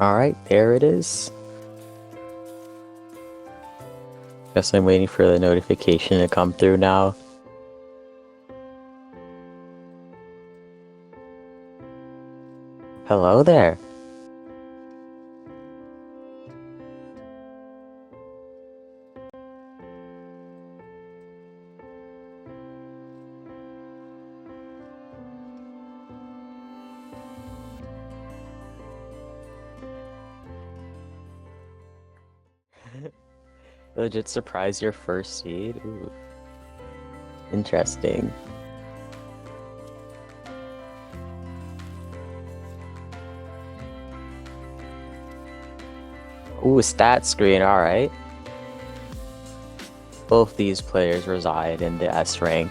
Alright, there it is. Guess I'm waiting for the notification to come through now. Hello there. Legit surprise your first seed? Ooh. Interesting. Ooh, stat screen, alright. Both these players reside in the S rank.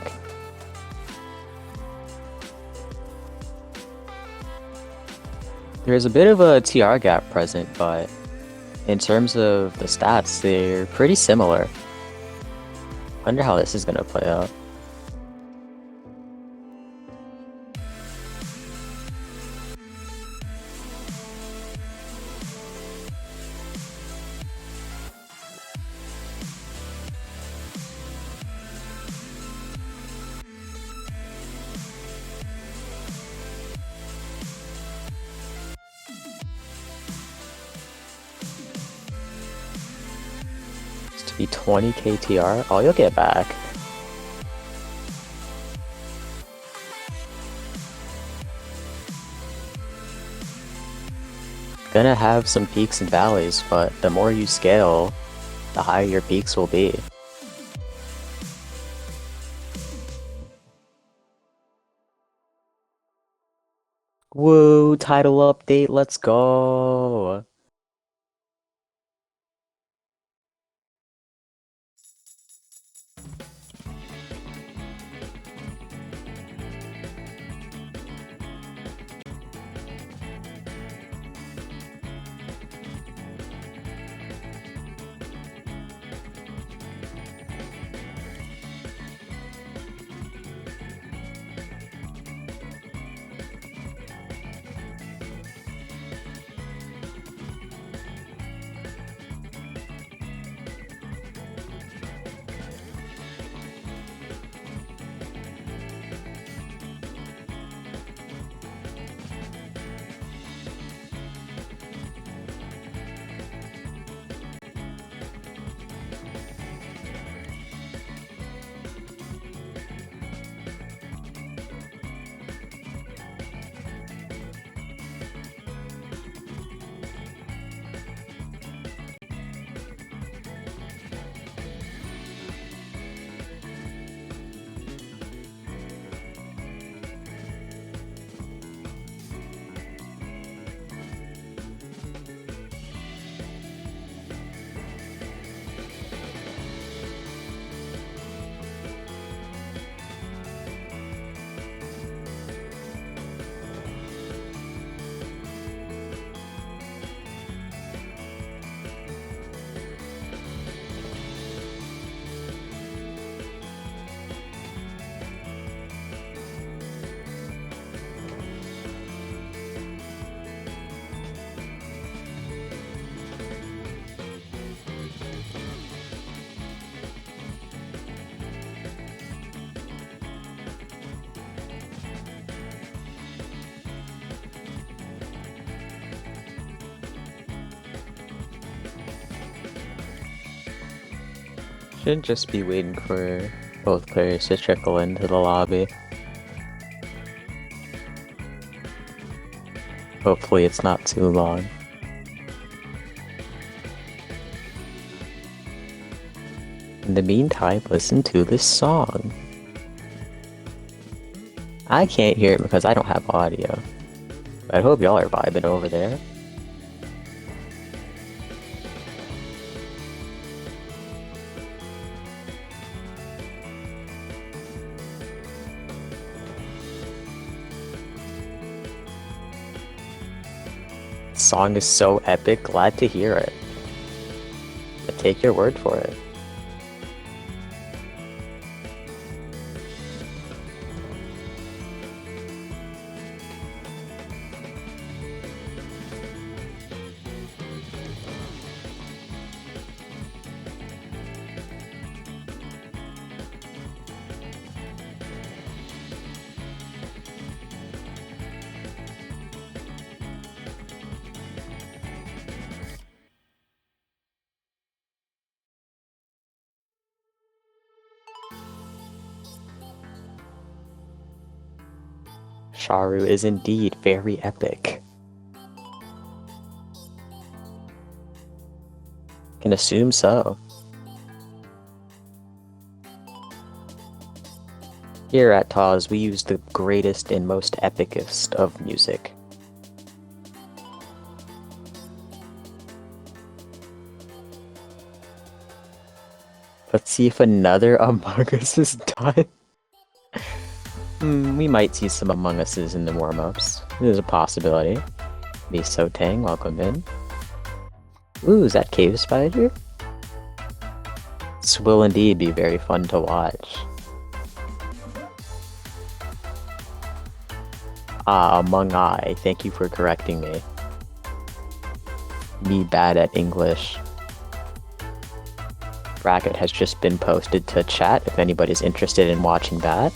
There's a bit of a TR gap present, but in terms of the stats, they're pretty similar. Wonder how this is gonna play out. To be 20 KTR? Oh, you'll get back. Gonna have some peaks and valleys, but the more you scale, the higher your peaks will be. Woo, title update, let's go! Should just be waiting for both players to trickle into the lobby. Hopefully it's not too long. In the meantime, listen to this song. I can't hear it because I don't have audio. But I hope y'all are vibing over there. Song is so epic, glad to hear it. But take your word for it. Sharu is indeed very epic. Can assume so. Here at TAWS, we use the greatest and most epicest of music. Let's see if another Among Us is done. We might see some Among Us's in the warm-ups. There's a possibility. Miso Tang, welcome in. Ooh, is that Cave Spider? This will indeed be very fun to watch. Among I, thank you for correcting me. Me bad at English. Bracket has just been posted to chat if anybody's interested in watching that.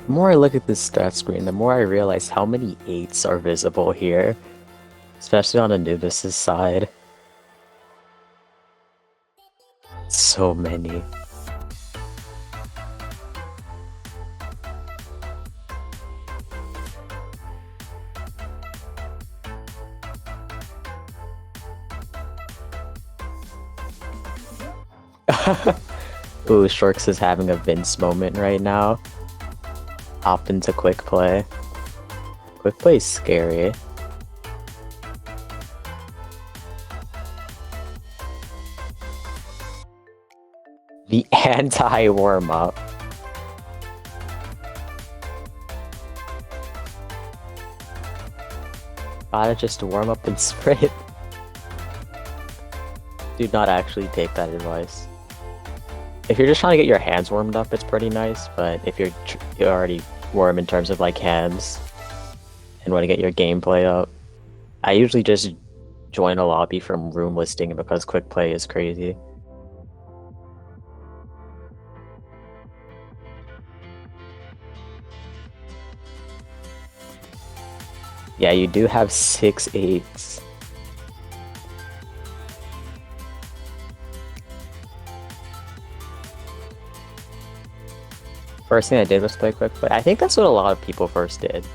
The more I look at this stat screen, the more I realize how many 8s are visible here. Especially on Anubis' side. So many. Ooh, Shorks is having a Vince moment right now. Hop into quick play. Quick play is scary. The anti-warm-up. Gotta just warm up and sprint. Do not actually take that advice. If you're just trying to get your hands warmed up, it's pretty nice, but if you're already warm in terms of like hands and want to get your gameplay up, I usually just join a lobby from room listing because quick play is crazy. Yeah, you do have 6 8s. First thing I did was play quick play. I think that's what a lot of people first did,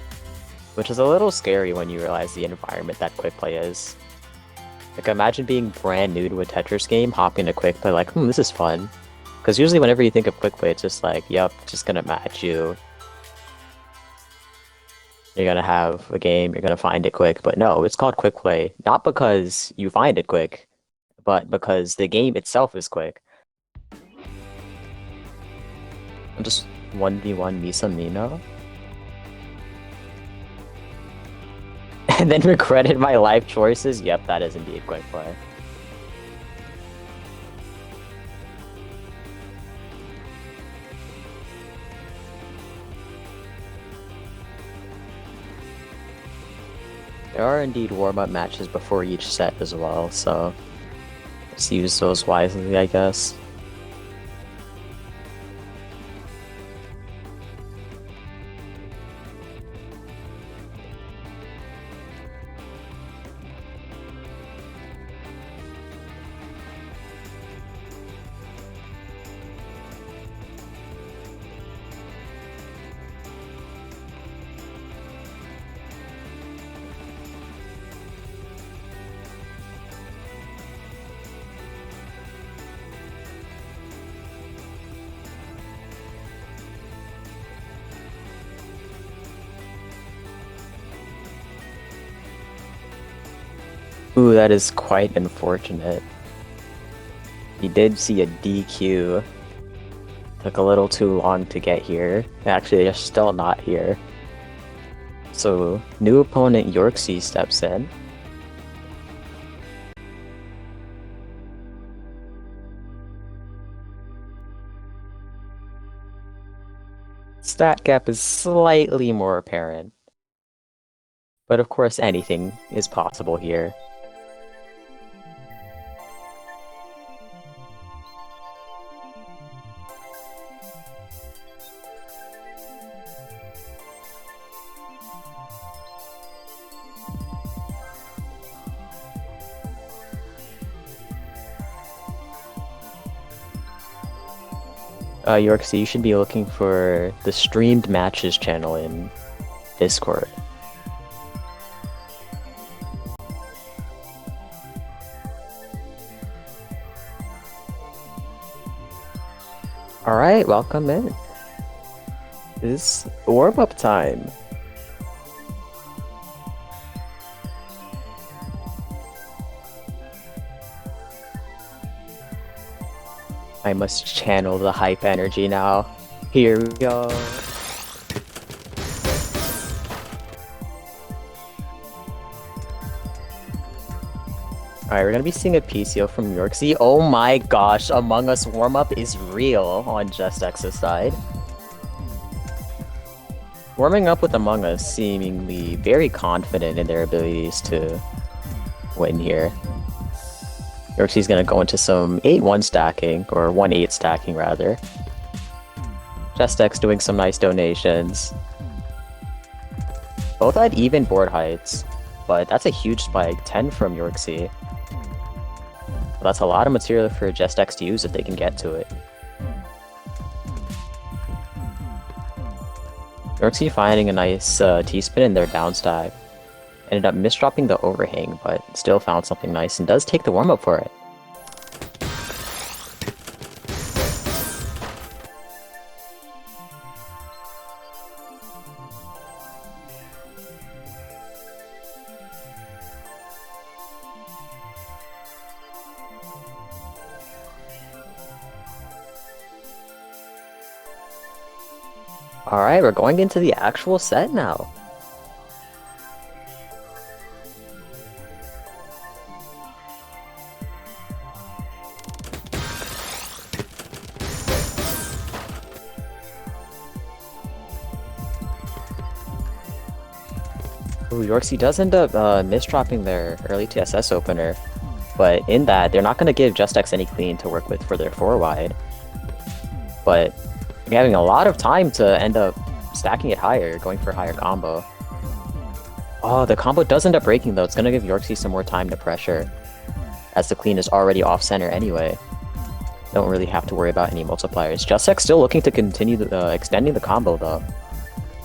which is a little scary when you realize the environment that quick play is. Like, imagine being brand new to a Tetris game, hopping to quick play, like, this is fun. Because usually whenever you think of quick play, it's just like, yep, just gonna match you. You're gonna have a game, you're gonna find it quick. But no, it's called quick play. Not because you find it quick, but because the game itself is quick. I'm just 1v1 Misa Mino. And then regretted my life choices? Yep, that is indeed quick play. There are indeed warm-up matches before each set as well, so let's use those wisely, I guess. Ooh, that is quite unfortunate. He did see a DQ. Took a little too long to get here. Actually, they're still not here. So, new opponent Yorksea steps in. Stat gap is slightly more apparent. But of course, anything is possible here. Yorksea, you should be looking for the streamed matches channel in Discord. Alright, welcome in. This is warm-up time. I must channel the hype energy now. Here we go. Alright, we're gonna be seeing a PCO from Yorksea. Oh my gosh, Among Us warm-up is real on Just X's side. Warming up with Among Us, seemingly very confident in their abilities to win here. Yorksea's gonna go into some 8-1 stacking, or 1-8 stacking rather. Just X doing some nice donations. Both had even board heights, but that's a huge spike, 10 from Yorksea. That's a lot of material for Just X to use if they can get to it. Yorksea finding a nice T-spin in their down stack. Ended up misdropping the overhang, but still found something nice and does take the warm-up for it. Alright, we're going into the actual set now. Ooh, Yorksea does end up misdropping their early TSS opener, but in that, they're not going to give Just X any clean to work with for their 4-wide. But they're having a lot of time to end up stacking it higher, going for a higher combo. Oh, the combo does end up breaking though. It's going to give Yorksea some more time to pressure, as the clean is already off-center anyway. Don't really have to worry about any multipliers. Just X still looking to continue extending the combo though.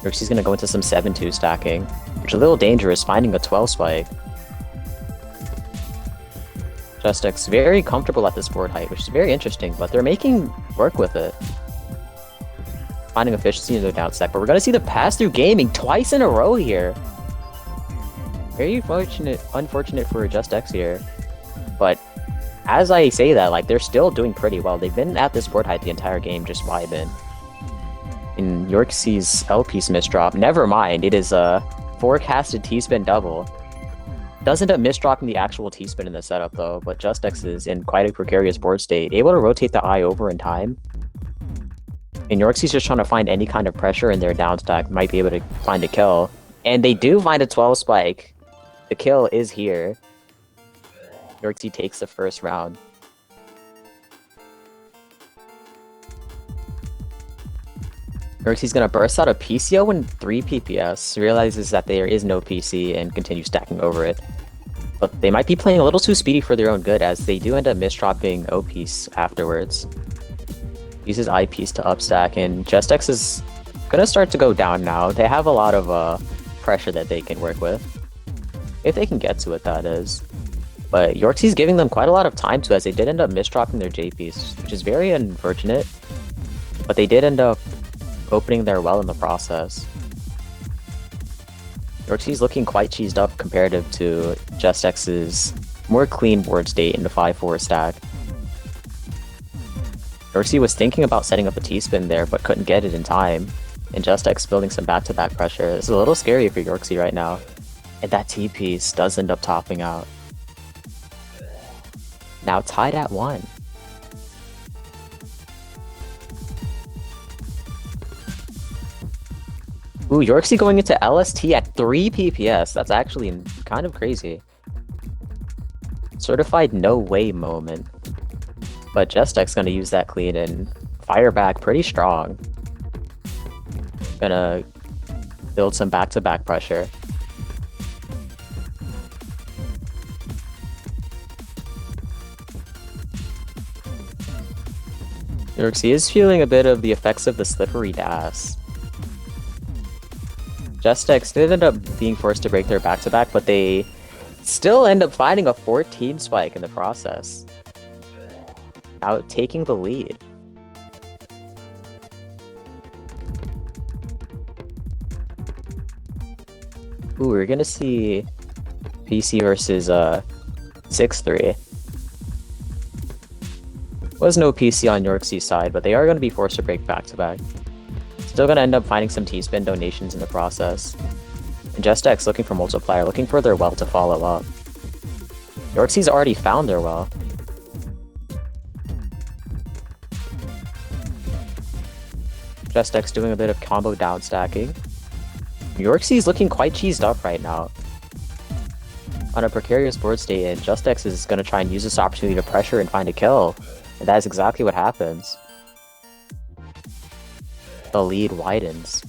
Yorksea's going to go into some 7-2 stacking, which is a little dangerous, finding a 12 spike. Just X very comfortable at this board height, which is very interesting, but they're making work with it. Finding efficiency in their down stack, but we're going to see the pass-through gaming twice in a row here. Very unfortunate for Just X here. But as I say that, like, they're still doing pretty well. They've been at this board height the entire game, just vibing. In Yorksea's L-piece misdrop, never mind, it is a forecasted T-spin double. Does end up misdropping the actual T-spin in the setup though, but Just X is in quite a precarious board state, able to rotate the eye over in time. And Yorksea's just trying to find any kind of pressure in their down stack, might be able to find a kill. And they do find a 12 spike. The kill is here. Yorksea takes the first round. Yorksea's gonna burst out a PCO and 3 PPS, realizes that there is no PC and continues stacking over it. But they might be playing a little too speedy for their own good, as they do end up misdropping O-piece afterwards. Uses I-piece to upstack, and Just X is gonna start to go down now. They have a lot of pressure that they can work with. If they can get to it, that is. But Yorksea's giving them quite a lot of time to, as they did end up misdropping their J-piece, which is very unfortunate. But they did end up opening their well in the process. Yorksie's looking quite cheesed up comparative to Just X's more clean board state in the 5-4 stack. Yorksie was thinking about setting up a T-spin there, but couldn't get it in time. And Just X building some back-to-back pressure. This is a little scary for Yorksie right now. And that T-piece does end up topping out. Now tied at 1. Ooh, Yorksie going into LST at 3 PPS. That's actually kind of crazy. Certified no way moment. But Just X gonna use that clean and fire back pretty strong. Gonna build some back-to-back pressure. Yorksie is feeling a bit of the effects of the slippery DAS. Just X did end up being forced to break their back-to-back, but they still end up finding a 14 spike in the process. Out taking the lead. Ooh, we're gonna see PC versus 6-3. Was no PC on Yorksie's side, but they are gonna be forced to break back-to-back. Still gonna end up finding some T-spin donations in the process. And Just X looking for multiplier, looking for their well to follow up. Yorksie's already found their well. Just X doing a bit of combo down stacking. Yorksie's looking quite cheesed up right now. On a precarious board state, and Just X is gonna try and use this opportunity to pressure and find a kill. And that is exactly what happens. The lead widens.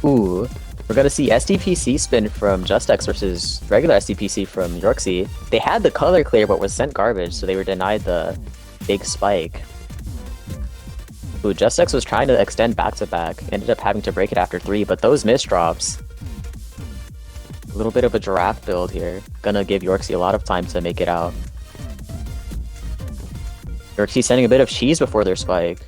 Ooh, we're gonna see SDPC spin from Just X versus regular SDPC from Yorksie. They had the color clear but was sent garbage, so they were denied the big spike. Ooh, Just X was trying to extend back-to-back, ended up having to break it after 3, but those misdrops. A little bit of a giraffe build here. Gonna give Yorksie a lot of time to make it out. Yorksie sending a bit of cheese before their spike.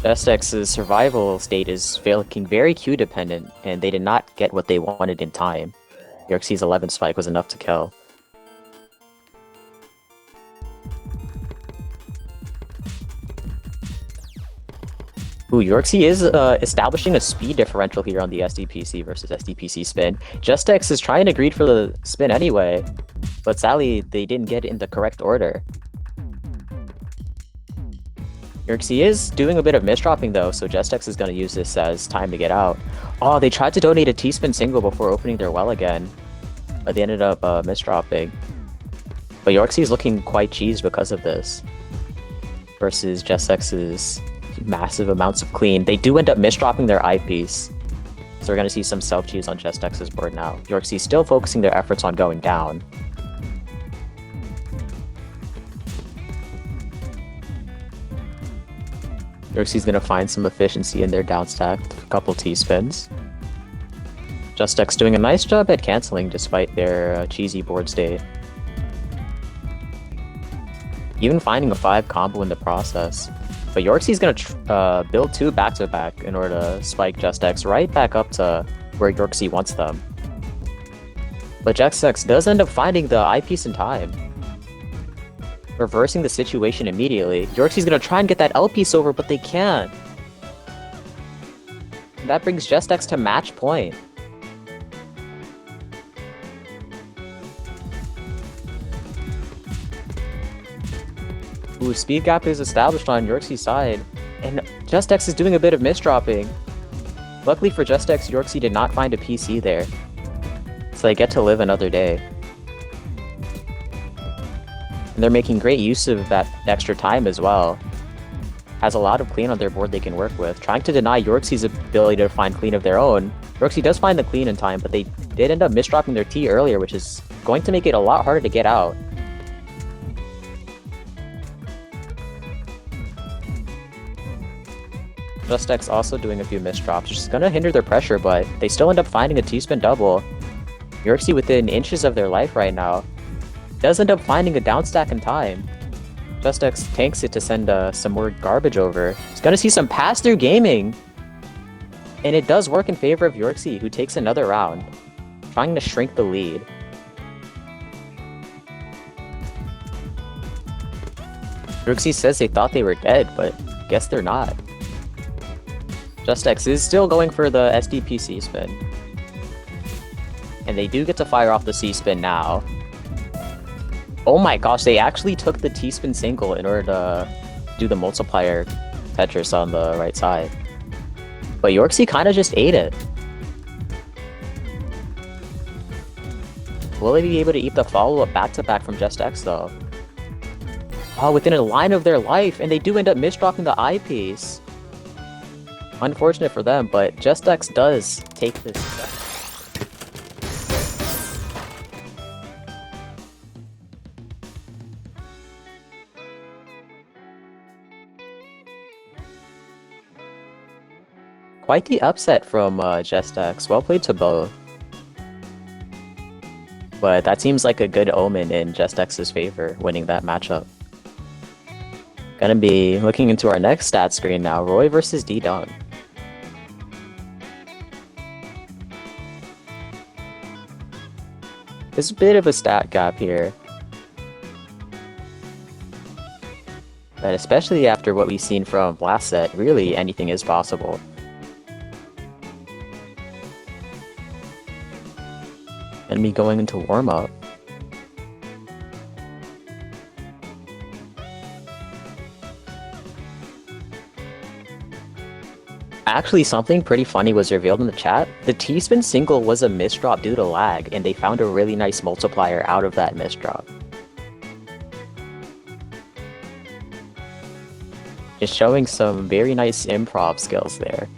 Just X's survival state is looking very Q dependent, and they did not get what they wanted in time. Yorksie's 11 spike was enough to kill. Ooh, Yorksie is establishing a speed differential here on the SDPC versus SDPC spin. Just X is trying to greed for the spin anyway, but sadly they didn't get it in the correct order. Yorksie is doing a bit of misdropping though, so Just X is going to use this as time to get out. Oh, they tried to donate a T-spin single before opening their well again, but they ended up misdropping. But Yorksie is looking quite cheesed because of this, versus Just X's massive amounts of clean. They do end up misdropping their eyepiece, so we're going to see some self-cheese on Just X's board now. Yorksie still focusing their efforts on going down. Yorksie's gonna find some efficiency in their downstack with a couple T-spins. Just X doing a nice job at canceling despite their cheesy board state. Even finding a 5 combo in the process. But Yorksie's gonna build 2 back-to-back in order to spike Just X right back up to where Yorksie wants them. But Just X does end up finding the eyepiece in time, reversing the situation immediately. Yorksie's gonna try and get that L piece over, but they can't. And that brings Just X to match point. Ooh, speed gap is established on Yorksie's side, and Just X is doing a bit of misdropping. Luckily for Just X, Yorksie did not find a PC there, so they get to live another day. And they're making great use of that extra time as well. Has a lot of clean on their board they can work with, trying to deny Yorksie's ability to find clean of their own. Yorksie does find the clean in time, but they did end up misdropping their T earlier, which is going to make it a lot harder to get out. Just X also doing a few misdrops, which is going to hinder their pressure, but they still end up finding a T-spin double. Yorksie within inches of their life right now. Does end up finding a downstack in time. JustX tanks it to send some more garbage over. He's gonna see some pass-through gaming! And it does work in favor of Yorksey, who takes another round, trying to shrink the lead. Yorksey says they thought they were dead, but guess they're not. JustX is still going for the SDP C-spin. And they do get to fire off the C-spin now. Oh my gosh, they actually took the T-spin single in order to do the multiplier Tetris on the right side. But Yorksey kind of just ate it. Will they be able to eat the follow-up back-to-back from JustX though? Oh, within a line of their life, and they do end up misdropping the eyepiece. Unfortunate for them, but JustX does take this step. Quite the upset from JustX. Well played to both. But that seems like a good omen in JustX's favor, winning that matchup. Gonna be looking into our next stat screen now. Roy versus D-Dung. There's a bit of a stat gap here. But especially after what we've seen from last set, really anything is possible. And me going into warm-up. Actually, something pretty funny was revealed in the chat. The T-spin single was a misdrop due to lag, and they found a really nice multiplier out of that misdrop. Just showing some very nice improv skills there.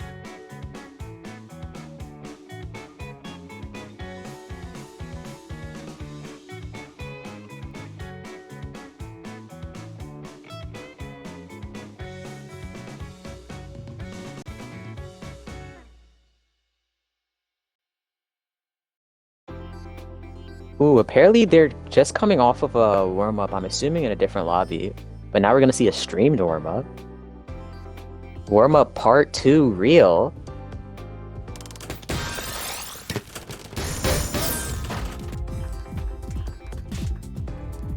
Ooh, apparently they're just coming off of a warm-up, I'm assuming in a different lobby. But now we're gonna see a streamed warm-up. Warm-up part 2 real.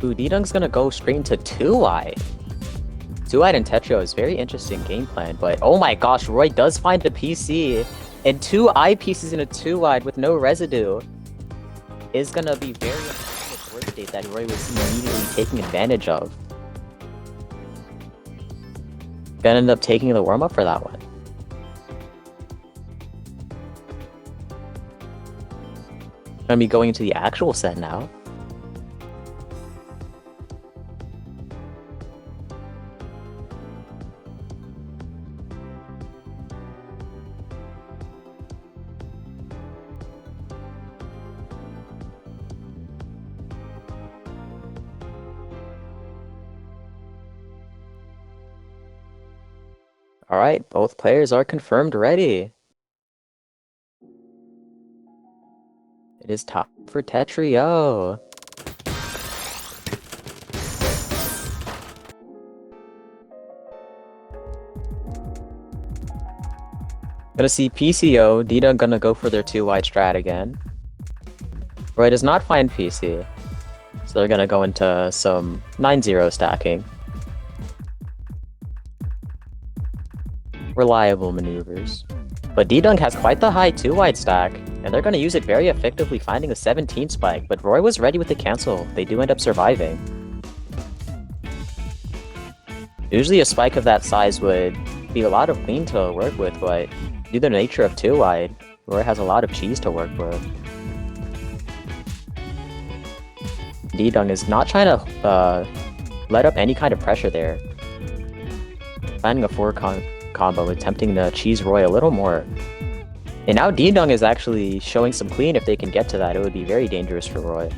Ooh, D-Dung's gonna go straight into 2-wide. 2-wide and Tetrio is very interesting game plan, but oh my gosh, Roy does find a PC, and 2 eyepieces in a 2-wide with no residue is gonna be very unfortunate work state that Roy was immediately taking advantage of. Gonna end up taking the warm-up for that one. Gonna be going into the actual set now. Alright, both players are confirmed ready. It is top for Tetrio. Gonna see PCO, D-Dung gonna go for their 2-wide strat again. Roy does not find PC, so they're gonna go into some 9-0 stacking. Reliable maneuvers. But D-Dung has quite the high 2-wide stack, and they're going to use it very effectively, finding a 17 spike, but Roy was ready with the cancel. They do end up surviving. Usually a spike of that size would be a lot of clean to work with, but due to the nature of 2-wide, Roy has a lot of cheese to work with. D-Dung is not trying to let up any kind of pressure there. Finding a 4 combo, attempting to cheese Roy a little more. And now D-Dung is actually showing some clean. If they can get to that, it would be very dangerous for Roy.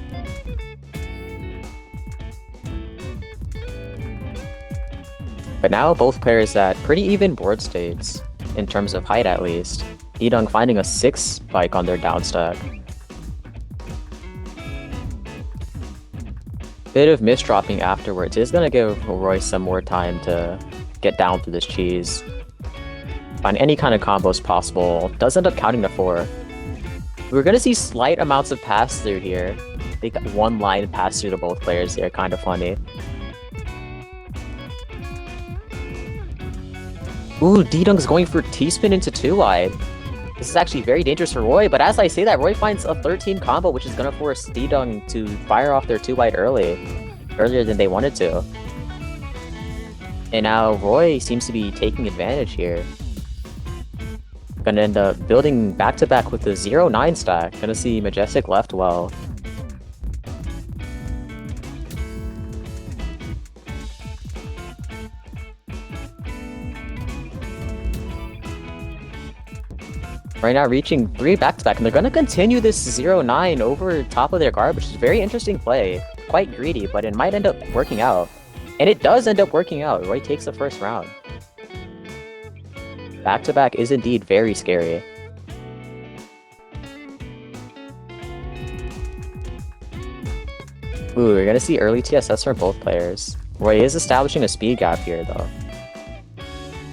But now both players at pretty even board states, in terms of height at least. D-Dung finding a 6 spike on their down stack. Bit of misdropping afterwards is gonna give Roy some more time to get down through this cheese. Find any kind of combos possible. Does end up counting to 4. We're gonna see slight amounts of pass through here. They got one line pass through to both players here, kind of funny. Ooh, D-Dung's going for T-spin into 2 wide. This is actually very dangerous for Roy, but as I say that, Roy finds a 13 combo, which is gonna force D-Dung to fire off their 2 wide earlier than they wanted to. And now Roy seems to be taking advantage here. Gonna end up building back-to-back with the 0-9 stack. Gonna see Majestic left well. Right now reaching 3 back-to-back, and they're gonna continue this 0-9 over top of their guard, which is a very interesting play. Quite greedy, but it might end up working out. And it does end up working out. Roy takes the first round. Back-to-back is indeed very scary. Ooh, we're gonna see early TSS from both players. Roy is establishing a speed gap here, though.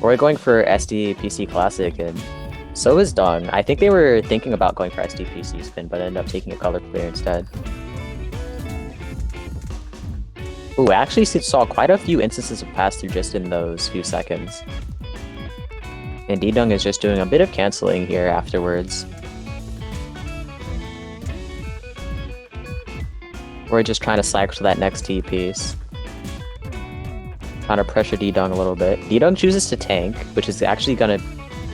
Roy going for SD PC Classic, and so is Dung. I think they were thinking about going for SD PC spin, but ended up taking a color clear instead. Ooh, I actually saw quite a few instances of pass-through just in those few seconds. And D-Dung is just doing a bit of canceling here afterwards. We're just trying to cycle to that next T piece. Trying to pressure D-Dung a little bit. D-Dung chooses to tank, which is actually gonna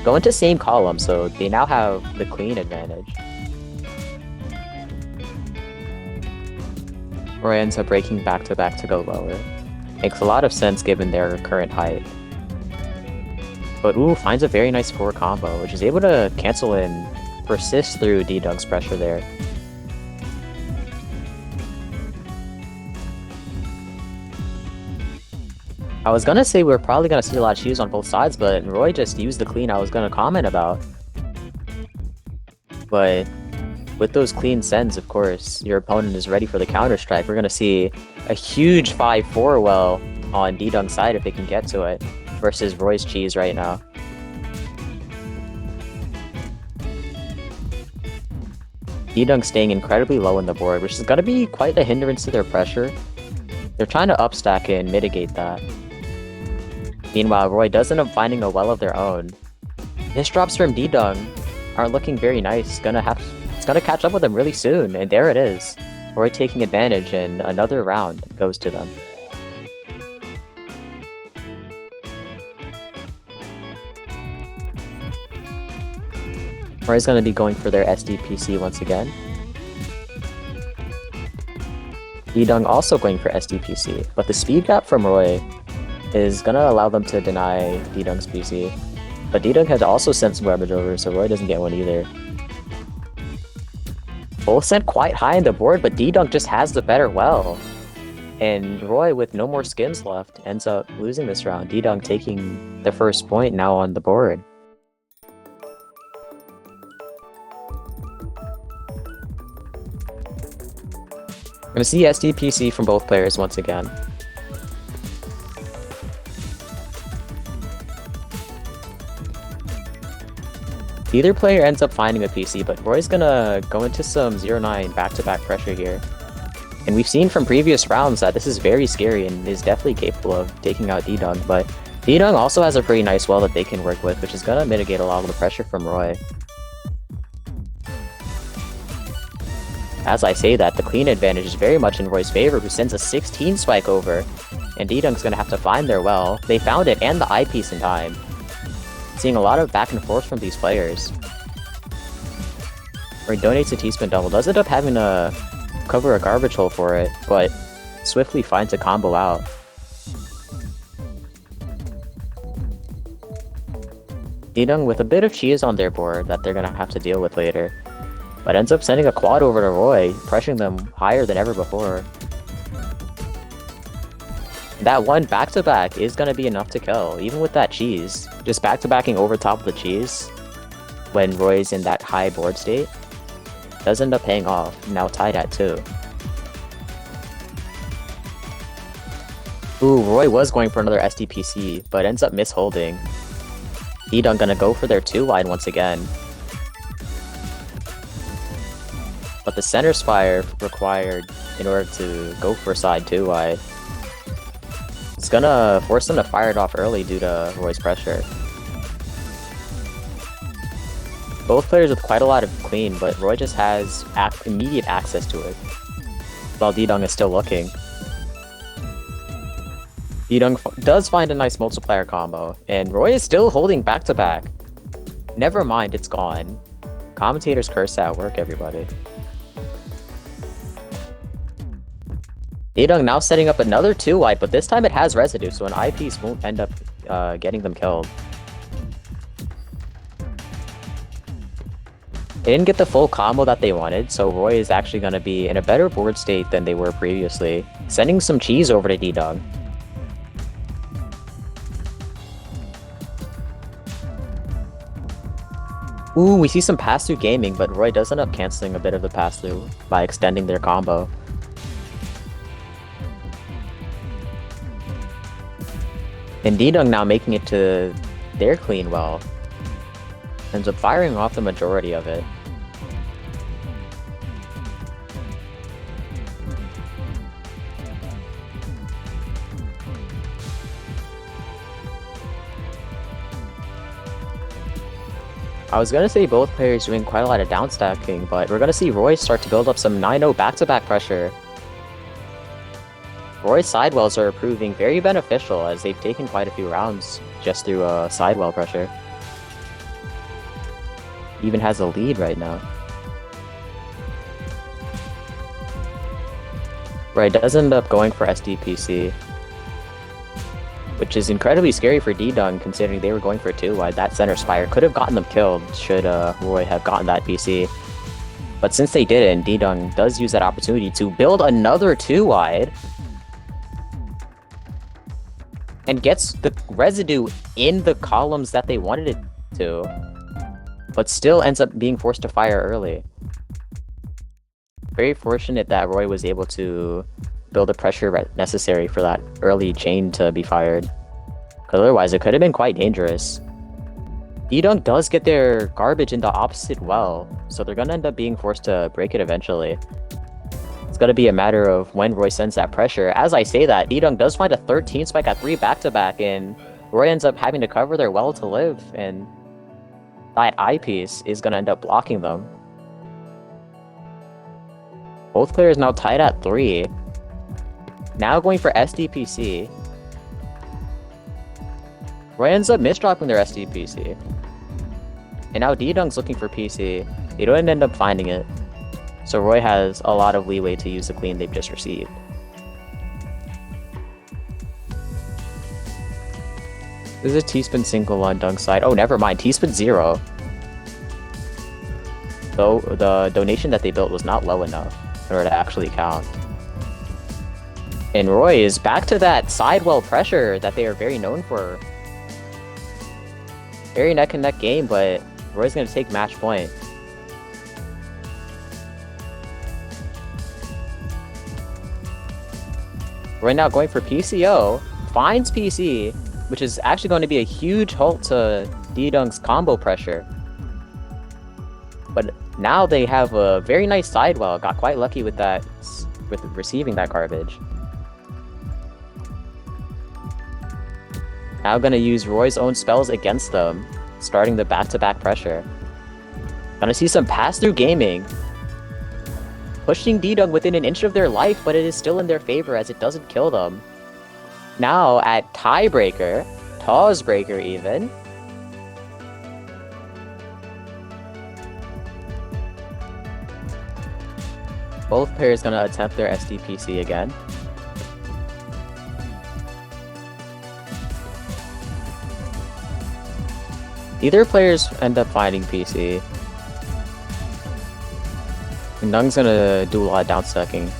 go into same column, so they now have the clean advantage. Roy ends up breaking back-to-back to go lower. Makes a lot of sense given their current height. But ooh, finds a very nice 4 combo, which is able to cancel and persist through D-Dung's pressure there. I was gonna say we're probably gonna see a lot of cheese on both sides, but Roy just used the clean I was gonna comment about. But with those clean sends, of course, your opponent is ready for the counter-strike. We're gonna see a huge 5-4 well on D-Dung's side if they can get to it, versus Roy's cheese right now. D-Dung staying incredibly low on the board, which is gonna be quite a hindrance to their pressure. They're trying to upstack and mitigate that. Meanwhile, Roy does end up finding a well of their own. Misdrops from D-Dung aren't looking very nice. It's gonna catch up with them really soon, and there it is. Roy taking advantage, and another round goes to them. Roy's gonna be going for their SDPC once again. D-Dung also going for SDPC, but the speed gap from Roy is gonna allow them to deny D-Dung's PC. But D-Dung has also sent some garbage over, so Roy doesn't get one either. Both sent quite high in the board, but D-Dung just has the better well. And Roy, with no more skins left, ends up losing this round. D-Dung taking the first point now on the board. We're gonna see SDPC from both players once again. Either player ends up finding a PC, but Roy's gonna go into some 0-9 back-to-back pressure here. And we've seen from previous rounds that this is very scary and is definitely capable of taking out D-Dung, but D-Dung also has a pretty nice well that they can work with, which is gonna mitigate a lot of the pressure from Roy. As I say that, the clean advantage is very much in Roy's favor, who sends a 16 spike over, and D-Dung's gonna have to find their well. They found it and the eyepiece in time. Seeing a lot of back and forth from these players. Roy donates a T-spin double, does end up having to cover a garbage hole for it, but swiftly finds a combo out. D-Dung with a bit of cheese on their board that they're gonna have to deal with later, but ends up sending a quad over to Roy, pressuring them higher than ever before. That one back-to-back is gonna be enough to kill, even with that cheese. Just back-to-backing over top of the cheese when Roy's in that high board state does end up paying off, now tied at 2. Ooh, Roy was going for another SDPC, but ends up misholding. D-Dung gonna go for their 2-wide once again. But the center spire required in order to go for side 2-wide. It's gonna force them to fire it off early due to Roy's pressure. Both players with quite a lot of clean, but Roy just has immediate access to it, while D-Dung is still looking. D-Dung does find a nice multiplier combo, and Roy is still holding back-to-back. Never mind, it's gone. Commentator's curse at work, everybody. D-Dung now setting up another 2-wide, but this time it has residue, so an eyepiece won't end up getting them killed. They didn't get the full combo that they wanted, so Roy is actually going to be in a better board state than they were previously, sending some cheese over to D-Dung. Ooh, we see some pass-through gaming, but Roy does end up canceling a bit of the pass-through by extending their combo. And D-Dung now making it to their clean well. Ends up firing off the majority of it. I was gonna say both players doing quite a lot of downstacking, but we're gonna see Roy start to build up some 9-0 back-to-back pressure. Roy's sidewells are proving very beneficial as they've taken quite a few rounds just through sidewell pressure. Even has a lead right now. Roy does end up going for SDPC, which is incredibly scary for D-Dung considering they were going for 2-wide. That center spire could have gotten them killed should Roy have gotten that PC. But since they didn't, D-Dung does use that opportunity to build another 2-wide and gets the residue in the columns that they wanted it to, but still ends up being forced to fire early. Very fortunate that Roy was able to build the pressure necessary for that early chain to be fired, because otherwise it could have been quite dangerous. D-Dung does get their garbage in the opposite well, so they're gonna end up being forced to break it eventually. It's gonna be a matter of when Roy sends that pressure. As I say that, D-Dung does find a 13 spike at 3 back-to-back, and Roy ends up having to cover their well to live, and that eyepiece is gonna end up blocking them. Both players now tied at 3. Now going for SDPC. Roy ends up misdropping their SDPC. And now D-Dung's looking for PC. They don't end up finding it. So Roy has a lot of leeway to use the clean they've just received. This is a T-spin single on Dung's side. Oh, never mind. T-spin 0. Though the donation that they built was not low enough in order to actually count. And Roy is back to that sidewell pressure that they are very known for. Very neck and neck game, but Roy's going to take match point. Roy now going for PCO, finds PC, which is actually going to be a huge halt to D-Dung's combo pressure. But now they have a very nice sidewell, got quite lucky with that, with receiving that garbage. Now gonna use Roy's own spells against them, starting the back-to-back pressure. Gonna see some pass-through gaming. Pushing D-Dung within an inch of their life, but it is still in their favor as it doesn't kill them. Now at tiebreaker, TAWS breaker even. Both players gonna attempt their SDPC again. Either players end up finding PC. And Dung's gonna do a lot of downstacking.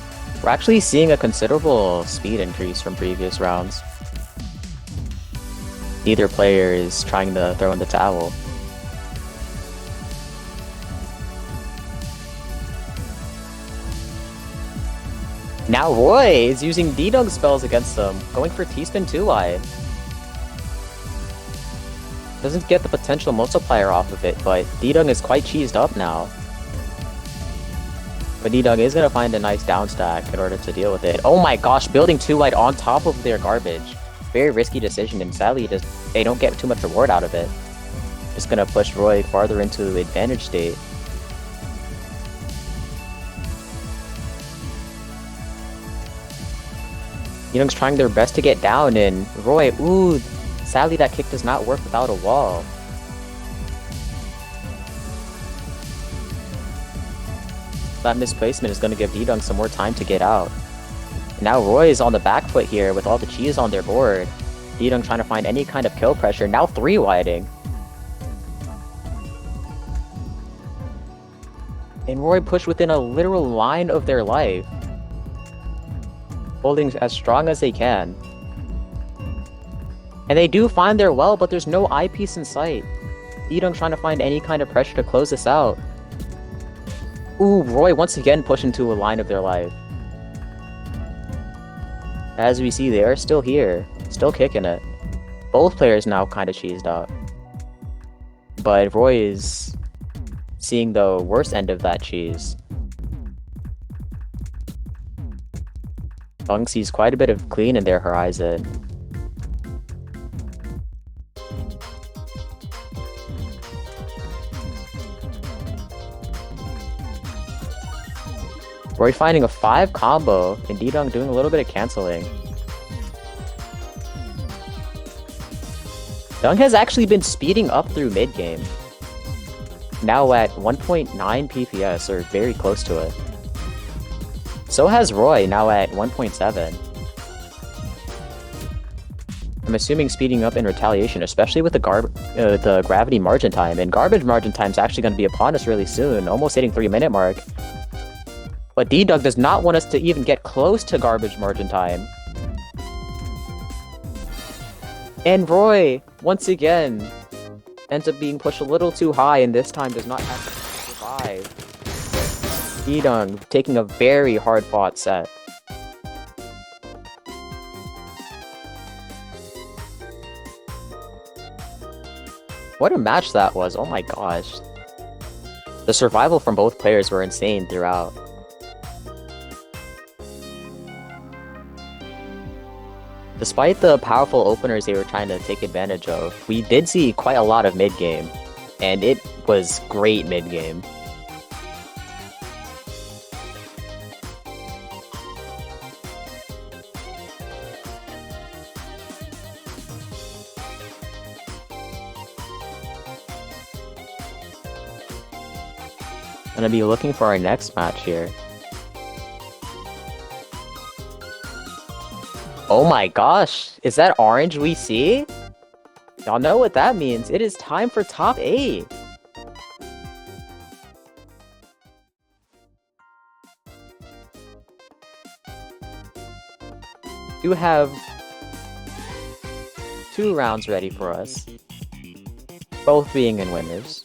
We're actually seeing a considerable speed increase from previous rounds. Either player is trying to throw in the towel. Now Roy is using D-Dunk spells against them, going for T-Spin 2 wide. Doesn't get the potential multiplier off of it, but D-Dunk is quite cheesed up now. But D-Dunk is going to find a nice down stack in order to deal with it. Oh my gosh, building 2 wide on top of their garbage. Very risky decision, and sadly they don't get too much reward out of it. Just going to push Roy farther into advantage state. D-Dunk's trying their best to get down, and Roy, ooh, sadly that kick does not work without a wall. That misplacement is going to give D-Dunk some more time to get out. And now Roy is on the back foot here with all the cheese on their board. D-Dunk trying to find any kind of kill pressure, now 3-widing. And Roy pushed within a literal line of their life, holding as strong as they can. And they do find their well, but there's no eyepiece in sight. D-Dunk trying to find any kind of pressure to close this out. Ooh, Roy once again pushed into a line of their life. As we see, they are still here, still kicking it. Both players now kind of cheesed out. But Roy is seeing the worst end of that cheese. Bung sees quite a bit of clean in their horizon. Roy finding a 5 combo, and D-Dunk doing a little bit of canceling. Dunk has actually been speeding up through mid-game. Now at 1.9 PPS, or very close to it. So has Roy, now at 1.7. I'm assuming speeding up in retaliation, especially with the gravity margin time. And garbage margin time is actually going to be upon us really soon, almost hitting 3-minute mark. But D-Dunk does not want us to even get close to garbage margin time. And Roy, once again, ends up being pushed a little too high, and this time does not have to survive. D-Dunk taking a very hard-fought set. What a match that was, oh my gosh. The survival from both players were insane throughout. Despite the powerful openers they were trying to take advantage of, we did see quite a lot of mid-game, and it was great mid-game. I'm gonna be looking for our next match here. Oh my gosh, is that orange we see? Y'all know what that means. It is time for top 8. You have 2 rounds ready for us, both being in winners.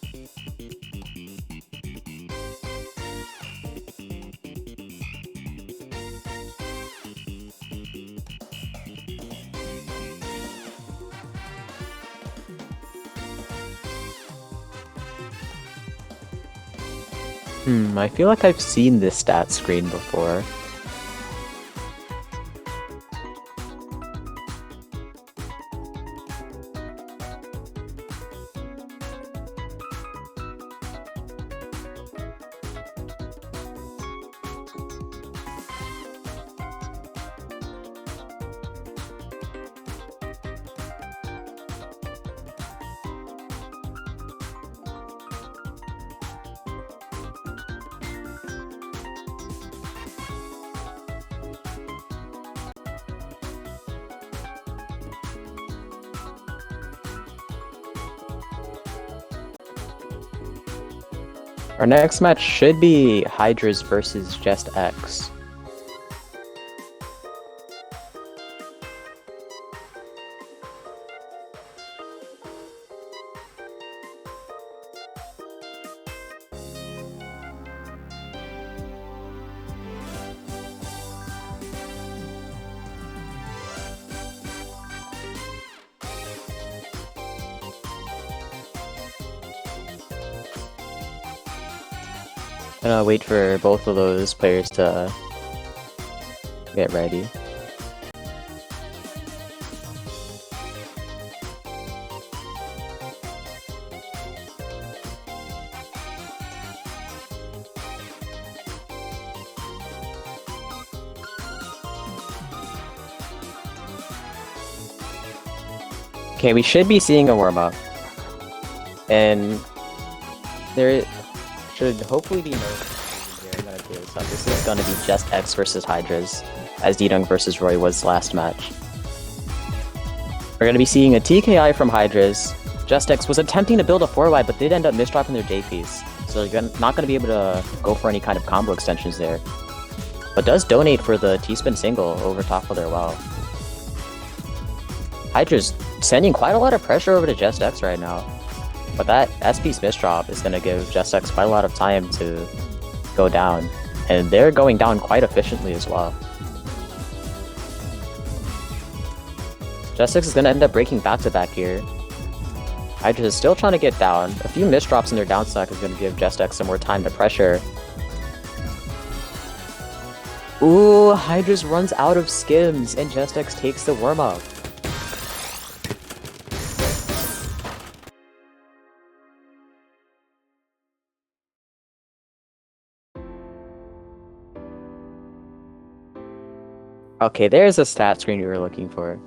I feel like I've seen this stat screen before. Our next match should be Hydras versus Just X. Gonna wait for both of those players to get ready. Okay, we should be seeing a warm-up. And there should hopefully be no here. I'm gonna clear this up. This is gonna be just X versus Hydras, as D-Dung versus Roy was last match. We're gonna be seeing a TKI from Hydras. Just X was attempting to build a 4-wide, but did end up misdropping their J-piece. So you're not gonna be able to go for any kind of combo extensions there. But does donate for the T-spin single over top of their well. Hydra's sending quite a lot of pressure over to Just X right now. But that S-piece misdrop is going to give Just X quite a lot of time to go down. And they're going down quite efficiently as well. Just X is going to end up breaking back-to-back here. Hydra is still trying to get down. A few misdrops in their down stack is going to give Just X some more time to pressure. Ooh, Hydra's runs out of skims and Just X takes the warm-up. Okay, there's a stat screen we were looking for.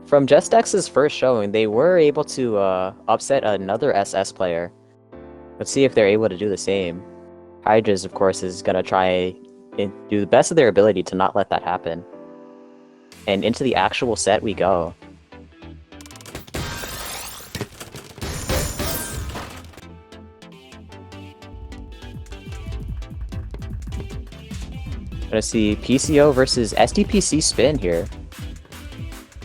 From Just X's first showing, they were able to upset another SS player. Let's see if they're able to do the same. Hydra's, of course, is gonna try and do the best of their ability to not let that happen. And into the actual set we go. Gonna see PCO versus SDPC spin here.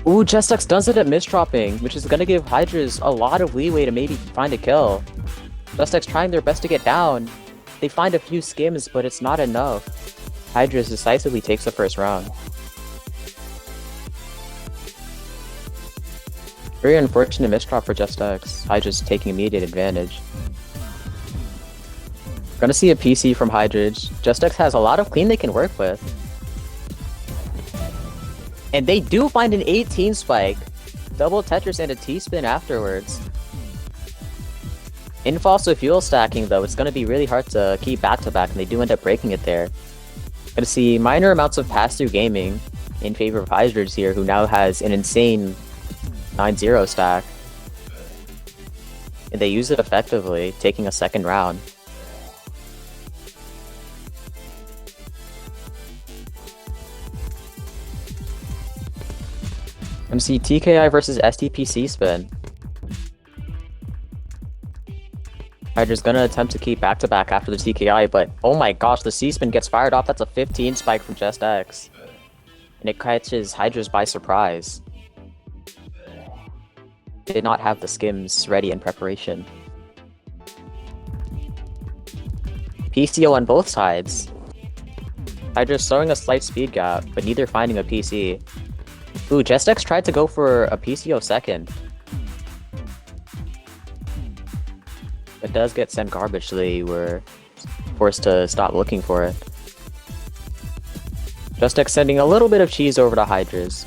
Ooh, Just X does it at misdropping, which is gonna give Hydras a lot of leeway to maybe find a kill. Just X trying their best to get down. They find a few skims, but it's not enough. Hydras decisively takes the first round. Very unfortunate misdrop for Just X. Hydra's taking immediate advantage. Gonna see a PC from Hydras. Just X has a lot of clean they can work with. And they do find an 18 spike. Double Tetris and a T-spin afterwards. In Fossil Fuel stacking though, it's gonna be really hard to keep back-to-back, and they do end up breaking it there. Gonna see minor amounts of pass-through gaming in favor of Hydras here, who now has an insane 9-0 stack. And they use it effectively, taking a second round. MC TKI versus STPC spin. Hydra's gonna attempt to keep back-to-back after the TKI, but oh my gosh, the C-spin gets fired off. That's a 15 spike from Just X. And it catches Hydra's by surprise. Did not have the skims ready in preparation. PCO on both sides. Hydra's showing a slight speed gap, but neither finding a PC. Ooh, Just X tried to go for a PCO second. It does get sent garbage, so they were forced to stop looking for it. Just X sending a little bit of cheese over to Hydras.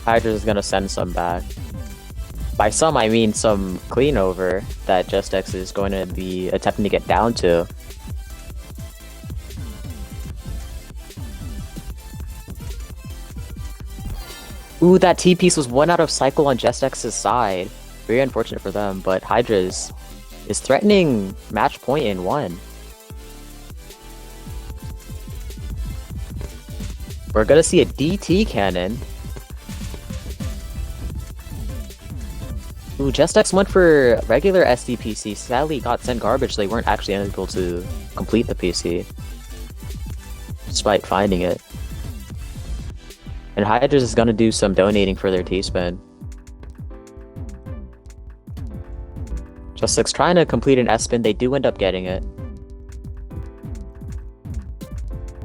Hydras is gonna send some back. By some, I mean some clean over that Just X is going to be attempting to get down to. Ooh, that T-piece was 1 out of cycle on Just X's side. Very unfortunate for them, but Hydras is threatening match point in 1. We're gonna see a DT cannon. Ooh, Just X went for regular SDPC. Sadly got sent garbage, so they weren't actually able to complete the PC. Despite finding it. And Hydras is gonna do some donating for their T-spin. Just X trying to complete an S-spin, they do end up getting it.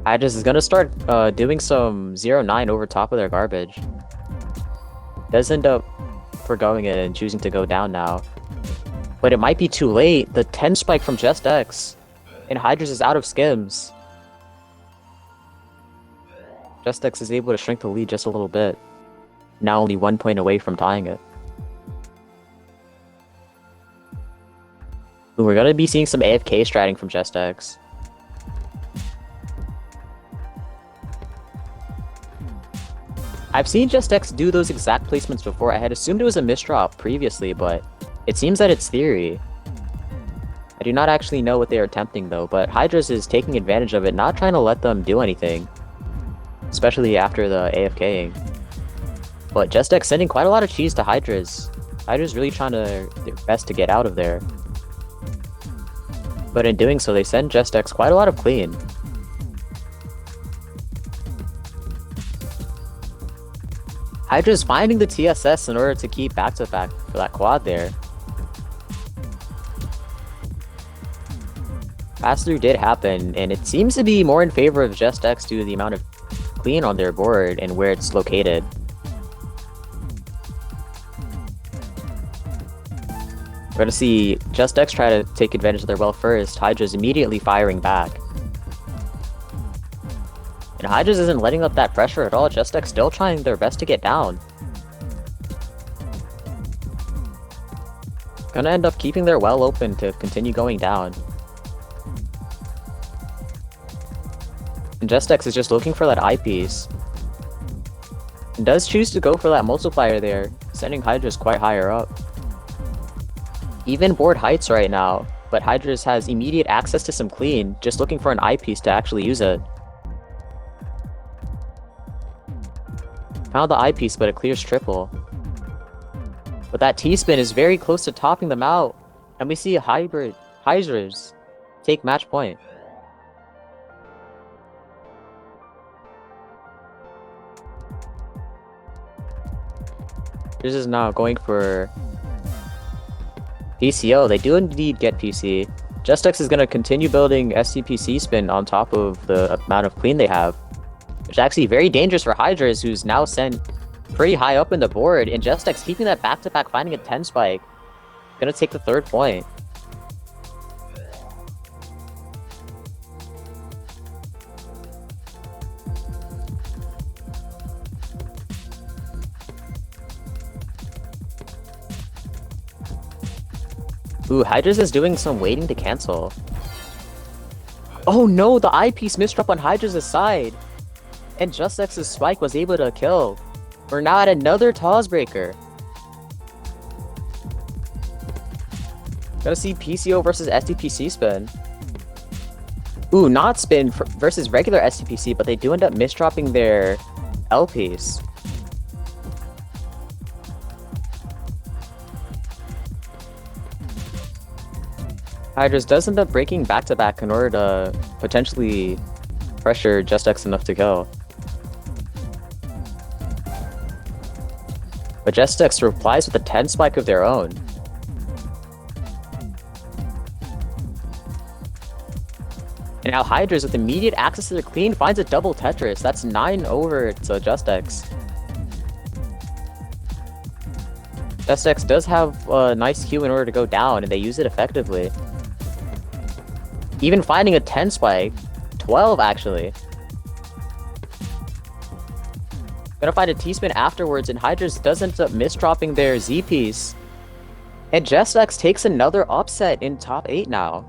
Hydras is gonna start doing some 0-9 over top of their garbage. Does end up forgoing it and choosing to go down now. But it might be too late. The 10 spike from Just X. And Hydra's is out of skims. Just X is able to shrink the lead just a little bit. Now only 1 point away from tying it. Ooh, we're gonna be seeing some AFK stratting from Just X. I've seen Just X do those exact placements before. I had assumed it was a misdrop previously, but it seems that it's theory. I do not actually know what they are attempting though, but Hydra's is taking advantage of it, not trying to let them do anything. Especially after the AFKing. But Just X sending quite a lot of cheese to Hydra's. Hydra's really trying their best to get out of there. But in doing so, they send Just X quite a lot of clean. Hydra's finding the TSS in order to keep back-to-back for that quad there. Pass-through did happen, and it seems to be more in favor of Just X due to the amount of clean on their board and where it's located. We're gonna see Just X try to take advantage of their well first. Hydra's immediately firing back. And Hydra's isn't letting up that pressure at all. Just X still trying their best to get down. Gonna end up keeping their well open to continue going down. And Just X is just looking for that eyepiece. And does choose to go for that multiplier there, sending Hydra's quite higher up. Even board heights right now, but Hydra's has immediate access to some clean, just looking for an eyepiece to actually use it. Found the eyepiece, but it clears triple. But that T-spin is very close to topping them out, and we see Hydra's take match point. This is now going for PCO. They do indeed get PC. Just X is going to continue building SCPC spin on top of the amount of clean they have. Which is actually very dangerous for Hydra's, who's now sent pretty high up in the board. And Just X keeping that back-to-back, finding a 10 spike. Gonna take the 3rd point. Ooh, Hydra's is doing some waiting to cancel. Oh no, the eyepiece misdrop on Hydra's side. And Just X's spike was able to kill. We're now at another TAWS breaker. Gonna see PCO versus SDPC spin. Ooh, not spin versus regular SDPC, but they do end up misdropping their L piece. Hydra's does end up breaking back-to-back in order to potentially pressure Just X enough to kill. But Just X replies with a 10 spike of their own. And now Hydra's with immediate access to the clean finds a double Tetris. That's 9 over to Just X. Just X does have a nice Q in order to go down, and they use it effectively. Even finding a 10 spike. 12 actually. Gonna find a T-spin afterwards, and Hydra's does end up misdropping their Z piece. And Just X takes another upset in top 8 now.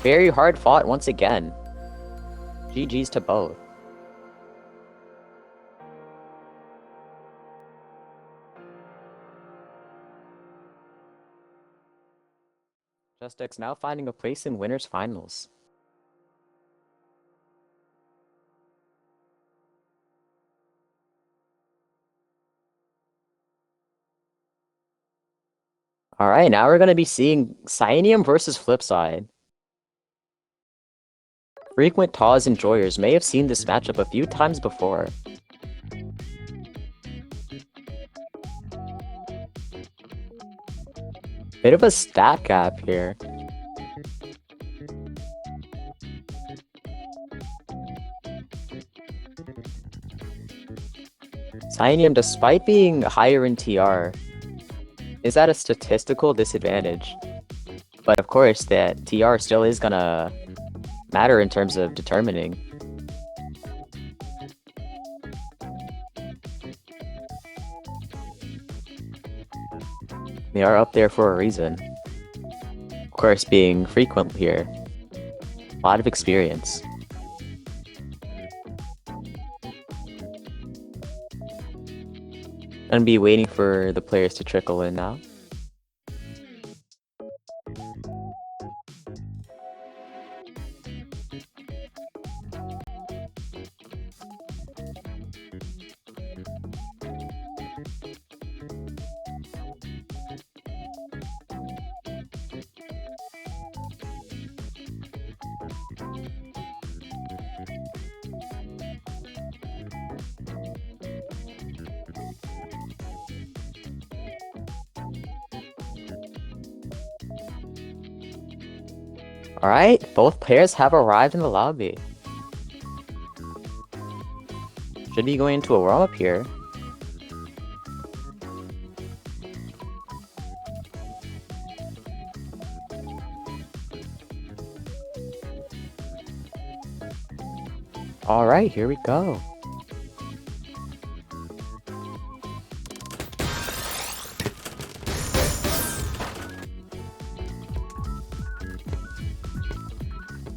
Very hard fought once again. GG's to both. Just X now finding a place in winners finals. Alright, now we're gonna be seeing Cyanium versus Flipside. Frequent TAWS enjoyers may have seen this matchup a few times before. Bit of a stat gap here. Cyanurium, despite being higher in TR, is at a statistical disadvantage. But of course, that TR still is gonna matter in terms of determining. They are up there for a reason. Of course, being frequent here. A lot of experience. Gonna be waiting for the players to trickle in now. Alright, both players have arrived in the lobby. Should be going into a warm-up here. Alright, here we go.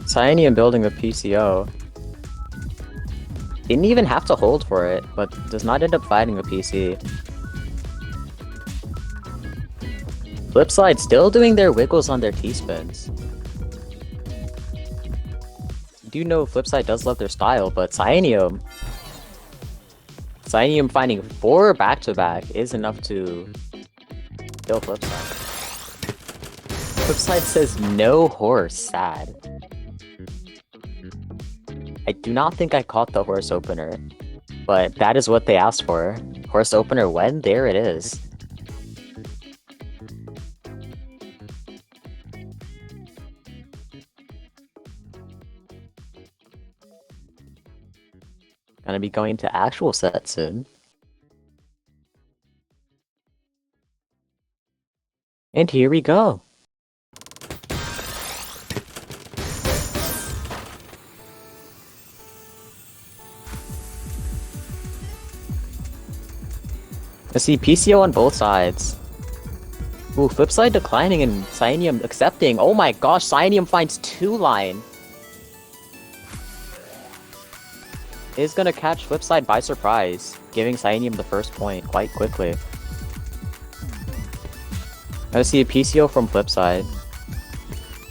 Cyanurium building the PCO. Didn't even have to hold for it, but does not end up fighting the PC. Flipside still doing their wiggles on their T-spins. Do know Flipside does love their style, but Cyanurium finding 4 back-to-back is enough to kill Flipside. Flipside says no horse, sad. I do not think I caught the horse opener, but that is what they asked for. Horse opener when? There it is. Gonna be going to actual set soon. And here we go. I see PCO on both sides. Ooh, Flipside declining and Cyanurium accepting. Oh my gosh, Cyanurium finds 2 line. Is gonna catch Flipside by surprise, giving Cyanurium the first point quite quickly. I see a PCO from Flipside.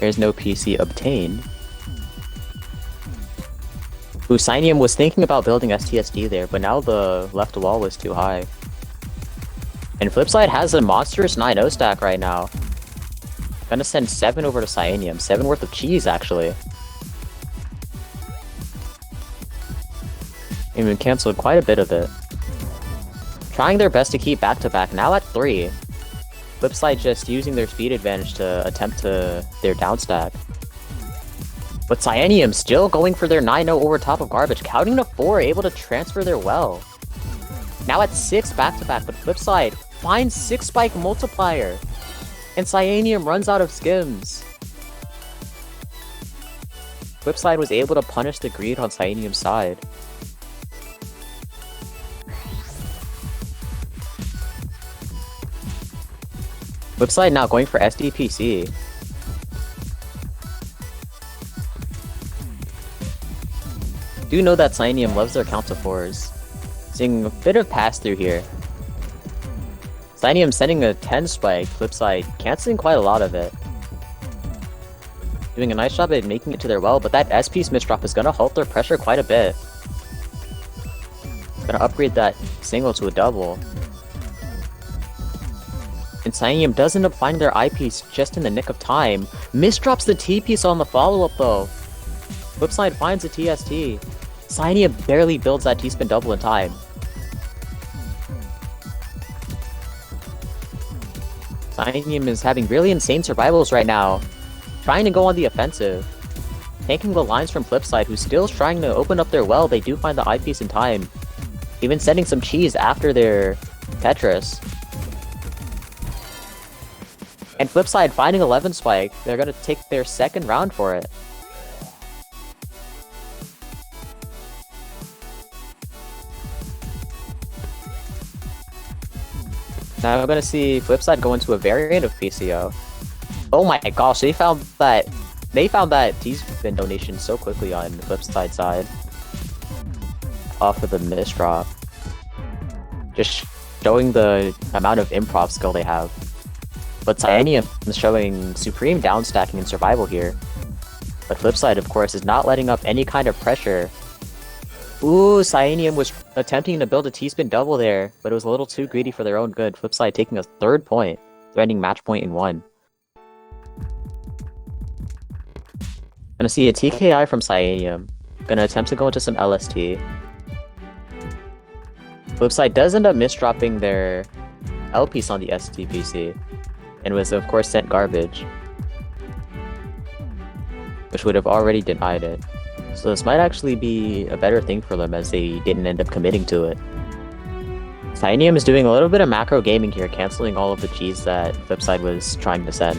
There's no PC obtained. Ooh, Cyanurium was thinking about building STSD there, but now the left wall was too high. And Flipside has a monstrous 9-0 stack right now. Gonna send 7 over to Cyanurium. 7 worth of cheese, actually. Even canceled quite a bit of it. Trying their best to keep back-to-back, now at 3. Flipside just using their speed advantage to attempt to their down stack. But Cyanurium still going for their 9-0 over top of garbage, counting to 4, able to transfer their well. Now at 6 back-to-back, but Flipside finds 6 spike multiplier. And Cyanurium runs out of skims. Flipside was able to punish the greed on Cyanurium's side. Flipside now going for SDPC. Do know that Cyanurium loves their count to 4s. Seeing a bit of pass-through here. Cyanurium sending a 10 spike, Flipside canceling quite a lot of it. Doing a nice job at making it to their well, but that S-piece misdrop is gonna halt their pressure quite a bit. Gonna upgrade that single to a double. And Cyanurium does end up finding their I-piece just in the nick of time. Misdrops the T-piece on the follow-up though. Flipside finds a TST. Cyanurium barely builds that T-spin double in time. Cyanurium is having really insane survivals right now. Trying to go on the offensive. Tanking the lines from Flipside, who's still trying to open up their well. They do find the eyepiece in time. even sending some cheese after their Tetris. And Flipside finding 11 spike. They're gonna take their second round for it. Now we're gonna see Flipside go into a variant of PCO. Oh my gosh, they found that T-spin donation so quickly on the Flipside side. Off of the misdrop. Just showing the amount of improv skill they have. But Cyanium is showing supreme downstacking and survival here. But Flipside, of course, is not letting up any kind of pressure. Ooh, Cyanium was attempting to build a T-spin double there, but it was a little too greedy for their own good. Flipside taking a third point, threatening match point in 1. Gonna see a TKI from Cyanium. Gonna attempt to go into some LST. Flipside does end up misdropping their L piece on the STPC, and was of course sent garbage, which would have already denied it. So this might actually be a better thing for them as they didn't end up committing to it. Cyanium is doing a little bit of macro gaming here, canceling all of the cheese that Flipside was trying to send.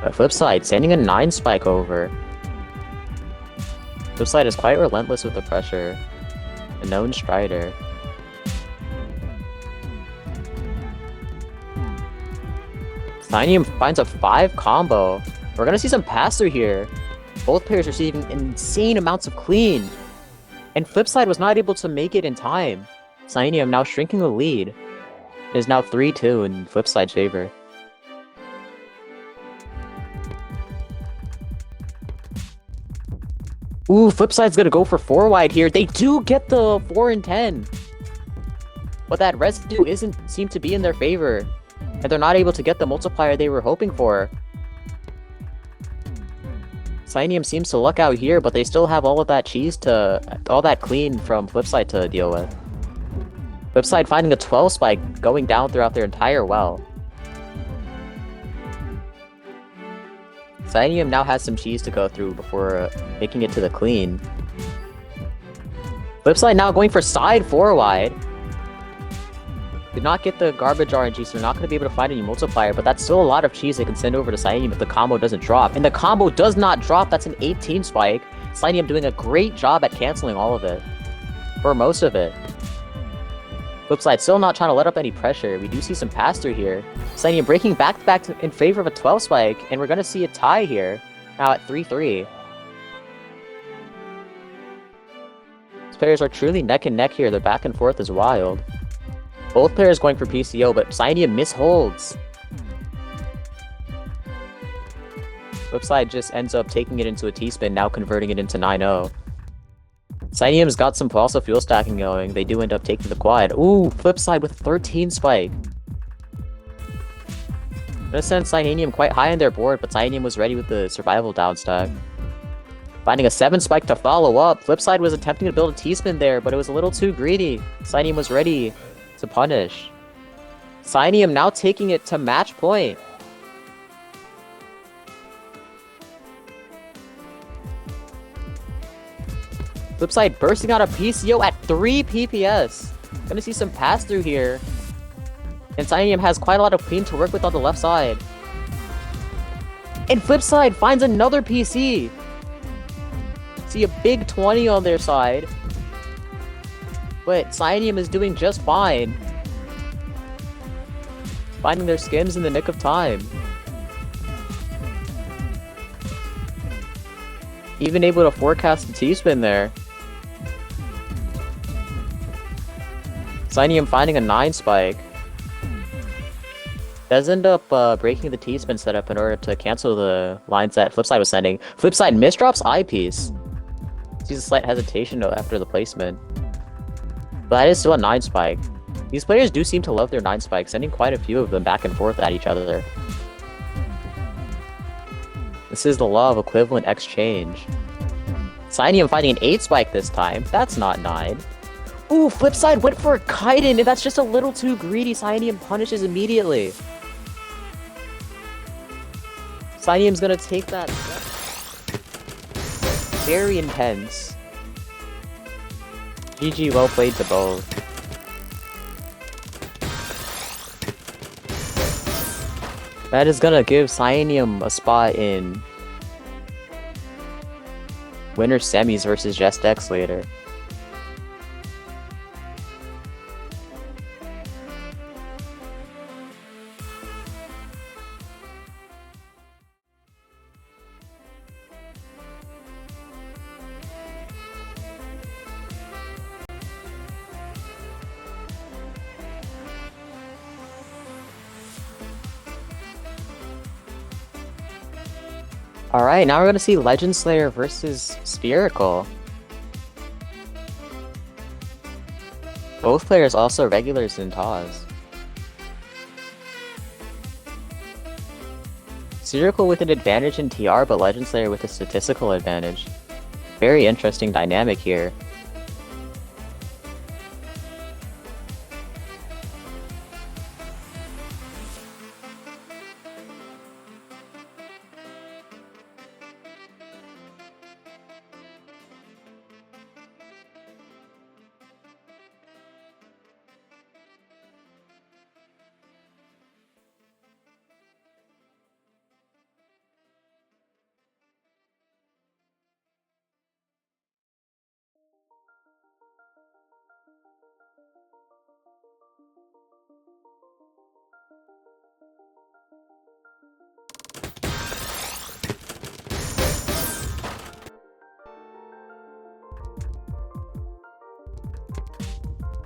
But Flipside sending a 9 spike over. Flipside is quite relentless with the pressure. A known strider. Cyanium finds a 5 combo. We're gonna see some pass-through here. Both players receiving insane amounts of clean. And Flipside was not able to make it in time. Cyanium now shrinking the lead. It is now 3-2 in Flipside's favor. Ooh, Flipside's gonna go for 4 wide here. They do get the 4 and 10. But that residue isn't seem to be in their favor. And they're not able to get the multiplier they were hoping for. Cyanium seems to luck out here, but they still have all of that cheese all that clean from Flipside to deal with. Flipside finding a 12 spike going down throughout their entire well. Cyanium now has some cheese to go through before making it to the clean. Flipside now going for side 4 wide. Did not get the garbage RNG, so they're not going to be able to find any multiplier, but that's still a lot of cheese they can send over to Cyanium if the combo doesn't drop. And the combo does not drop, that's an 18 spike. Cyanium doing a great job at canceling all of it. For most of it. Flipside still not trying to let up any pressure. We do see some pass-through here. Cyanium breaking back in favor of a 12 spike, and we're going to see a tie here. Now at 3-3. These players are truly neck and neck here. The back and forth is wild. Both players going for PCO, but Cyanium misholds. Flipside just ends up taking it into a T-spin, now converting it into 9-0. Cyanium's got some also fuel stacking going. They do end up taking the quad. Ooh, Flipside with 13 spike. Gonna send Cyanium quite high on their board, but Cyanium was ready with the survival down stack. Finding a 7 spike to follow up. Flipside was attempting to build a T-spin there, but it was a little too greedy. Cyanium was ready to punish. Cyanium now taking it to match point. Flipside bursting out a PCO at 3 PPS. Gonna see some pass through here. And Cyanium has quite a lot of clean to work with on the left side. And Flipside finds another PC. See a big 20 on their side. But Cyanium is doing just fine. Finding their skims in the nick of time. Even able to forecast the T-spin there. Cyanium finding a 9 spike. Does end up breaking the T-spin setup in order to cancel the lines that Flipside was sending. Flipside misdrops eyepiece. Sees a slight hesitation after the placement. But that is still a 9 spike. These players do seem to love their 9 spikes, sending quite a few of them back and forth at each other. This is the law of equivalent exchange. Cyanium finding an 8 spike this time. That's not 9. Ooh, Flipside went for a Kaiden, and that's just a little too greedy. Cyanium punishes immediately. Cyanium's gonna take that. Very intense. GG, well played to both. That is gonna give Cyanium a spot in winner semis versus Just X later. Alright, now we're gonna see Legend Slayer versus Spherical. Both players also regulars in TAWS. Spherical with an advantage in TR, but Legend Slayer with a statistical advantage. Very interesting dynamic here.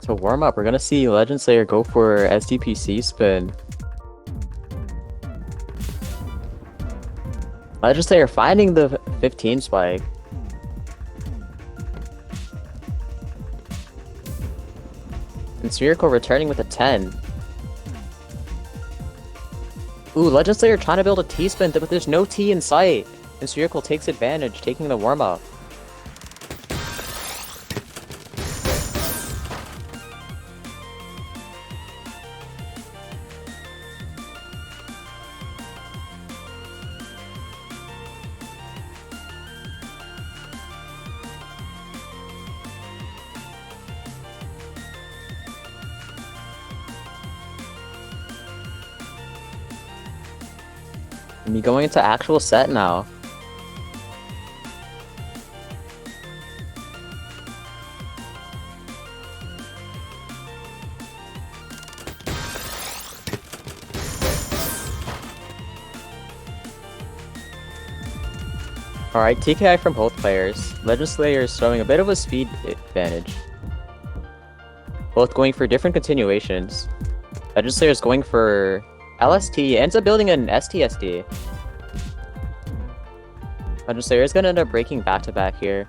To warm up, we're gonna see Legend Slayer go for SDPC spin. Legend Slayer finding the 15 spike. And Spherical returning with a 10. Ooh, Legend Slayer trying to build a T-spin, but there's no T in sight. And Spherical takes advantage, taking the warm up. And going into actual set now. Alright, TKI from both players. Legend Slayer is showing a bit of a speed advantage. Both going for different continuations. Legend Slayer is going for LST, ends up building an STSD. Legend Slayer is going to end up breaking back-to-back here.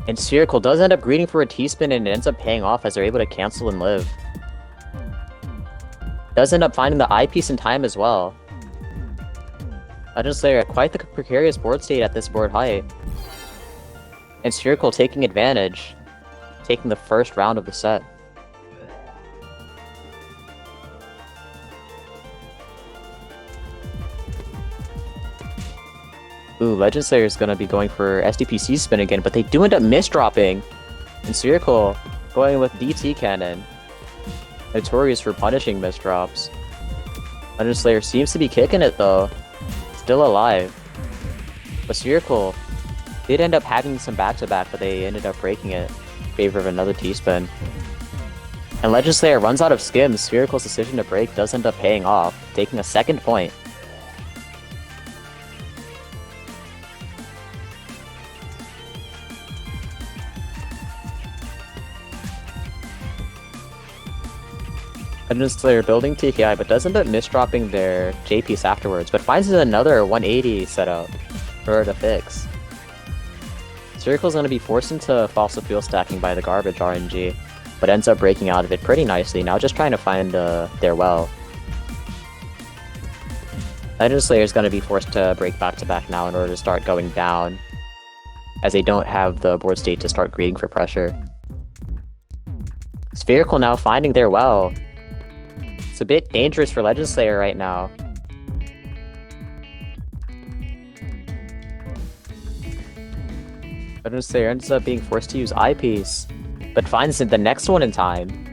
And Spherical does end up greeting for a T-spin and it ends up paying off as they're able to cancel and live. Does end up finding the eyepiece in time as well. Legend Slayer at quite the precarious board state at this board height. And Spherical taking advantage, taking the first round of the set. Ooh, Legend Slayer is gonna be going for SDPC spin again, but they do end up misdropping. And Spherical going with DT Cannon. Notorious for punishing misdrops. Legend Slayer seems to be kicking it though. Still alive. But Spherical did end up having some back-to-back, but they ended up breaking it in favor of another T-spin. And Legend Slayer runs out of skims. Spherical's decision to break does end up paying off, taking a second point. Legend Slayer building TKI, but does end up misdropping their J-piece afterwards, but finds another 180 setup for to fix. Spherical's going to be forced into fossil fuel stacking by the garbage RNG, but ends up breaking out of it pretty nicely, now just trying to find their well. Legend Slayer is going to be forced to break back-to-back now in order to start going down, as they don't have the board state to start greeting for pressure. Spherical now finding their well. It's a bit dangerous for Legend Slayer right now. Legend Slayer ends up being forced to use eyepiece. but finds the next one in time.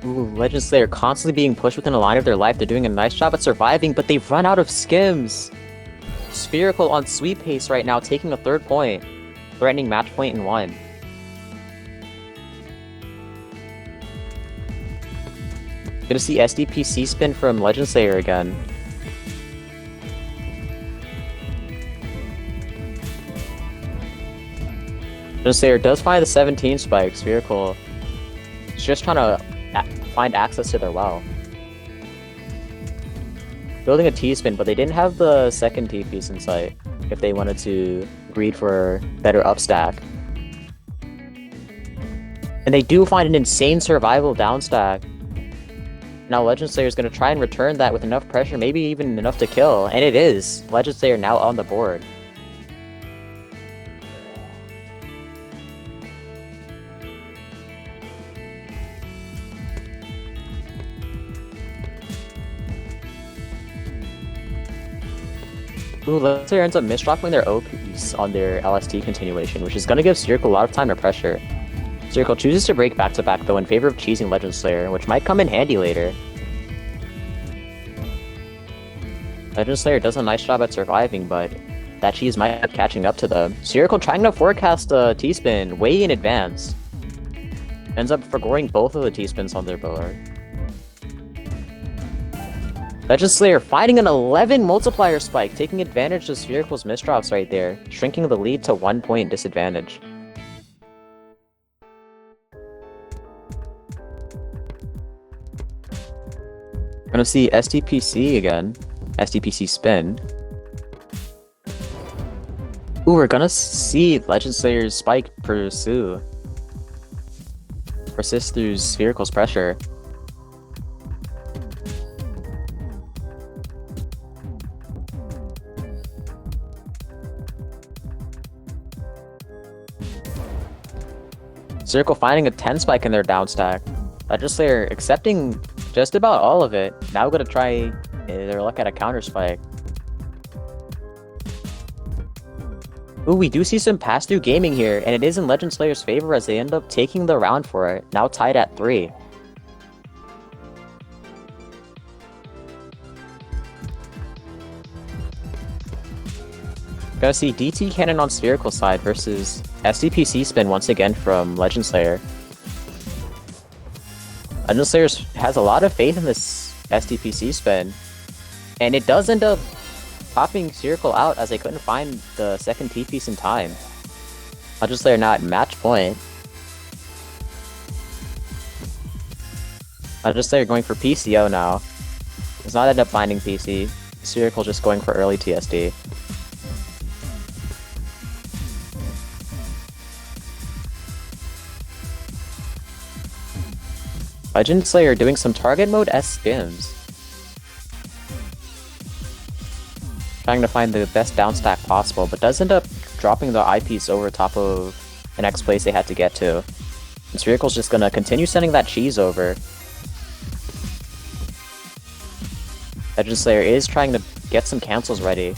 Ooh, Legend Slayer constantly being pushed within a line of their life. They're doing a nice job at surviving, but they've run out of skims. Spherical on sweep pace right now, taking a 3rd point, threatening match point in 1. Gonna see SDPC spin from Legend Slayer again. Legend Slayer does find the 17 spike. Spherical is just trying to find access to their well. Building a T-spin, but they didn't have the second T-piece in sight if they wanted to greed for better upstack. And they do find an insane survival downstack. Now Legend Slayer is going to try and return that with enough pressure, maybe even enough to kill, and it is. Legend Slayer now on the board. Ooh, Legend Slayer ends up misdropping their O piece on their LST continuation, which is going to give Spherical a lot of time to pressure. Spherical chooses to break back-to-back though in favor of cheesing Legend Slayer, which might come in handy later. Legend Slayer does a nice job at surviving, but that cheese might be catching up to them. Spherical trying to forecast a T-spin way in advance. Ends up forgoing both of the T-spins on their board. Legend Slayer finding an 11 multiplier spike, taking advantage of Spherical's misdrops right there, shrinking the lead to 1 point disadvantage. We're gonna see SDPC again. SDPC spin. Ooh, we're gonna see Legend Slayer's spike persist through Spherical's pressure. Spherical finding a 10 spike in their downstack. Legend Slayer accepting just about all of it. Now gonna try their luck at a counter spike. Ooh, we do see some pass-through gaming here, and it is in Legend Slayer's favor as they end up taking the round for it, now tied at 3. Gotta see DT Cannon on Spherical side versus SDPC spin once again from Legend Slayer. Legend Slayer has a lot of faith in this SDPC spin, and it does end up popping Spherical out as they couldn't find the second T-piece in time. Legend Slayer now at match point. Legend Slayer going for PCO now. Does not end up finding PC. Spherical just going for early TSD. Legend Slayer doing some target mode S skims. Trying to find the best downstack possible, but does end up dropping the eyepiece over top of the next place they had to get to. And Spherical's just gonna continue sending that cheese over. Legend Slayer is trying to get some cancels ready.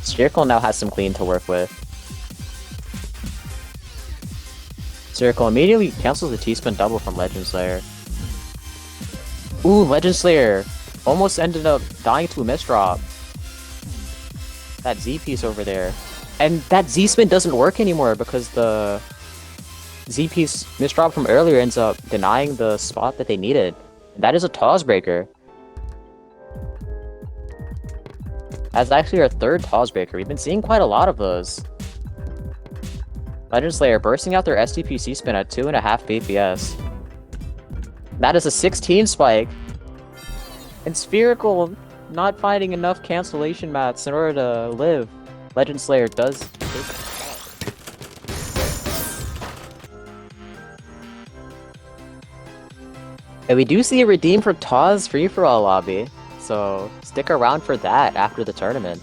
Spherical now has some clean to work with. Spherical immediately cancels the T-spin double from Legend Slayer. Ooh, Legend Slayer almost ended up dying to a misdrop. That Z piece over there. And that Z spin doesn't work anymore because the Z piece misdrop from earlier ends up denying the spot that they needed. And that is a TAWS breaker. That's actually our third TAWS breaker. We've been seeing quite a lot of those. Legend Slayer bursting out their SDPC spin at 2.5 BPS. That is a 16 spike. And Spherical not finding enough cancellation mats in order to live. Legend Slayer does take. And we do see a redeem for TAWS free-for-all lobby, so stick around for that after the tournament.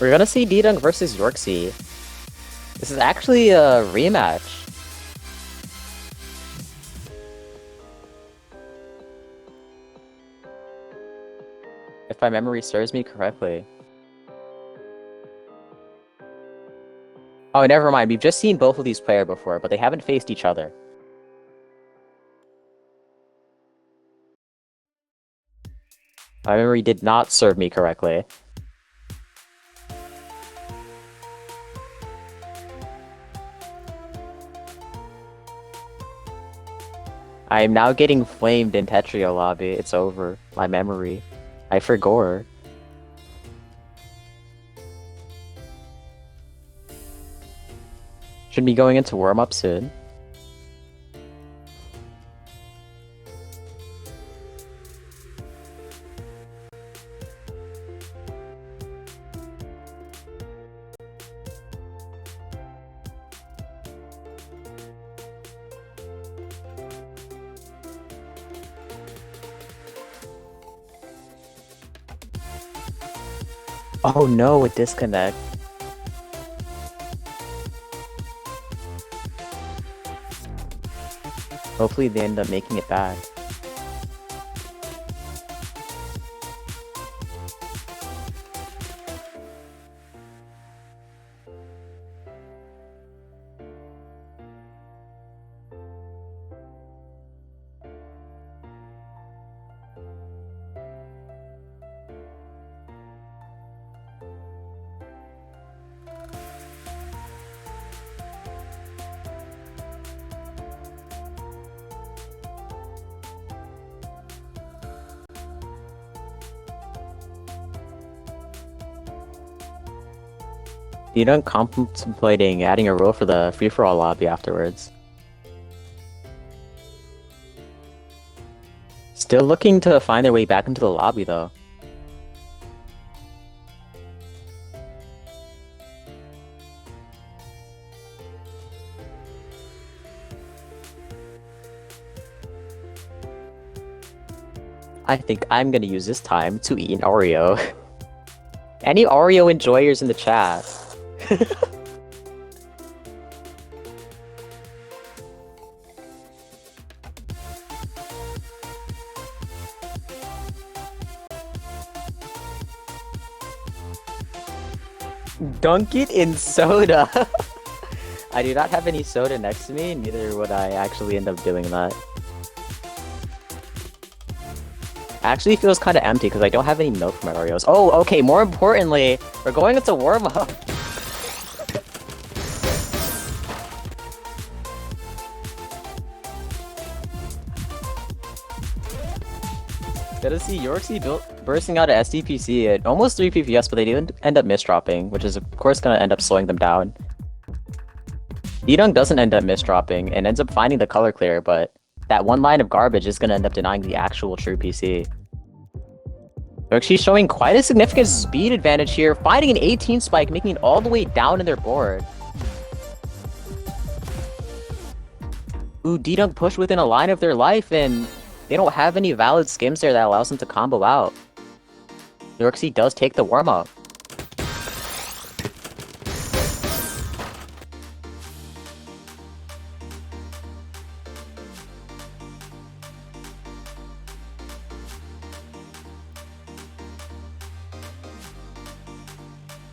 We're gonna see D-Dunk versus Yorksey. This is actually a rematch. If my memory serves me correctly. Oh, never mind. We've just seen both of these players before, but they haven't faced each other. My memory did not serve me correctly. I am now getting flamed in Tetrio lobby. It's over. My memory. I forgot. Should be going into warm-up soon. Oh no, a disconnect. Hopefully they end up making it back. You don't contemplating adding a rule for the free-for-all lobby afterwards. Still looking to find their way back into the lobby though. I think I'm gonna use this time to eat an Oreo. Any Oreo enjoyers in the chat? Dunk it in soda! I do not have any soda next to me, neither would I actually end up doing that. Actually feels kind of empty because I don't have any milk for my Oreos. Oh, okay, more importantly, we're going into warm-up! Gotta see Yorksey bursting out at SDPC at almost 3 PPS, but they didn't end up misdropping, which is of course gonna end up slowing them down. D-Dunk doesn't end up misdropping and ends up finding the color clear, but that one line of garbage is gonna end up denying the actual true PC. Yorksey showing quite a significant speed advantage here, finding an 18 spike, making it all the way down in their board. Ooh, D-Dunk pushed within a line of their life, and they don't have any valid skims there that allows them to combo out. Yorksey does take the warm-up.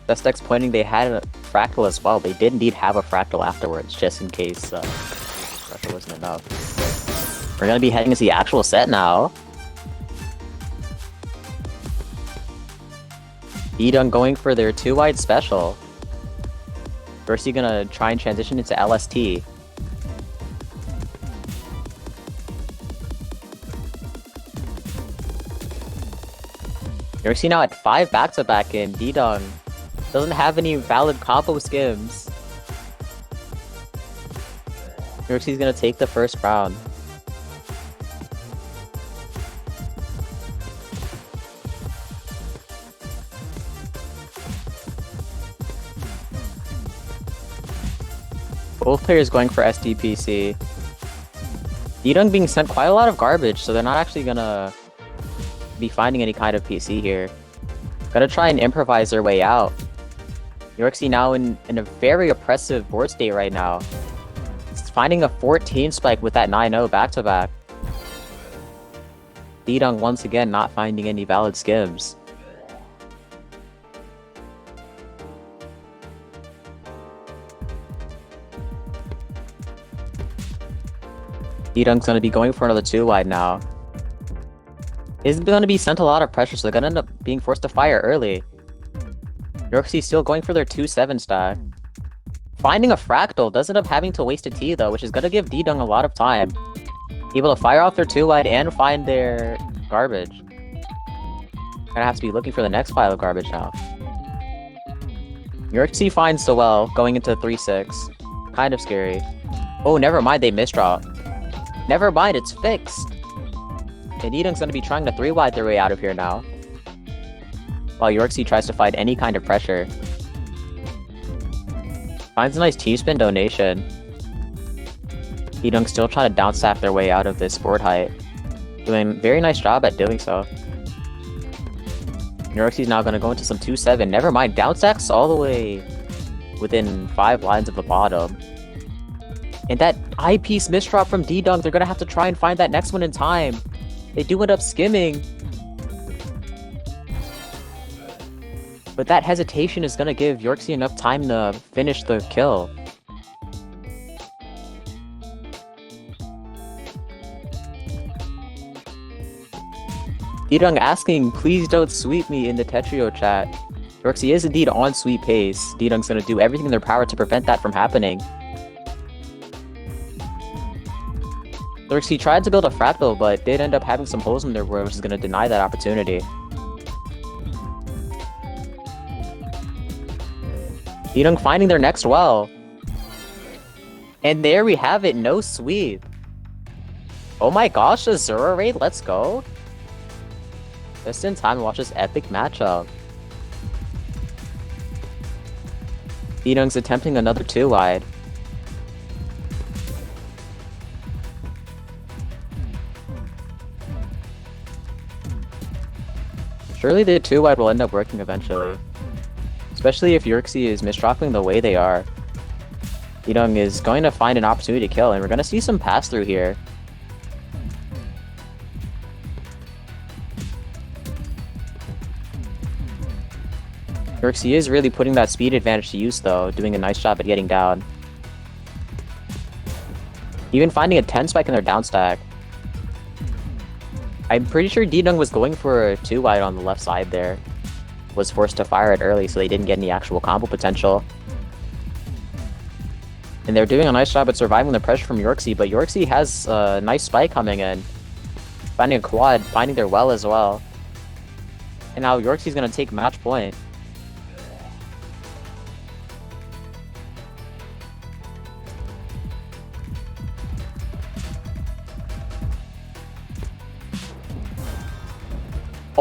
Bestex pointing they had a fractal as well. They did indeed have a fractal afterwards, just in case pressure wasn't enough. We're gonna be heading to the actual set now. D-Dunk going for their 2-wide special. First, you're gonna try and transition into LST. Yorksey now at 5 back-to-back, and D-Dunk doesn't have any valid combo skims. Yorksey's gonna take the first round. Both players going for SDPC. D-Dunk being sent quite a lot of garbage, so they're not actually gonna be finding any kind of PC here. Gotta try and improvise their way out. Yorksy now in a very oppressive board state right now. It's finding a 14 spike with that 9-0 back-to-back. D-Dung once again not finding any valid skims. D-Dung's gonna be going for another 2-wide now. Is gonna be sent a lot of pressure, so they're gonna end up being forced to fire early. Yorksy's still going for their 2-7 stack. Finding a fractal does end up having to waste a T though, which is gonna give D-Dung a lot of time. Able to fire off their 2-wide and find their garbage. Gonna have to be looking for the next pile of garbage now. Yorksy finds so well, going into 3-6. Kind of scary. Oh, never mind, they misdraw. Never mind, it's fixed. And D-Dung's gonna be trying to 3-wide their way out of here now. While Yorksy tries to find any kind of pressure. Finds a nice T-spin donation. D-Dung's still trying to downstack their way out of this board height. Doing a very nice job at doing so. Yorksy's now gonna go into some 2-7. Never mind, downstacks all the way within 5 lines of the bottom. And that eyepiece misdrop from D-Dung, they're gonna have to try and find that next one in time. They do end up skimming. But that hesitation is gonna give Yorksy enough time to finish the kill. D-Dung asking, please don't sweep me in the Tetrio chat. Yorksy is indeed on sweep pace. D-Dung's gonna do everything in their power to prevent that from happening. Yorksy tried to build a fractal, but did end up having some holes in their board, which is gonna deny that opportunity. D-Dung finding their next well. And there we have it, no sweep. Oh my gosh, Azura raid, let's go. Just in time to watch this epic matchup. D-Dung's attempting another 2-wide. Surely the 2-wide will end up working eventually. Especially if Yorksy is misdropping the way they are. D-Dung is going to find an opportunity to kill, and we're going to see some pass-through here. Yorksy is really putting that speed advantage to use though, doing a nice job at getting down. Even finding a 10 spike in their down stack. I'm pretty sure D-Dung was going for a 2-wide on the left side there. Was forced to fire it early so they didn't get any actual combo potential. And they're doing a nice job at surviving the pressure from Yorksy, but Yorksy has a nice spike coming in. Finding a quad, finding their well as well. And now Yorksy's gonna take match point.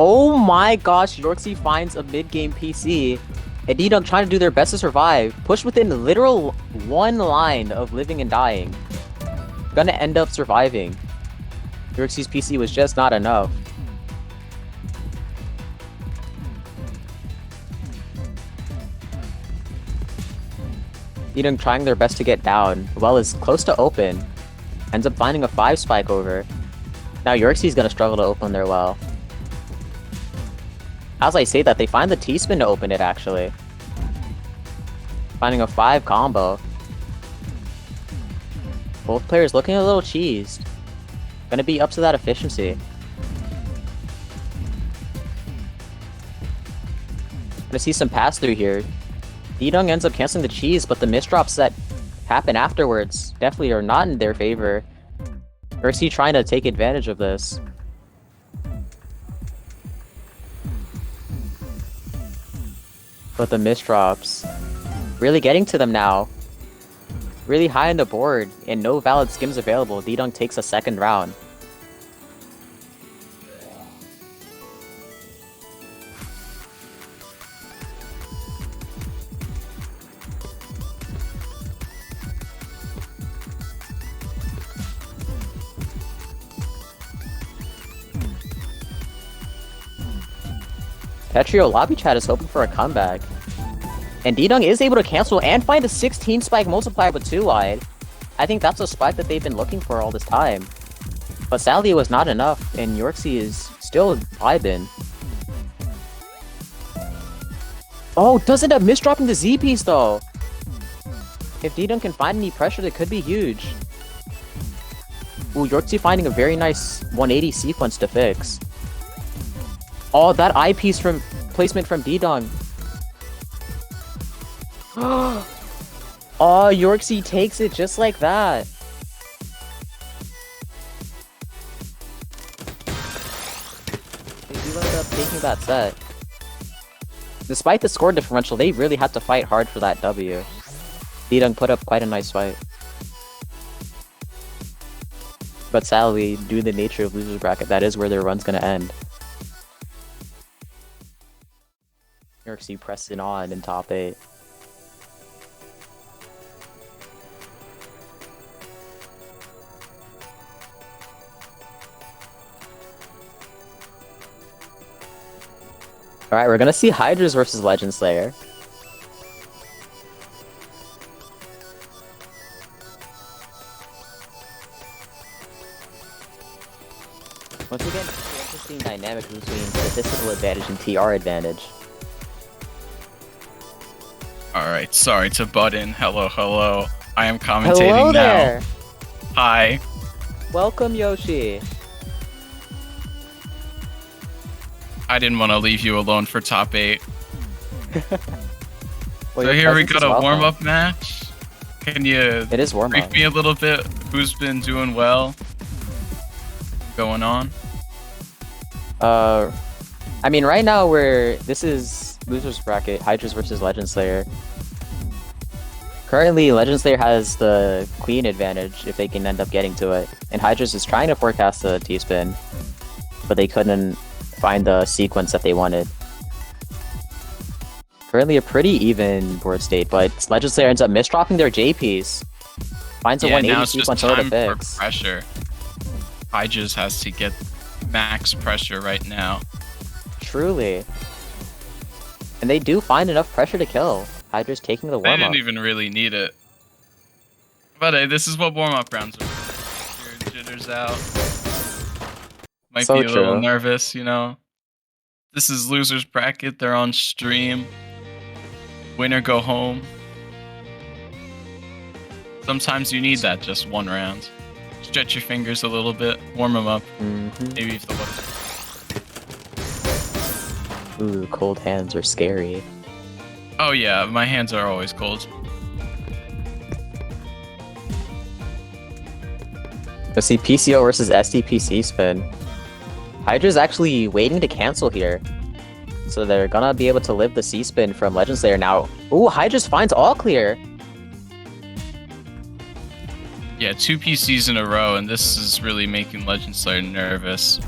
Oh my gosh, Yorksy finds a mid-game PC. And D-Dung trying to do their best to survive. Push within the literal 1 line of living and dying. Gonna end up surviving. Yorksy's PC was just not enough. D-Dung trying their best to get down. Well is close to open. Ends up finding a 5 spike over. Now Yorksy's gonna struggle to open their well. As I say that, they find the T-spin to open it, actually. Finding a 5 combo. Both players looking a little cheesed. Gonna be up to that efficiency. Gonna see some pass-through here. D-Dung ends up canceling the cheese, but the misdrops that happen afterwards definitely are not in their favor. Yorksy trying to take advantage of this. But the misdrops really getting to them now. Really high on the board and no valid skims available. D-Dung takes a second round. Tetrio lobby chat is hoping for a comeback. And D-Dung is able to cancel and find a 16 spike multiplier with 2 wide. I think that's a spike that they've been looking for all this time. But sadly, it was not enough, and Yorksey is still vibing. Oh, does end up misdropping the Z piece though. If D-Dung can find any pressure, that could be huge. Ooh, Yorksey finding a very nice 180 sequence to fix. Oh, that eye piece from placement from D-Dung. Oh, Yorksey takes it just like that. They do end up taking that set. Despite the score differential, they really had to fight hard for that W. D-Dung put up quite a nice fight. But sadly, due to the nature of loser's bracket, that is where their run's gonna end. Yorksey pressing on in top 8. Alright, we're gonna see Hydras versus Legend Slayer. Once again, an interesting dynamic between statistical advantage and TR advantage. Alright, sorry to butt in. Hello. I am commentating Hello now. there! Hi. Welcome, Yoshi. I didn't want to leave you alone for top 8. Well, So here we got a warm-up match. Can you It is warm-up. brief me a little bit? Who's been doing well? Going on? I mean, right now this is loser's bracket, Hydras versus Legend Slayer. Currently, Legend Slayer has the queen advantage if they can end up getting to it, and Hydras is trying to forecast the T-spin, but they couldn't find the sequence that they wanted. Currently a pretty even board state, but Legend Slayer ends up misdropping their J piece. Finds a Yeah, 180 now it's just sequence over to time for fix. pressure. Hydras has to get max pressure right now. Truly. And they do find enough pressure to kill. Hydra's taking the They warm-up. didn't even really need it. But hey, this is what warm-up rounds are. Your jitters out. Might So be a little true. nervous, you know. This is losers bracket. They're on stream. Winner go home. Sometimes you need that just one round. Stretch your fingers a little bit. Warm them up. Maybe if the weather. Ooh, cold hands are scary. Oh yeah, my hands are always cold. Let's see PCO versus SDPC spin. Hydra's actually waiting to cancel here. So they're gonna be able to live the C-spin from Legend Slayer now. Ooh, Hydra's finds all clear. Yeah, 2 PCs in a row, and this is really making Legend Slayer nervous.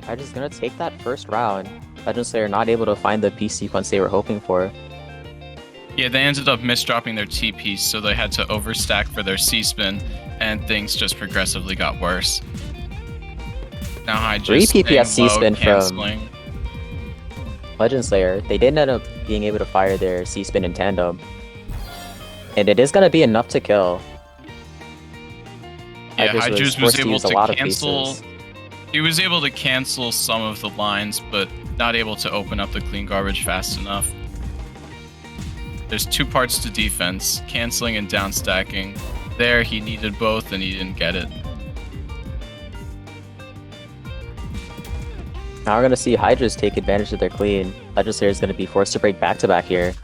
Hydra's gonna take that first round. Legend Slayer not able to find the piece sequence they were hoping for. Yeah, they ended up misdropping their T piece, so they had to overstack for their C spin, and things just progressively got worse. Now Hydra's 3 PPS staying low, C-spin from canceling. Legend Slayer. They did end up being able to fire their C-spin in tandem. And it is gonna be enough to kill. Yeah, Hydra's was forced able use a to lot of cancel. pieces. He was able to cancel some of the lines, but not able to open up the clean garbage fast enough. There's 2 parts to defense, canceling and downstacking. There, he needed both, and he didn't get it. Now we're gonna see Hydras take advantage of their clean. Legend Slayer is gonna be forced to break back-to-back here.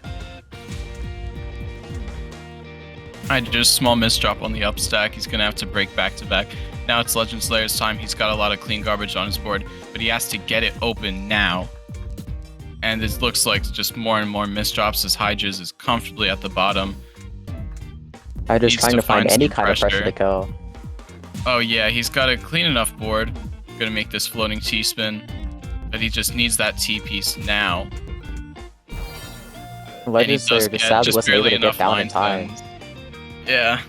Hydra's small misdrop on the upstack. He's gonna have to break back-to-back. Now it's Legend Slayer's time. He's got a lot of clean garbage on his board, but he has to get it open now. And it looks like just more and more misdrops as Hydra's is comfortably at the bottom. Hydra's Needs trying to find some any kind of pressure to kill. Oh yeah, he's got a clean enough board. Gonna make this floating T-spin. But he just needs that T-piece now. Legend Slayer just sadly wasn't able to get down in time. Yeah.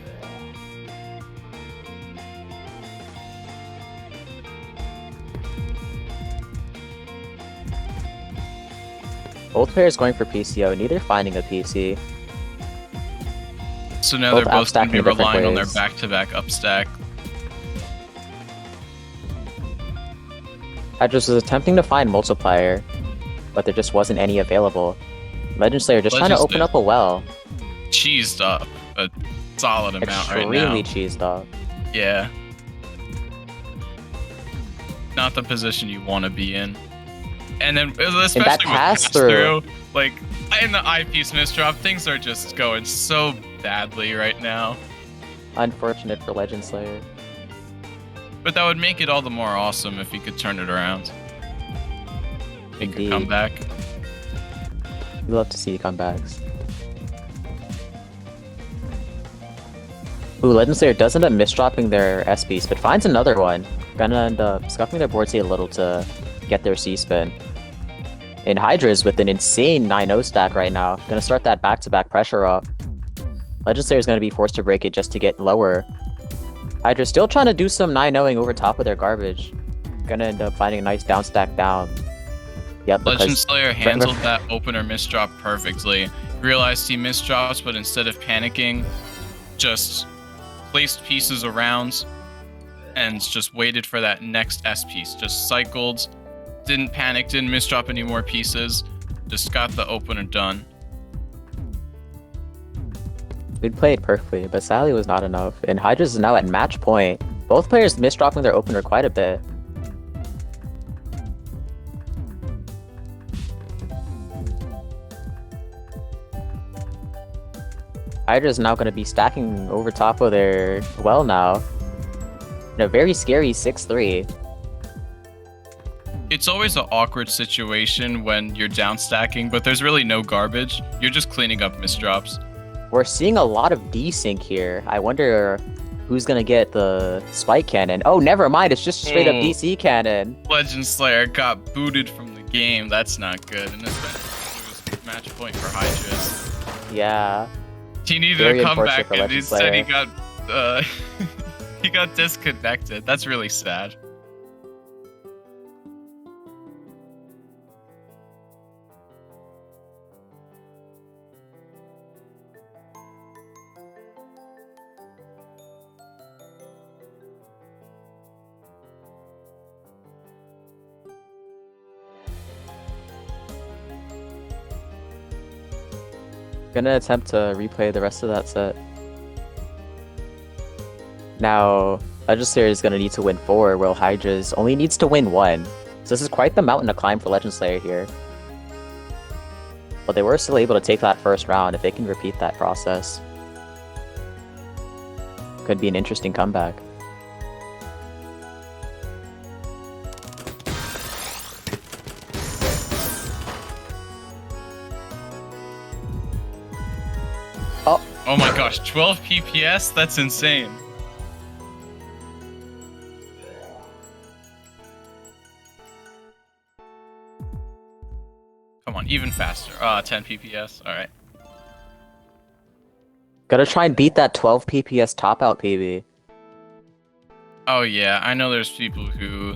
Both players going for PCO, neither finding a PC. So now Both they're both going to be upstacking in different relying on their ways. back-to-back upstack. Hydros was attempting to find multiplier, but there just wasn't any available. Legend Slayer just trying to open up a well. Cheesed up a solid amount right now. Extremely cheesed up. Yeah. Not the position you want to be in. And then, especially that with pass-through. like, in the eyepiece misdrop, things are just going so badly right now. Unfortunate for Legend Slayer. But that would make it all the more awesome if he could turn it around. Make a comeback. We love to see comebacks. Ooh, Legend Slayer does end up misdropping their S-piece, but finds another one. Gonna end up scuffing their board state a little to get their C-spin. And Hydra's with an insane 9-0 stack right now. Gonna start that back-to-back pressure up. Legend Slayer is gonna be forced to break it just to get lower. Hydra's still trying to do some 9-0ing over top of their garbage. Gonna end up finding a nice down stack down. Yep, Legend Slayer handled that opener misdrop perfectly. Realized he misdrops, but instead of panicking, just placed pieces around and just waited for that next S piece. Just cycled, didn't panic, didn't misdrop any more pieces, just got the opener done. We'd played perfectly, but sadly it was not enough. And Hydra's is now at match point. Both players misdropping their opener quite a bit. Hydra's now going to be stacking over top of their well now. In a very scary 6-3. It's always an awkward situation when you're down stacking, but there's really no garbage. You're just cleaning up misdrops. We're seeing a lot of desync here. I wonder who's going to get the spike cannon. Oh, never mind. It's just straight up DC cannon. Legend Slayer got booted from the game. That's not good. And this was match point for Hydra's. Yeah. He needed Very a comeback, and Legend instead Slayer. he got he got disconnected. That's really sad. Gonna attempt to replay the rest of that set. Now, Legend Slayer is gonna need to win 4, while Hydra's only needs to win 1. So this is quite the mountain to climb for Legend Slayer here. But they were still able to take that first round if they can repeat that process. Could be an interesting comeback. Oh my gosh, 12 PPS? That's insane. Come on, even faster. 10 PPS. Alright. Gotta try and beat that 12 PPS top out PB. Oh yeah, I know there's people who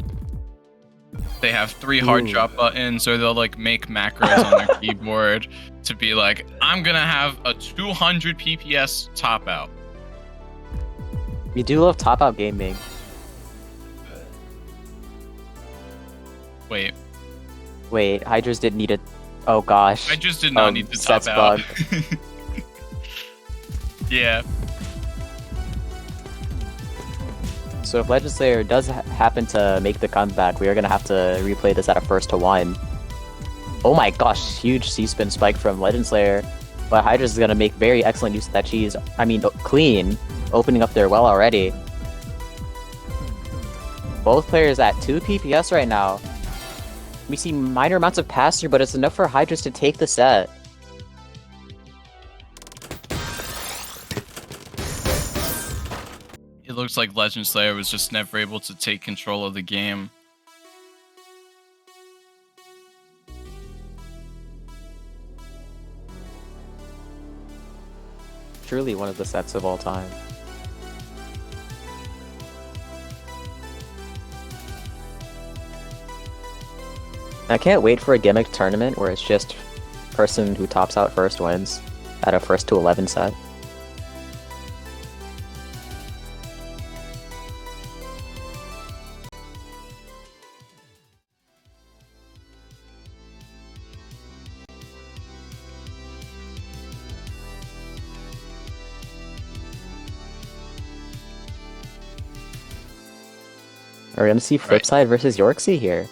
they have 3 hard drop buttons, or they'll like make macros on their keyboard to be like, I'm gonna have a 200 PPS top out. You do love top out gaming. Wait, Hydra's did need a... Oh gosh. I just did not need to top sets out. bug. Yeah. So if Legend Slayer does happen to make the comeback, we are gonna have to replay this at a 1-1. Oh my gosh, huge C-spin spike from Legend Slayer. But Hydra's is gonna make very excellent use of that cheese. I mean, clean, opening up their well already. Both players at 2 PPS right now. We see minor amounts of pass-through, but it's enough for Hydra's to take the set. It looks like Legend Slayer was just never able to take control of the game. Truly one of the sets of all time. I can't wait for a gimmick tournament where it's just person who tops out first wins at a first to 11 set. We're gonna see Flipside versus Yorksey here.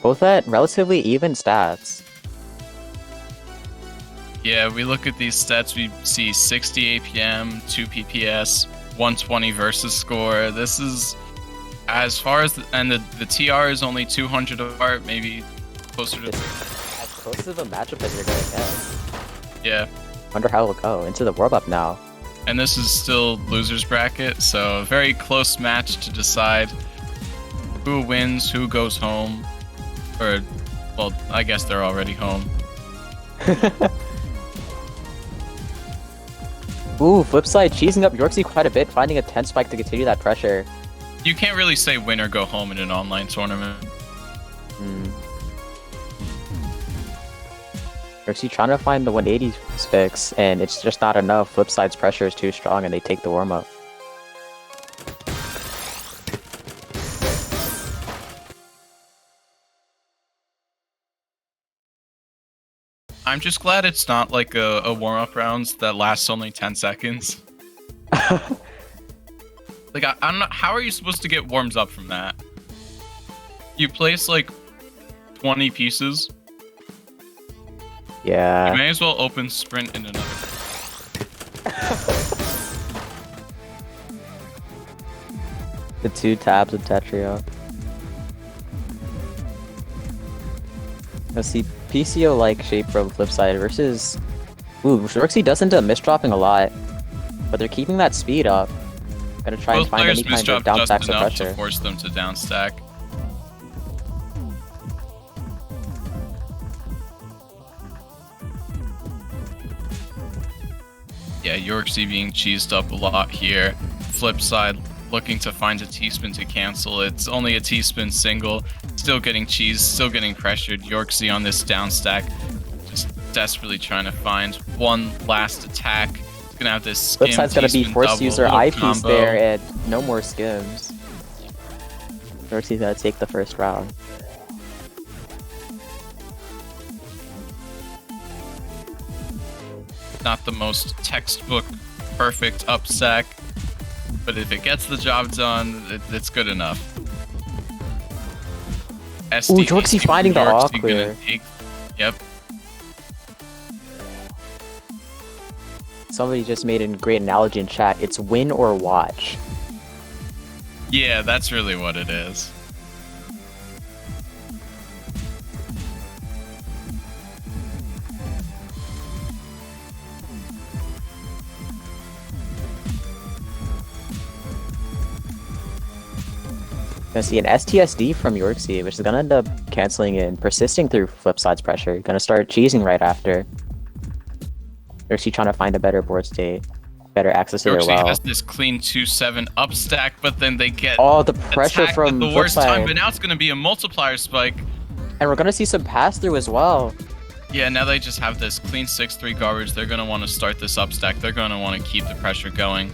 Both at relatively even stats. Yeah, we look at these stats, we see 60 APM, 2 PPS, 120 versus score. This is as far as and the TR is only 200 apart, maybe closer to as close of a matchup as you're gonna get. Yeah. Wonder how it'll go into the warm up now. And this is still losers bracket, so a very close match to decide who wins, who goes home. Or, well, I guess they're already home. Ooh, Flipside cheesing up Yorksey quite a bit, finding a 10 spike to continue that pressure. You can't really say win or go home in an online tournament. Yorksey trying to find the 180 fix, and it's just not enough. Flipside's pressure is too strong, and they take the warm up. I'm just glad it's not like a warm-up rounds that lasts only 10 seconds. Like, I'm not. How are you supposed to get warms up from that? You place like 20 pieces. Yeah. You may as well open sprint in another. The 2 tabs of Tetrio. Let's see, PCO-like shape from Flipside versus... Ooh, Yorksey does end up misdropping a lot, but they're keeping that speed up. Gonna try and find any kind of down stacks or pressure. To force them to down stack. Yeah, Yorksey being cheesed up a lot here. Flipside looking to find a T-spin to cancel. It's only a T-spin single. Still getting cheesed, still getting pressured. Yorksey on this down stack, just desperately trying to find one last attack. He's gonna have this skim Flipside's gonna be forced to use their eyepiece there, and no more skims. Yorksey's gonna take the first round. Not the most textbook perfect up stack, but if it gets the job done, it's good enough. Ooh, Yorksey finding the all clear. Yep. Somebody just made a great analogy in chat. It's win or watch. Yeah, that's really what it is. Gonna see an STSD from Yorksey, which is gonna end up canceling and persisting through Flipside's pressure. Gonna start cheesing right after. Yorksey trying to find a better board state, better access to their well. Yorksey has this clean 2-7 up stack, but then they get the pressure from at the worst time. Flipside. But now it's gonna be a multiplier spike. And we're gonna see some pass through as well. Yeah, now they just have this clean 6-3 garbage. They're gonna want to start this up stack. They're gonna want to keep the pressure going.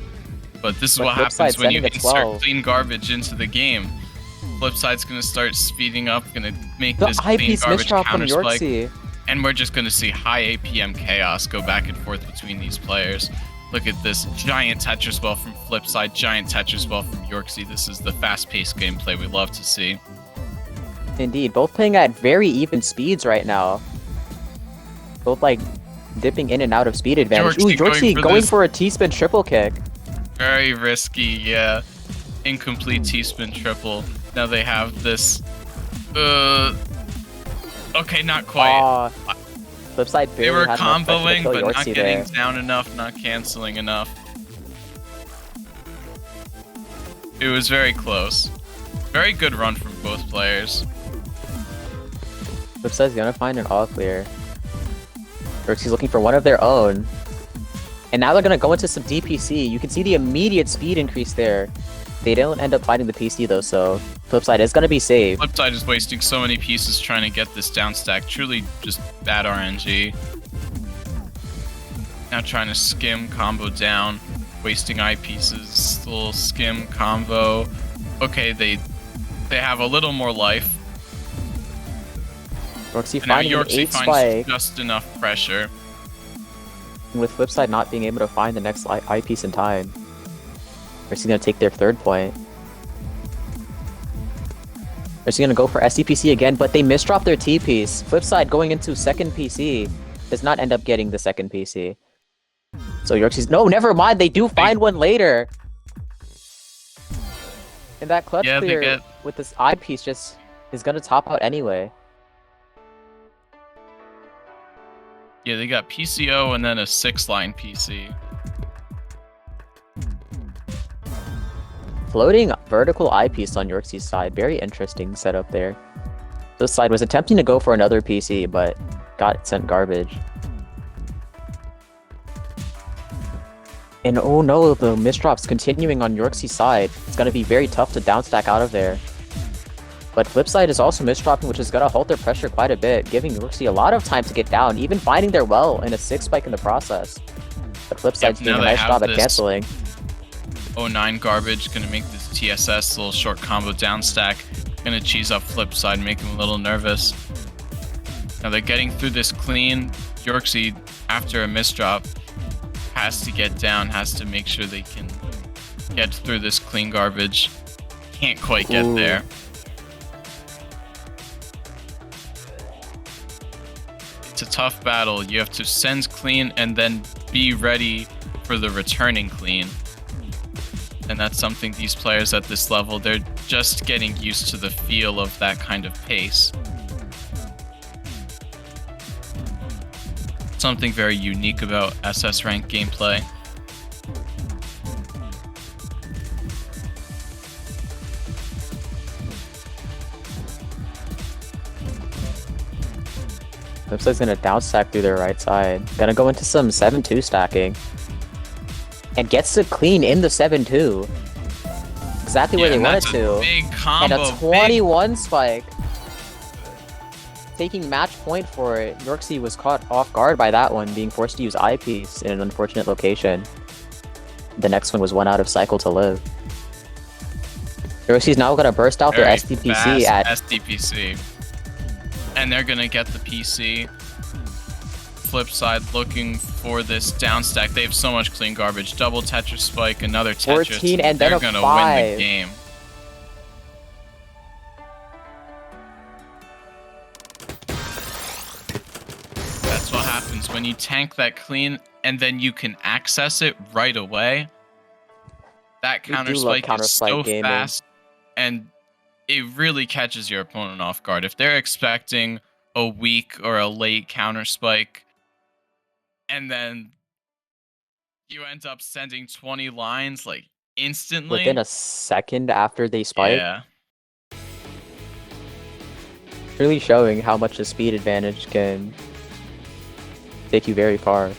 But this is what happens when you insert clean garbage into the game. Flipside's gonna start speeding up, gonna make this clean garbage counter spike, and we're just gonna see high APM chaos go back and forth between these players. Look at this giant Tetris well from Flipside, giant Tetris well from Yorksey. This is the fast-paced gameplay we love to see. Indeed, both playing at very even speeds right now. Both like dipping in and out of speed advantage. Ooh, Yorksey going for a T-spin triple kick. Very risky, yeah. Incomplete T-spin triple. Now they have this. Okay, not quite. Flipside they were comboing, but not getting down enough, not canceling enough. It was very close. Very good run from both players. Flipside's gonna find an all clear. Yorksey's looking for one of their own. And now they're gonna go into some DPC. You can see the immediate speed increase there. They don't end up finding the PC though, so flip side is gonna be safe. Flipside is wasting so many pieces trying to get this down stack. Truly just bad RNG. Now trying to skim combo down, wasting eye pieces. Little skim combo. Okay, they have a little more life. Yorksy And now finding an Yorksy 8 finds spike. just enough pressure. With Flipside not being able to find the next eyepiece in time. Yorksy's gonna take their third point. Yorksy's gonna go for SDPC again, but they misdrop their T piece. Flipside going into second PC does not end up getting the second PC. So Yorksy's no, never mind. They do find one later. And that clutch clear with this eyepiece just is gonna top out anyway. Yeah, they got PCO and then a 6-line PC. Floating vertical eyepiece on Yorksy's side. Very interesting setup there. This side was attempting to go for another PC, but got sent garbage. And oh no, the misdrops continuing on Yorksy's side. It's going to be very tough to downstack out of there. But Flipside is also misdropping, which is going to halt their pressure quite a bit, giving Yorksy a lot of time to get down, even finding their well in a 6 spike in the process. But Flipside's doing a nice job at canceling. 09 garbage, gonna make this TSS little short combo down stack. Gonna cheese up Flipside, make him a little nervous. Now they're getting through this clean. Yorksy, after a misdrop, has to get down, has to make sure they can get through this clean garbage. Can't quite get there. It's a tough battle. You have to send clean and then be ready for the returning clean. And that's something these players at this level, they're just getting used to the feel of that kind of pace. Something very unique about SS rank gameplay. Flipside's gonna downstack through their right side. Gonna go into some 7-2 stacking. And gets to clean in the 7-2. Exactly where they wanted to. Big combo, and a 21 spike. Taking match point for it. Yorksy was caught off guard by that one, being forced to use eyepiece in an unfortunate location. The next one was one out of cycle to live. Yorksy's now gonna burst out their SDPC at SDPC. And they're gonna get the PC. Flipside looking for this down stack. They have so much clean garbage. Double Tetris spike, another Tetris. 14 and then they're a gonna 5. win the game. That's what happens when you tank that clean and then you can access it right away. That counter spike is so fast and it really catches your opponent off guard. If they're expecting a weak or a late counter spike, and then you end up sending 20 lines like instantly. Within a second after they spike. Yeah. Really showing how much a speed advantage can take you very far.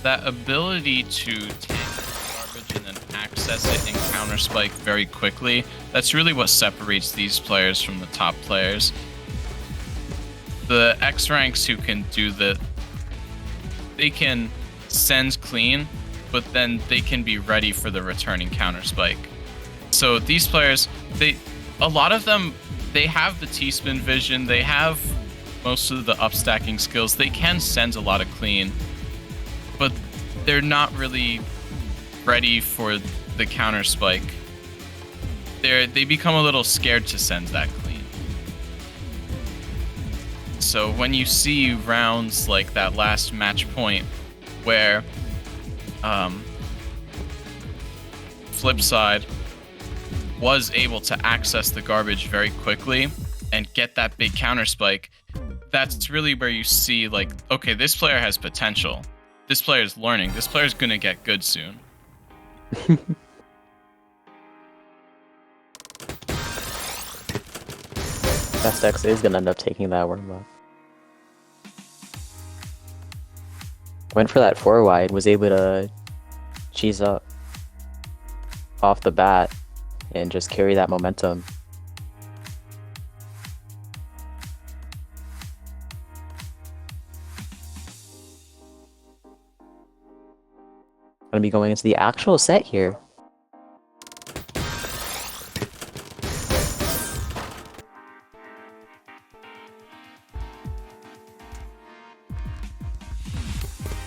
That ability to take garbage and then access it and counter spike very quickly, that's really what separates these players from the top players. The X ranks who can do they can send clean, but then they can be ready for the returning counter spike. So these players, a lot of them, they have the T-spin vision, they have most of the upstacking skills, they can send a lot of clean, but they're not really ready for the counter spike. They become a little scared to send that clean. So when you see rounds like that last match point where Flipside was able to access the garbage very quickly and get that big counter spike, that's really where you see like, okay, this player has potential. This player is learning. This player is going to get good soon. SX is gonna end up taking that worm up. Went for that 4 wide, was able to cheese up off the bat and just carry that momentum. Gonna be going into the actual set here.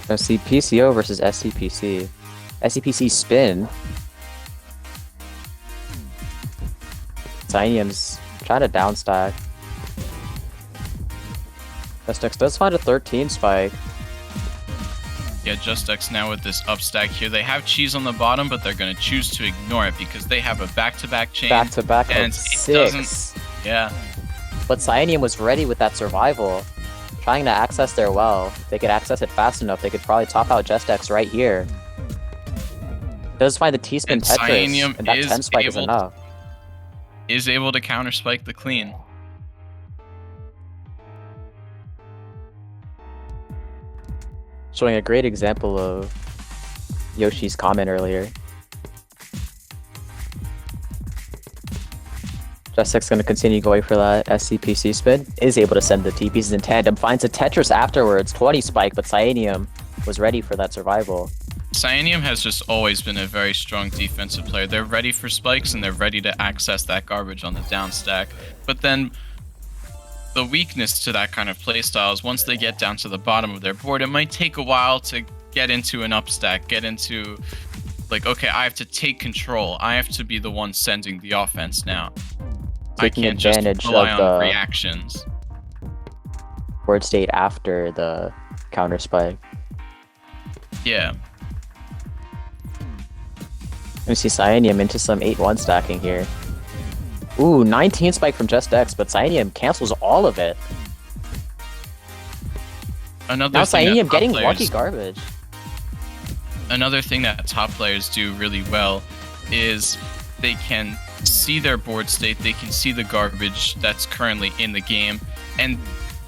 Let's see PCO versus SCPC. SCPC spin. Cynium's trying to downstack. SX does find a 13 spike. Yeah, JustX now with this upstack here. They have cheese on the bottom, but they're going to choose to ignore it because they have a back-to-back chain. Back-to-back and of it 6. doesn't. Yeah. But Cynium was ready with that survival, trying to access their well. If they could access it fast enough, they could probably top out JustX right here. Does find the T-spin And Tetris, Cynium and that is 10 spike is able enough. Is able to counter spike the clean. Showing a great example of Yoshi's comment earlier. JustX going to continue going for that SCPC spin. Is able to send the T pieces in tandem. Finds a Tetris afterwards. 20 spike, but Cynium was ready for that survival. Cynium has just always been a very strong defensive player. They're ready for spikes and they're ready to access that garbage on the down stack. But then the weakness to that kind of playstyle is once they get down to the bottom of their board, it might take a while to get into an upstack, get into like, okay, I have to take control. I have to be the one sending the offense now. Taking I can't advantage just rely of on the reactions. board state after the counter spike. Yeah. We see Cynium into some 8-1 stacking here. Ooh, 19 spike from JustX, but Cynium cancels all of it. Another Now thing that Cynium top getting players- lucky garbage. Another thing that top players do really well is they can see their board state, they can see the garbage that's currently in the game, and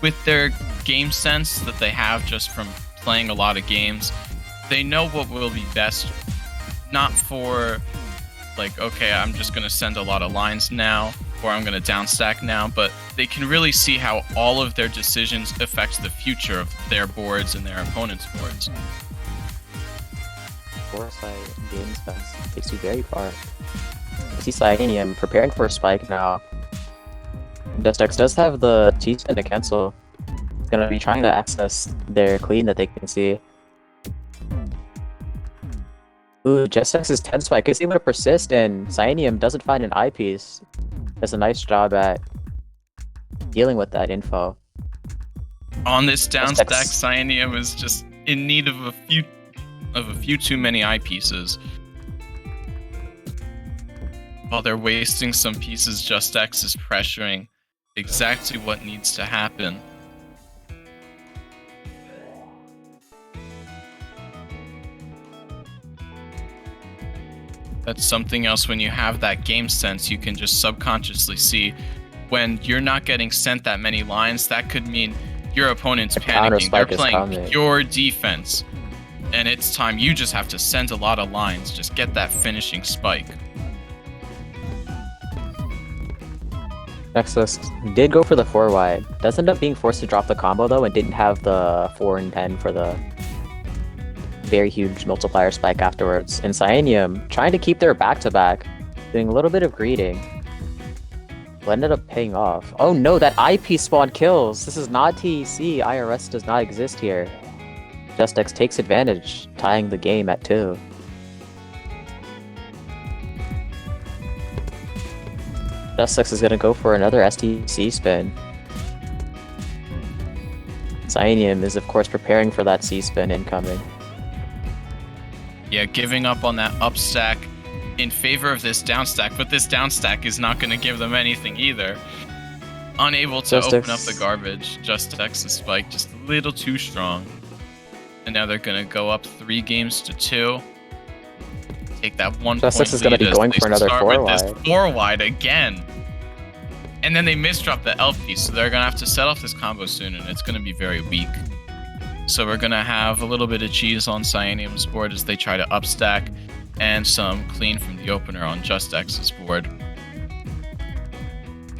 with their game sense that they have just from playing a lot of games, they know what will be best, not for like, okay, I'm just going to send a lot of lines now, or I'm going to downstack now, but they can really see how all of their decisions affect the future of their boards and their opponents' boards. Foresight game sense takes you very far. I see Cynium preparing for a spike now. JustX does have the T-spin to cancel. It's gonna be trying to access their clean that they can see. Ooh, JustX's 10 spike is able to persist, and Cynium doesn't find an eyepiece. Does a nice job at dealing with that info. On this downstack, JustX. Cynium is just in need of a few too many eyepieces. While they're wasting some pieces, JustX is pressuring exactly what needs to happen. That's something else. When you have that game sense, you can just subconsciously see when you're not getting sent that many lines, that could mean your opponent's panicking. They're playing pure defense. And it's time. You just have to send a lot of lines. Just get that finishing spike. Nexus did go for the 4 wide. Does end up being forced to drop the combo though, and didn't have the 4 and 10 for the very huge multiplier spike afterwards. And Cynium trying to keep their back-to-back, doing a little bit of greeting. What ended up paying off. Oh no, that IP spawn kills! This is not TEC, IRS does not exist here. JustX takes advantage, tying the game at 2. JustX is gonna go for another STC spin. Cynium is of course preparing for that C-spin incoming. Yeah, giving up on that up stack in favor of this down stack, but this down stack is not going to give them anything either. Unable to open up the garbage. JustX's spike just a little too strong. And now they're going to go up 3 games to 2. Take that 1 point JustX is going to be going for another 4 wide. 4 wide again. And then they misdrop the elf piece, so they're gonna have to set off this combo soon, and it's gonna be very weak. So we're gonna have a little bit of cheese on Cyanium's board as they try to upstack, and some clean from the opener on Just X's board.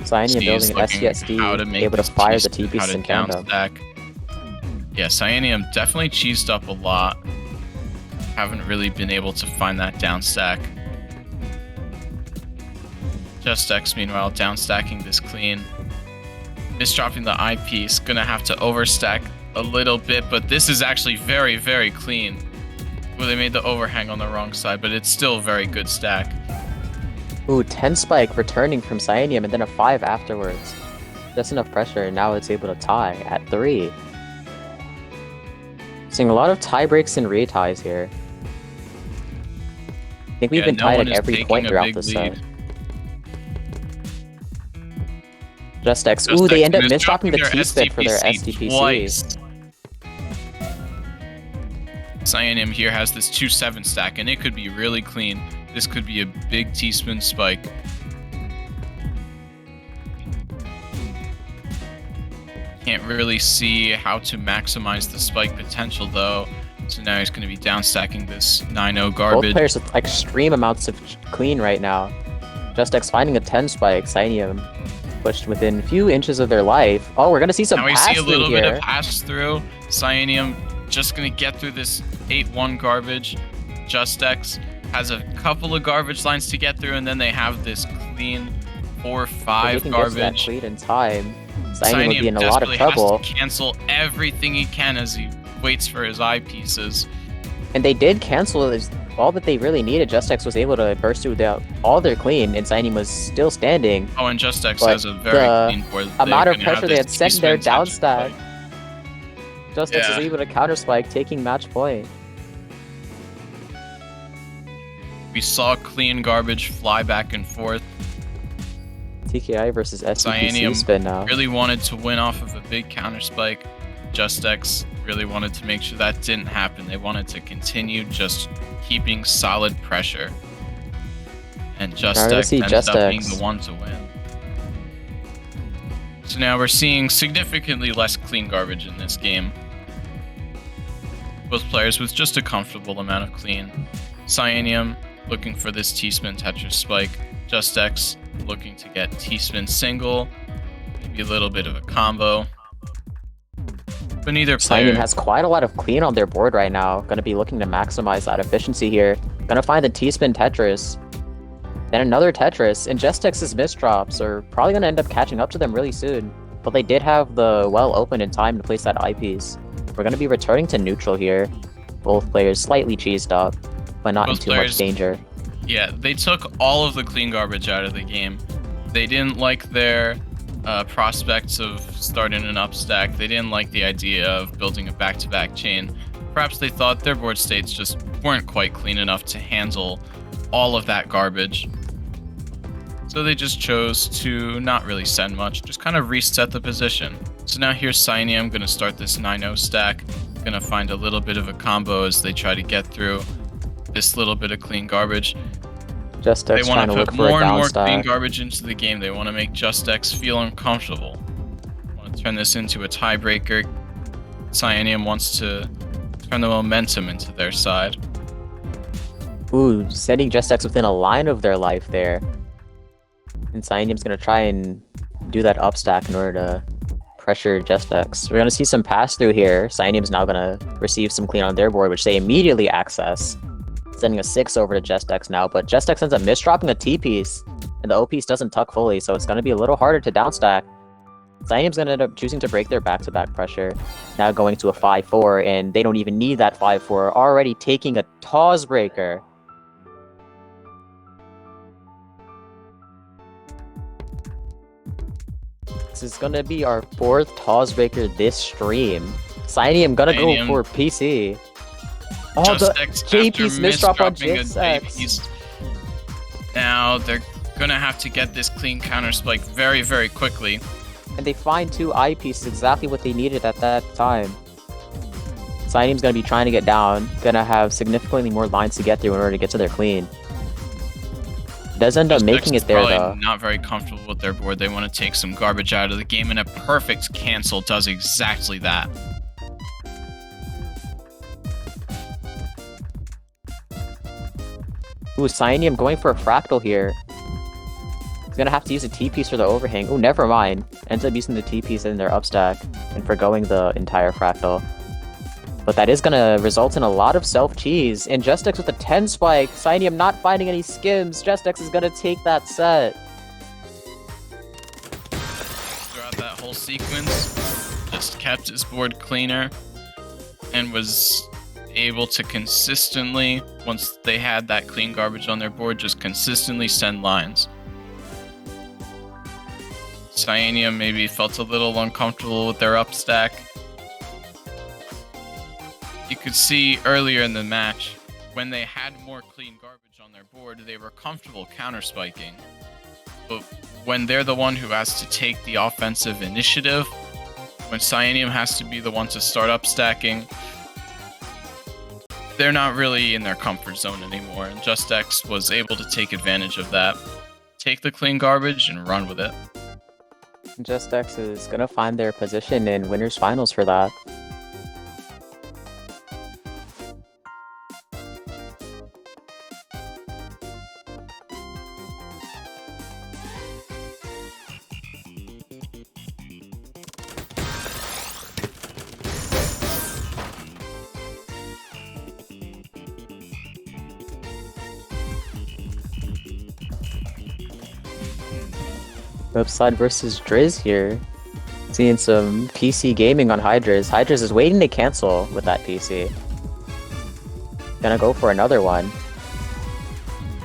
Cyanium building an SCSD, able to fire the T pieces in tandem. Yeah, Cyanium definitely cheesed up a lot. Haven't really been able to find that down stack. Just X, meanwhile, down stacking this clean. Misdropping the eyepiece, gonna have to overstack a little bit, but this is actually very, very clean. Well, they made the overhang on the wrong side, but it's still a very good stack. Ooh, 10 spike returning from Cyanium and then a 5 afterwards. Just enough pressure, and now it's able to tie at 3. Seeing a lot of tie breaks and reties here. I think we've been tied at every point throughout the set. Just X. Ooh, they end up misdropping the T-spit for their SDPC. Cyanium here has this 2-7 stack, and it could be really clean. This could be a big T-spin spike. Can't really see how to maximize the spike potential, though. So now he's going to be down stacking this 9-0 garbage. Both players with extreme amounts of clean right now. Just X finding a 10 spike. Cyanium pushed within a few inches of their life. Oh, we're going to see some pass through here. Now we see a little bit of pass through. Cyanium just going to get through this 8-1 garbage. Just X has a couple of garbage lines to get through, and then they have this clean 4-5 garbage. That clean in time. Cyanium would be in a lot of trouble. Has to cancel everything he can as he waits for his eyepieces. And they did cancel all that they really needed. Just X was able to burst through all their clean, and Cyanium was still standing. Oh, and Just X has a very clean board. The amount of pressure they had set in their down stack. Just X was able to counter spike, taking match point. We saw clean garbage fly back and forth. TKI versus SDPC Cyanium spin now. Really wanted to win off of a big counter spike. Just X really wanted to make sure that didn't happen. They wanted to continue just keeping solid pressure. And Just X ended up being the one to win. So now we're seeing significantly less clean garbage in this game. Both players with just a comfortable amount of clean. Cyanium looking for this T-spin Tetris spike. Just X looking to get T-spin single. Maybe a little bit of a combo. But neither player... Cyanium has quite a lot of clean on their board right now. Gonna be looking to maximize that efficiency here. Gonna find the T-spin Tetris. Then another Tetris. And Just X's misdrops are probably gonna end up catching up to them really soon. But they did have the well open in time to place that eyepiece. We're gonna be returning to neutral here. Both players slightly cheesed up, but not in too much danger. Yeah, they took all of the clean garbage out of the game. They didn't like their prospects of starting an upstack. They didn't like the idea of building a back-to-back chain. Perhaps they thought their board states just weren't quite clean enough to handle all of that garbage. So they just chose to not really send much, just kind of reset the position. So now here's Cyanium going to start this 9-0 stack. Going to find a little bit of a combo as they try to get through this little bit of clean garbage. Just X they want to put more and more clean stack. garbage into the game. They want to make Just X feel uncomfortable. Want to turn this into a tiebreaker. Cyanium wants to turn the momentum into their side. Ooh, setting Just X within a line of their life there. And Cyanium's gonna try and do that upstack in order to pressure Just X. We're gonna see some pass through here. Cyanium's now gonna receive some clean on their board, which they immediately access. Sending a 6 over to Just X now, but Just X ends up misdropping a T piece, and the O piece doesn't tuck fully, so it's gonna be a little harder to downstack. Cyanium's gonna end up choosing to break their back-to-back pressure. Now going to a 5-4, and they don't even need that 5-4, already taking a TAWS breaker. This is gonna be our 4th TAWS breaker this stream. Cyanium gonna go for PC. Oh, the J-piece misdrop on Just X. Now they're gonna have to get this clean counter spike very, very quickly. And they find 2 eyepieces, exactly what they needed at that time. Cyanium's gonna be trying to get down, gonna have significantly more lines to get through in order to get to their clean. Does end up Just making X it there probably though. not very comfortable with their board. They want to take some garbage out of the game, and a perfect cancel does exactly that. Ooh, Cyanium going for a fractal here. He's gonna have to use a T-piece for the overhang. Ooh, never mind. Ends up using the T-piece in their upstack and forgoing the entire fractal. But that is gonna result in a lot of self-cheese. And Justex with a 10 spike. Cyanium not finding any skims. Justex is gonna take that set. Throughout that whole sequence, just kept his board cleaner and was able to consistently, once they had that clean garbage on their board, just consistently send lines. Cyanium maybe felt a little uncomfortable with their upstack. You could see earlier in the match, when they had more clean garbage on their board, they were comfortable counter-spiking. But when they're the one who has to take the offensive initiative, when Cyanium has to be the one to start upstacking, they're not really in their comfort zone anymore, and Justex was able to take advantage of that. Take the clean garbage and run with it. Justex is gonna find their position in winners finals for that. Upside versus Driz here. Seeing some PC gaming on Hydras. Hydras is waiting to cancel with that PC. Gonna go for another one.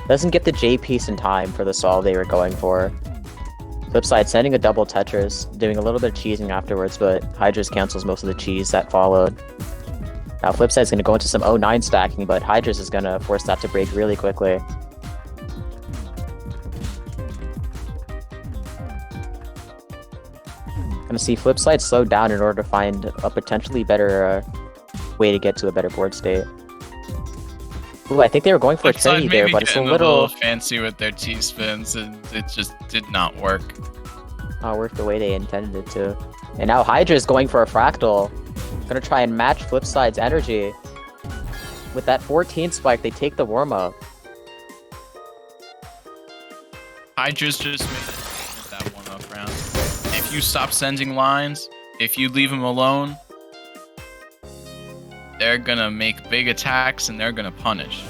Doesn't get the J piece in time for the solve they were going for. Flipside sending a double Tetris, doing a little bit of cheesing afterwards, but Hydras cancels most of the cheese that followed. Now Flipside's gonna go into some 09 stacking, but Hydras is gonna force that to break really quickly. Gonna see Flipside slow down in order to find a potentially better way to get to a better board state. Ooh, I think they were going for a Trinity there, but it's a little fancy with their T-spins, and it just did not work. Not work the way they intended it to. And now Hydra is going for a fractal. Gonna try and match Flipside's energy. With that 14 spike, they take the warm-up. Hydra's just made that one-up round. If you stop sending lines, if you leave them alone, they're gonna make big attacks and they're gonna punish.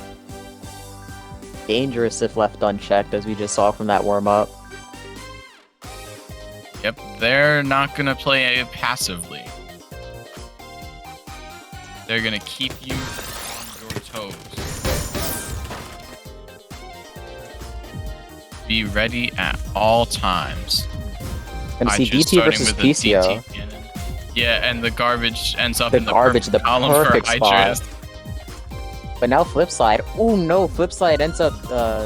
Dangerous if left unchecked, as we just saw from that warm-up. Yep, they're not gonna play passively. They're gonna keep you on your toes. Be ready at all times. And see DT versus PCO. Yeah, and the garbage ends up The in the garbage, perfect the column perfect for spot. Hydras. But now Flipside. Oh no, Flipside ends up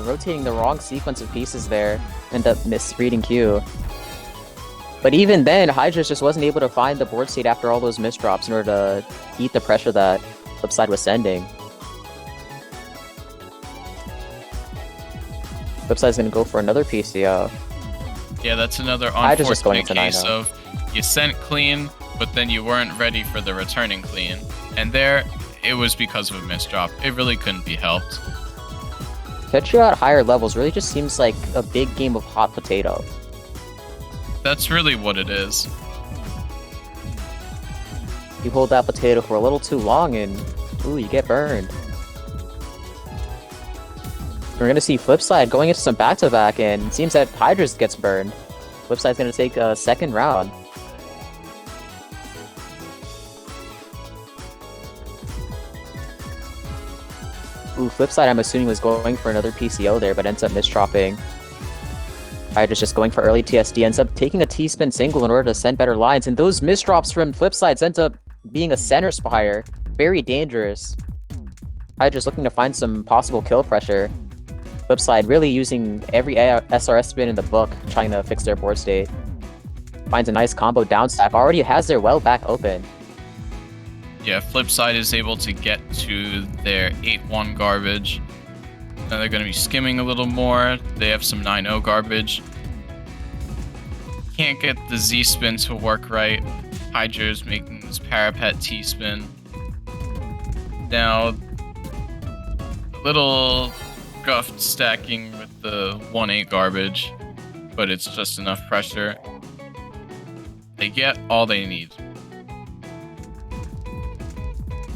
rotating the wrong sequence of pieces there. End up misreading Q. But even then, Hydras just wasn't able to find the board state after all those misdrops in order to eat the pressure that Flipside was sending. Flipside's gonna go for another PCO. Yeah, that's another Hydra's just going unfortunate into case 9-0. of you sent clean, but then you weren't ready for the returning clean. And there, it was because of a misdrop. It really couldn't be helped. Tetrio at higher levels really just seems like a big game of hot potato. That's really what it is. You hold that potato for a little too long and, ooh, you get burned. We're gonna see Flipside going into some back-to-back, and it seems that Hydras gets burned. Flipside's gonna take a second round. Ooh, Flipside I'm assuming was going for another PCO there, but ends up misdropping. Hydra's just going for early TSD, ends up taking a T-spin single in order to send better lines, and those misdrops from Flipsides ends up being a center spire. Very dangerous. Hydra's looking to find some possible kill pressure. Flipside really using every SRS spin in the book, trying to fix their board state. Finds a nice combo down stack, already has their well back open. Yeah, Flipside is able to get to their 8-1 garbage. Now they're going to be skimming a little more. They have some 9-0 garbage. Can't get the Z-spin to work right. Hydra's making this parapet T-spin. Now, a little guffed stacking with the 1-8 garbage, but it's just enough pressure. They get all they need.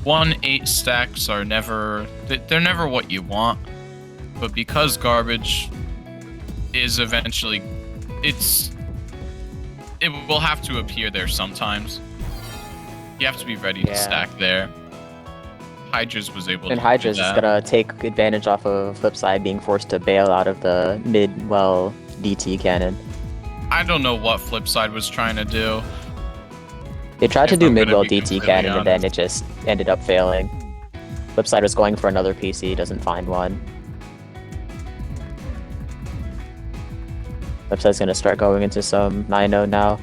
1-8 stacks are never... they're never what you want, but because garbage is eventually... it will have to appear there sometimes. You have to be ready to stack there. Hydra's was able to do that. And Hydra's is gonna take advantage off of Flipside being forced to bail out of the mid-well DT cannon. I don't know what Flipside was trying to do. They tried to do mid-well DT cannon and then it just ended up failing. Flipside was going for another PC, doesn't find one. Flipside's gonna start going into some 9-0 now.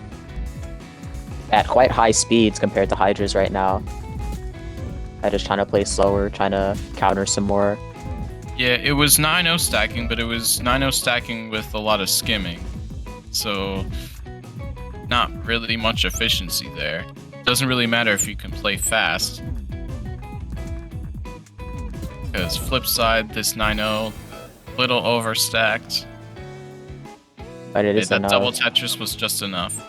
At quite high speeds compared to Hydra's right now. Hydra's trying to play slower, trying to counter some more. Yeah, it was 9-0 stacking, but it was 9-0 stacking with a lot of skimming. So, not really much efficiency there. Doesn't really matter if you can play fast. Because Flipside, this 9-0, little overstacked. But it is that enough. double Tetris was just enough.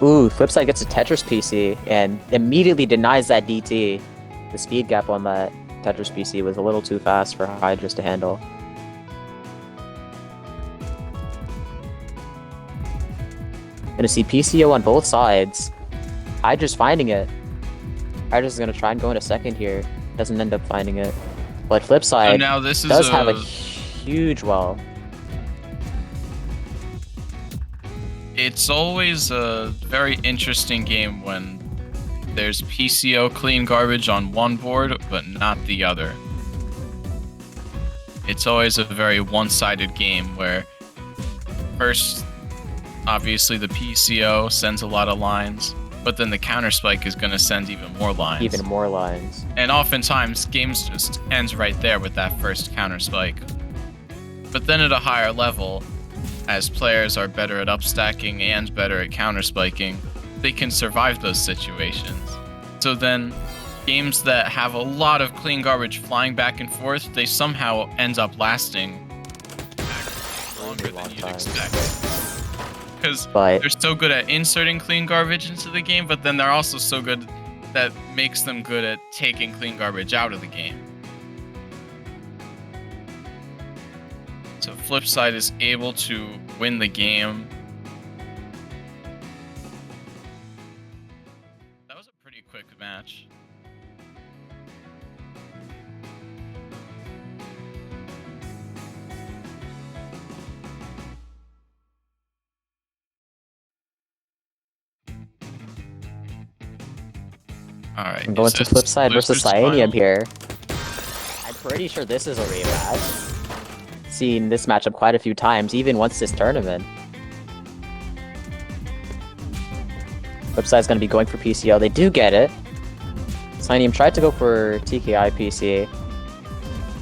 Ooh, Flipside gets a Tetris PC and immediately denies that DT. The speed gap on that Tetris PC was a little too fast for Hydra's to handle. Gonna see PCO on both sides. Hydra's finding it. Hydra's gonna try and go into second here. Doesn't end up finding it. But Flipside now this does have a huge well. It's always a very interesting game when there's PCO clean garbage on one board, but not the other. It's always a very one-sided game where first, obviously the PCO sends a lot of lines, but then the counter spike is going to send even more lines. Even more lines. And oftentimes, games just ends right there with that first counter spike. But then at a higher level, as players are better at upstacking and better at counter spiking, they can survive those situations. So then, games that have a lot of clean garbage flying back and forth, they somehow end up lasting longer than you'd expect. Because they're so good at inserting clean garbage into the game, but then they're also so good that makes them good at taking clean garbage out of the game. So Flipside is able to win the game. That was a pretty quick match. Alright. I'm going to Flipside versus Cyanium here. I'm pretty sure this is a rematch. Seen this matchup quite a few times, even once this tournament. Flipside's going to be going for PCO. They do get it. Cyanium tried to go for TKI PC.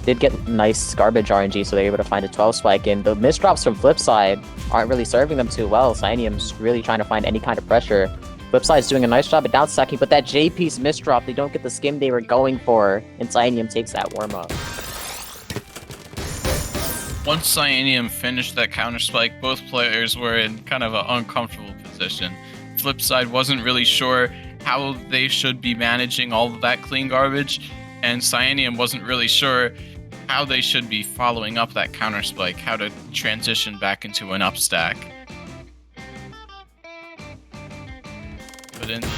Did get nice garbage RNG, so they're able to find a 12 spike in. The misdrops from Flipside aren't really serving them too well. Cyanium's really trying to find any kind of pressure. Flipside's doing a nice job at downstacking, but that J-piece misdrop, they don't get the skim they were going for, and Cyanium takes that warm-up. Once Cyanium finished that counter spike, both players were in kind of an uncomfortable position. Flipside wasn't really sure how they should be managing all of that clean garbage, and Cyanium wasn't really sure how they should be following up that counter spike, how to transition back into an upstack. But in the end,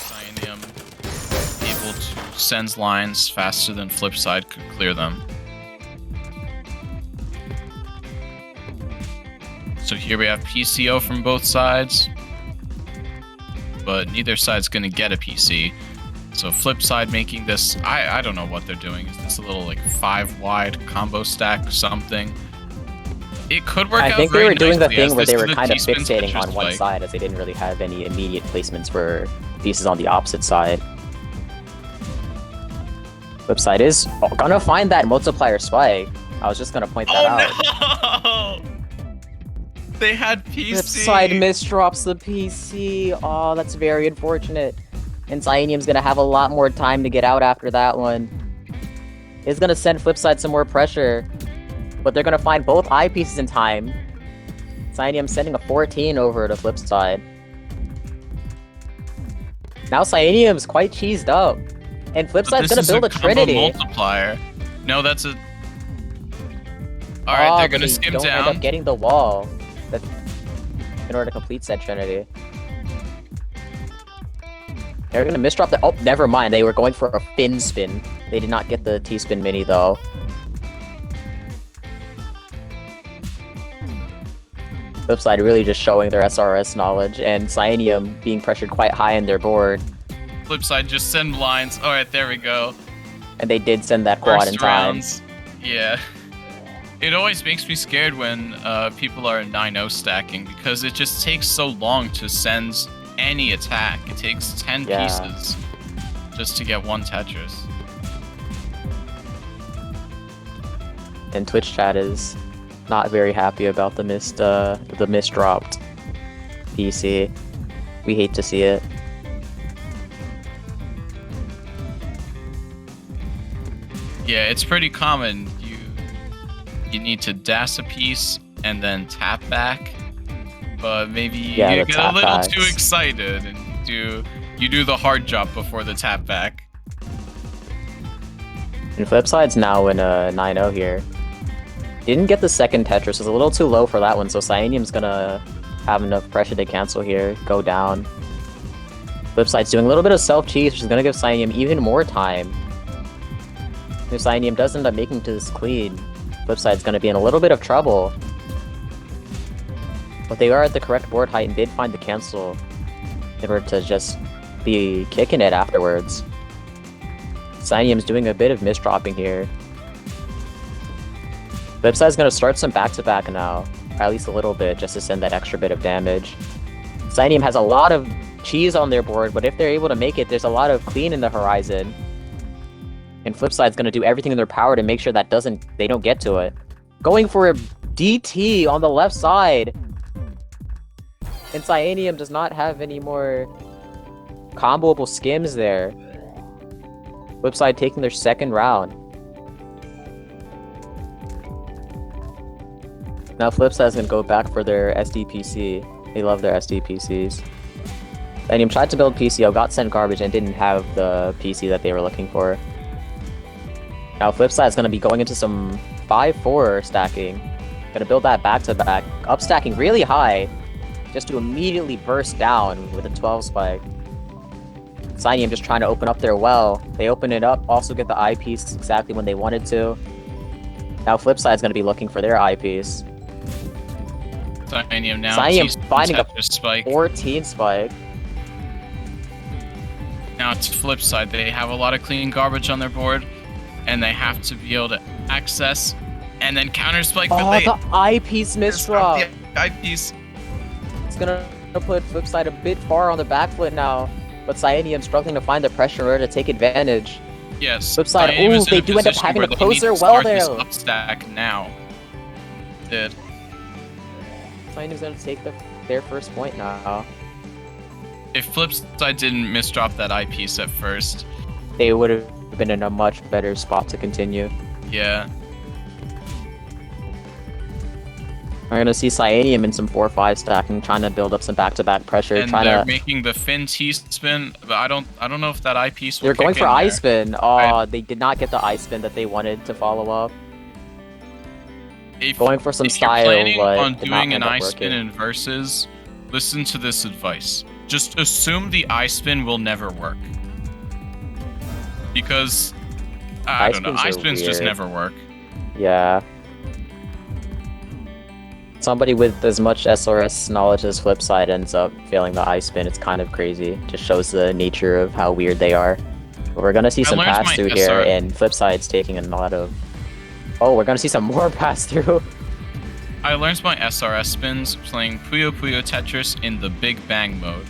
Cyanium able to send lines faster than Flipside could clear them. So here we have PCO from both sides, but neither side's going to get a PC. So Flipside making this, I don't know what they're doing. Is this a little like 5 wide combo stack or something? It could work I out think they very were doing the nicely, thing as where they this were is a kind of T-spin fixating Tetris on one spike. side, as they didn't really have any immediate placements for pieces on the opposite side. Flip side is gonna find that multiplier spike. I was just gonna point that out. Oh no! They had PC. Flip side misdrops the PC. Oh, that's very unfortunate. And Cyanium's gonna have a lot more time to get out after that one. It's gonna send Flipside some more pressure. But they're gonna find both eyepieces in time. Cyanium sending a 14 over to Flipside. Now Cyanium's quite cheesed up. And Flipside's gonna build a Trinity. Multiplier. No, that's a... Alright, they're gonna skim don't down. end up getting the wall in order to complete said Trinity. They're gonna misdrop the... Oh, never mind. They were going for a fin spin. They did not get the T-spin mini, though. Flipside really just showing their SRS knowledge, and Cyanium being pressured quite high in their board. Flipside just send blinds. Alright, there we go. And they did send that quad in time. Rounds. Yeah. It always makes me scared when people are 9-0 stacking, because it just takes so long to send any attack. It takes 10 pieces just to get one Tetris. And Twitch chat is not very happy about the misdropped PC. We hate to see it. Yeah, it's pretty common. You need to dash a piece and then tap back, but maybe you get a little too excited and you do the hard drop before the tap back. And Flipside's now in a 9-0 here. Didn't get the second Tetris, was a little too low for that one, so Cyanium's gonna have enough pressure to cancel here, go down. Flipside's doing a little bit of self-cheese, which is gonna give Cyanium even more time. If Cyanium does end up making to this clean, Flipside's gonna be in a little bit of trouble. But they are at the correct board height and did find the cancel in order to just be kicking it afterwards. Cyanium's doing a bit of misdropping here. Flipside's gonna start some back-to-back now, or at least a little bit, just to send that extra bit of damage. Cyanium has a lot of cheese on their board, but if they're able to make it, there's a lot of clean in the horizon. And Flipside's gonna do everything in their power to make sure that they don't get to it. Going for a DT on the left side! And Cyanium does not have any more comboable skims there. Flipside taking their second round. Now Flipside's gonna go back for their SDPC. They love their SDPCs. Cyanium tried to build PCO, got sent garbage, and didn't have the PC that they were looking for. Now Flipside's gonna be going into some 5-4 stacking. Gonna build that back-to-back, up stacking really high, just to immediately burst down with a 12 spike. Cyanium just trying to open up their well. They open it up, also get the eyepiece exactly when they wanted to. Now Flipside's gonna be looking for their eyepiece. Cyanium now. Cyanium's finding a spike. 14 spike. Now it's Flipside. They have a lot of clean garbage on their board, and they have to be able to access and then counter spike. Oh, the eyepiece misdrop. The eyepiece. It's gonna put Flipside a bit far on the back foot now, but Cyanium struggling to find the pressure in order to take advantage. Yes. Flipside, ooh, they do end up having to close their well there. Up stack now. Did. Cyanium's gonna take their first point now. If Flipside didn't misdrop that eyepiece at first, they would have been in a much better spot to continue. Yeah. We're gonna see Cyanium in some 4-5 stacking, trying to build up some back-to-back pressure. And they're making the fin T-spin, but I don't know if that eyepiece will They're going for eye spin. Oh, they did not get the eye spin that they wanted to follow up. Going for some style, you're planning but on did not doing end an up eye working. spin in versus, listen to this advice. Just assume the eye spin will never work. Because, I don't know, eye spins just never work. Yeah. Somebody with as much SRS knowledge as Flipside ends up failing the eye spin. It's kind of crazy. Just shows the nature of how weird they are. But we're gonna see some pass through here, and Flipside's taking a lot of... Oh, we're gonna see some more pass through. I learned my SRS spins playing Puyo Puyo Tetris in the Big Bang mode.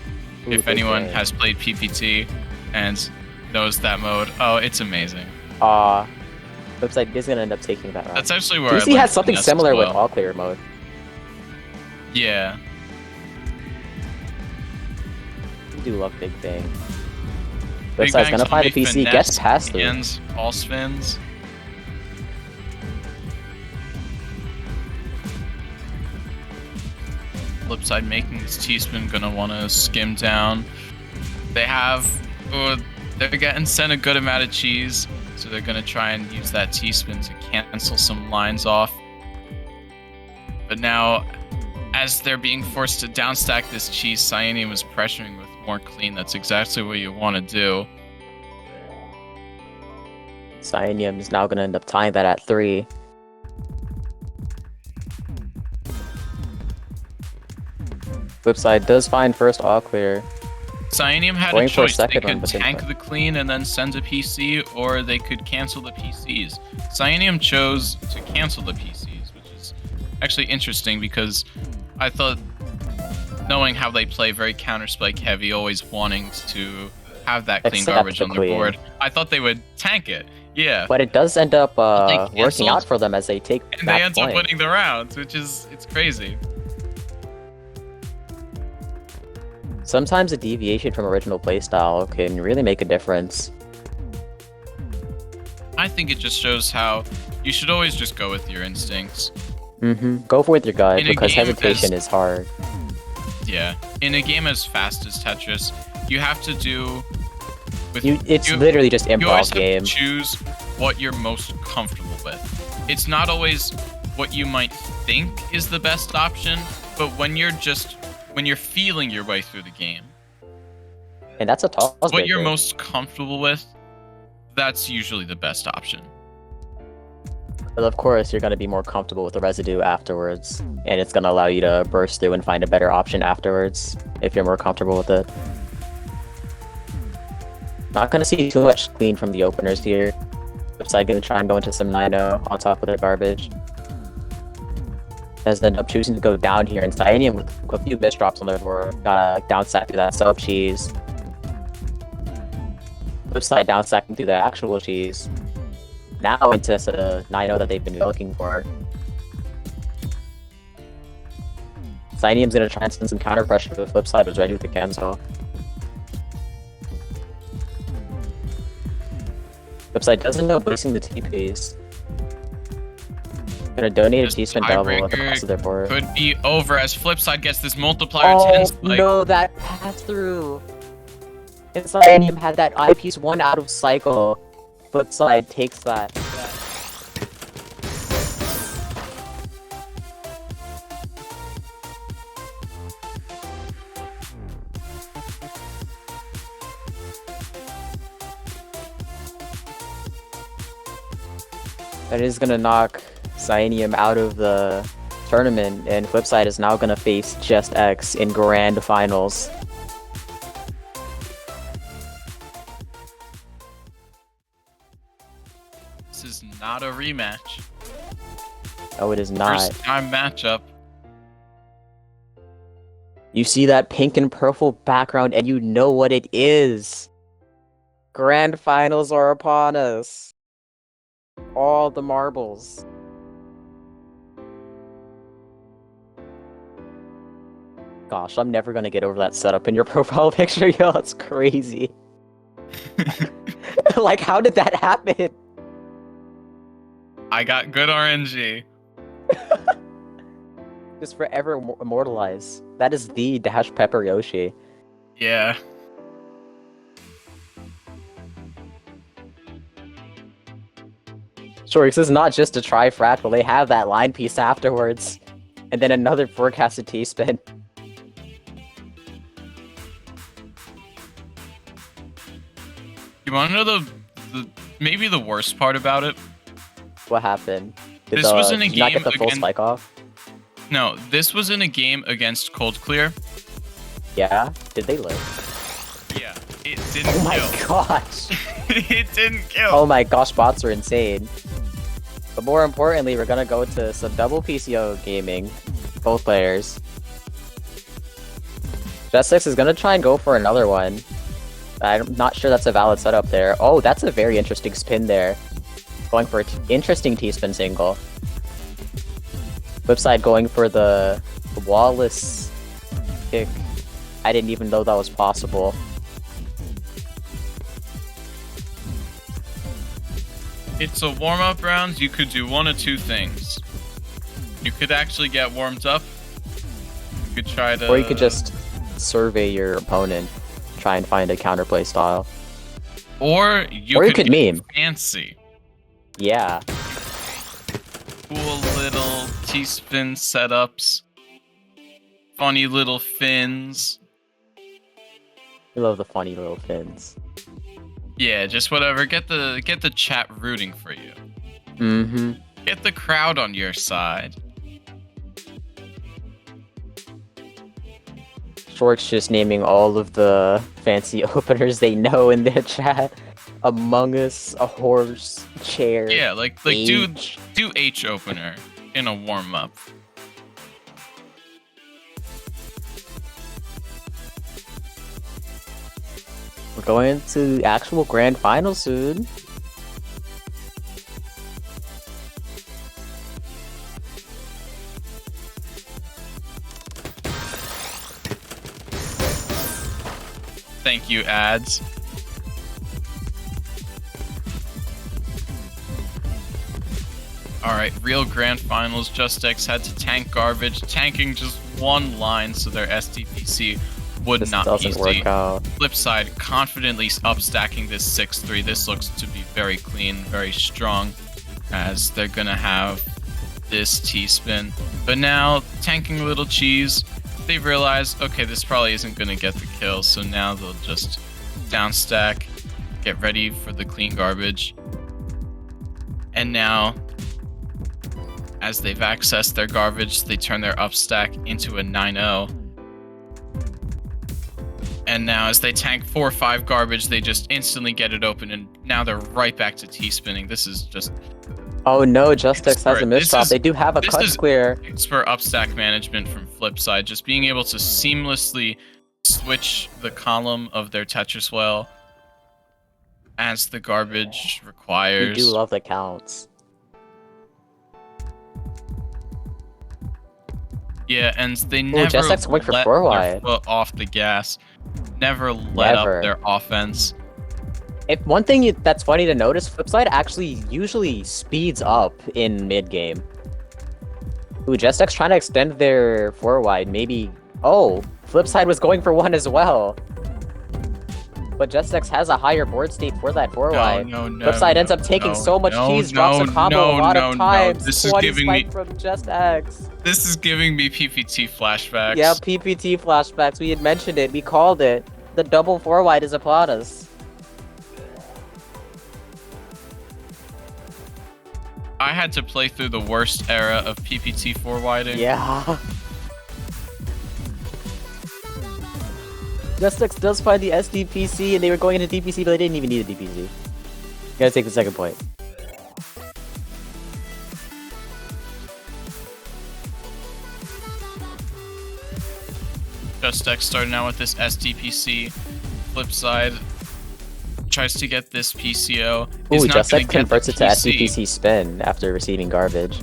Ooh, If Big anyone Bang. has played PPT and knows that mode, oh, it's amazing. Looks like he's gonna end up taking that route. That's actually where TC I learned has something finesse similar as with well. all clear mode. Yeah. I do love Big Bang. Big Flipside's Bang gonna taught find me a PC, finesse gets past through. and all spins. Flipside making this T-spin, gonna want to skim down. They have, they're getting sent a good amount of cheese, so they're gonna try and use that T-spin to cancel some lines off. But now, as they're being forced to downstack this cheese, Cyanium is pressuring with more clean. That's exactly what you want to do. Cyanium is now gonna end up tying that at 3. Flipside does find first all clear. Cyanium had Going a for a choice. They second one, could but didn't tank quite. the clean and then send a PC, or they could cancel the PCs. Cyanium chose to cancel the PCs, which is actually interesting because I thought, knowing how they play very counter-spike heavy, always wanting to have that clean Accept garbage the on their clean. board, I thought they would tank it. Yeah. But it does end up they working canceled, out for them as they take and they match end up point. winning the rounds, which is, it's crazy. Sometimes a deviation from original playstyle can really make a difference. I think it just shows how you should always just go with your instincts. Go for with your gut In a because game hesitation as- is hard. Yeah. In a game as fast as Tetris, you have to do with It's you- literally just you always improv have game. to choose what you're most comfortable with. It's not always what you might think is the best option, but when you're feeling your way through the game, And that's a toss what you're breaker. most comfortable with, that's usually the best option. But of course, you're going to be more comfortable with the residue afterwards, and it's going to allow you to burst through and find a better option afterwards if you're more comfortable with it. Not going to see too much clean from the openers here. Flipside going to try and go into some 9-0 on top of their garbage. As they end up choosing to go down here, and Cyanium with a few misdrops on their board, got a downstack through that sub cheese. Flipside downstacking through the actual cheese. Now into the 9-0 that they've been looking for. Cyanium's gonna try and send some counter pressure to the flip side, was ready with the cancel. Flipside doesn't know boosting the TPs. Gonna donate a Just decent double at the tiebreaker cost of their board. Could be over as Flipside gets this multiplier Oh 10 spike. no, that pass through! And Cyanium had that eyepiece 1 out of cycle. Flipside takes that. That is gonna knock Cyanium out of the tournament, and Flipside is now gonna face Just X in grand finals. This is not a rematch. No, it is not. First time matchup. You see that pink and purple background, and you know what it is. Grand finals are upon us. All the marbles. Gosh, I'm never gonna get over that setup in your profile picture, yo. It's crazy. Like, how did that happen? I got good RNG. Just forever immortalized. That is the Dash Pepper Yoshi. Yeah. Sure, this is not just a tri-fractal, they have that line piece afterwards. And then another forecasted T-spin. You want to know the maybe the worst part about it? What happened? This was in a did you not game get the full against- spike off? No, this was in a game against Cold Clear. Yeah? Did they live? Yeah, it didn't Oh my kill. gosh! It didn't kill. Oh my gosh, bots are insane. But more importantly, we're gonna go to some double PCO gaming, both players. Jet6 is gonna try and go for another one. I'm not sure that's a valid setup there. Oh, that's a very interesting spin there. Going for an interesting T-spin single. Flipside going for the Wallace kick. I didn't even know that was possible. It's a warm-up round. You could do one of two things. You could actually get warmed up. You could try to... Or you could just survey your opponent, try and find a counterplay style. Or you could meme. Fancy. Yeah. Cool little T-spin setups. Funny little fins. We love the funny little fins. Yeah, just whatever. Get the chat rooting for you. Mm-hmm. Get the crowd on your side. Short's just naming all of the fancy openers they know in their chat. Among Us, a horse, chair. Yeah, like do H opener in a warm up. We're going to the actual grand final soon. Thank you, ads. Alright, real grand finals. JustX had to tank garbage, tanking just one line so their SDPC would This not doesn't easy. work out. Flip side, confidently upstacking this 6-3. This looks to be very clean, very strong, as they're gonna have this T-spin. But now, tanking Little Cheese, they realize, okay, this probably isn't gonna get the kill, so now they'll just downstack, get ready for the clean garbage. And now, as they've accessed their garbage, they turn their upstack into a 9-0. And now as they tank 4-5 garbage, they just instantly get it open, and now they're right back to T-spinning. This is just... Oh no, JustX has a misstop. They do have a cut clear. It's for upstack management from Flipside, just being able to seamlessly switch the column of their Tetris well as the garbage requires. We do love the counts. Yeah, and they never JustX going for let 4 their wide. foot off the gas. Never let up their offense. If one thing that's funny to notice, Flipside actually usually speeds up in mid-game. Ooh, JustX trying to extend their 4 wide, maybe... Oh, Flipside was going for 1 as well. But JustX has a higher board state for that 4 wide. Flipside ends up taking so much cheese, drops a combo a lot of times. This is giving me from JustX. This is giving me PPT flashbacks. Yeah, PPT flashbacks. We had mentioned it. We called it. The double 4 wide is upon us. I had to play through the worst era of PPT 4 widing. Yeah. JustX does find the SDPC, and they were going into DPC, but they didn't even need a DPC. Gotta take the second point. JustX starting out with this SDPC. Flipside tries to get this PCO. Ooh, JustX converts it to SDPC spin after receiving garbage.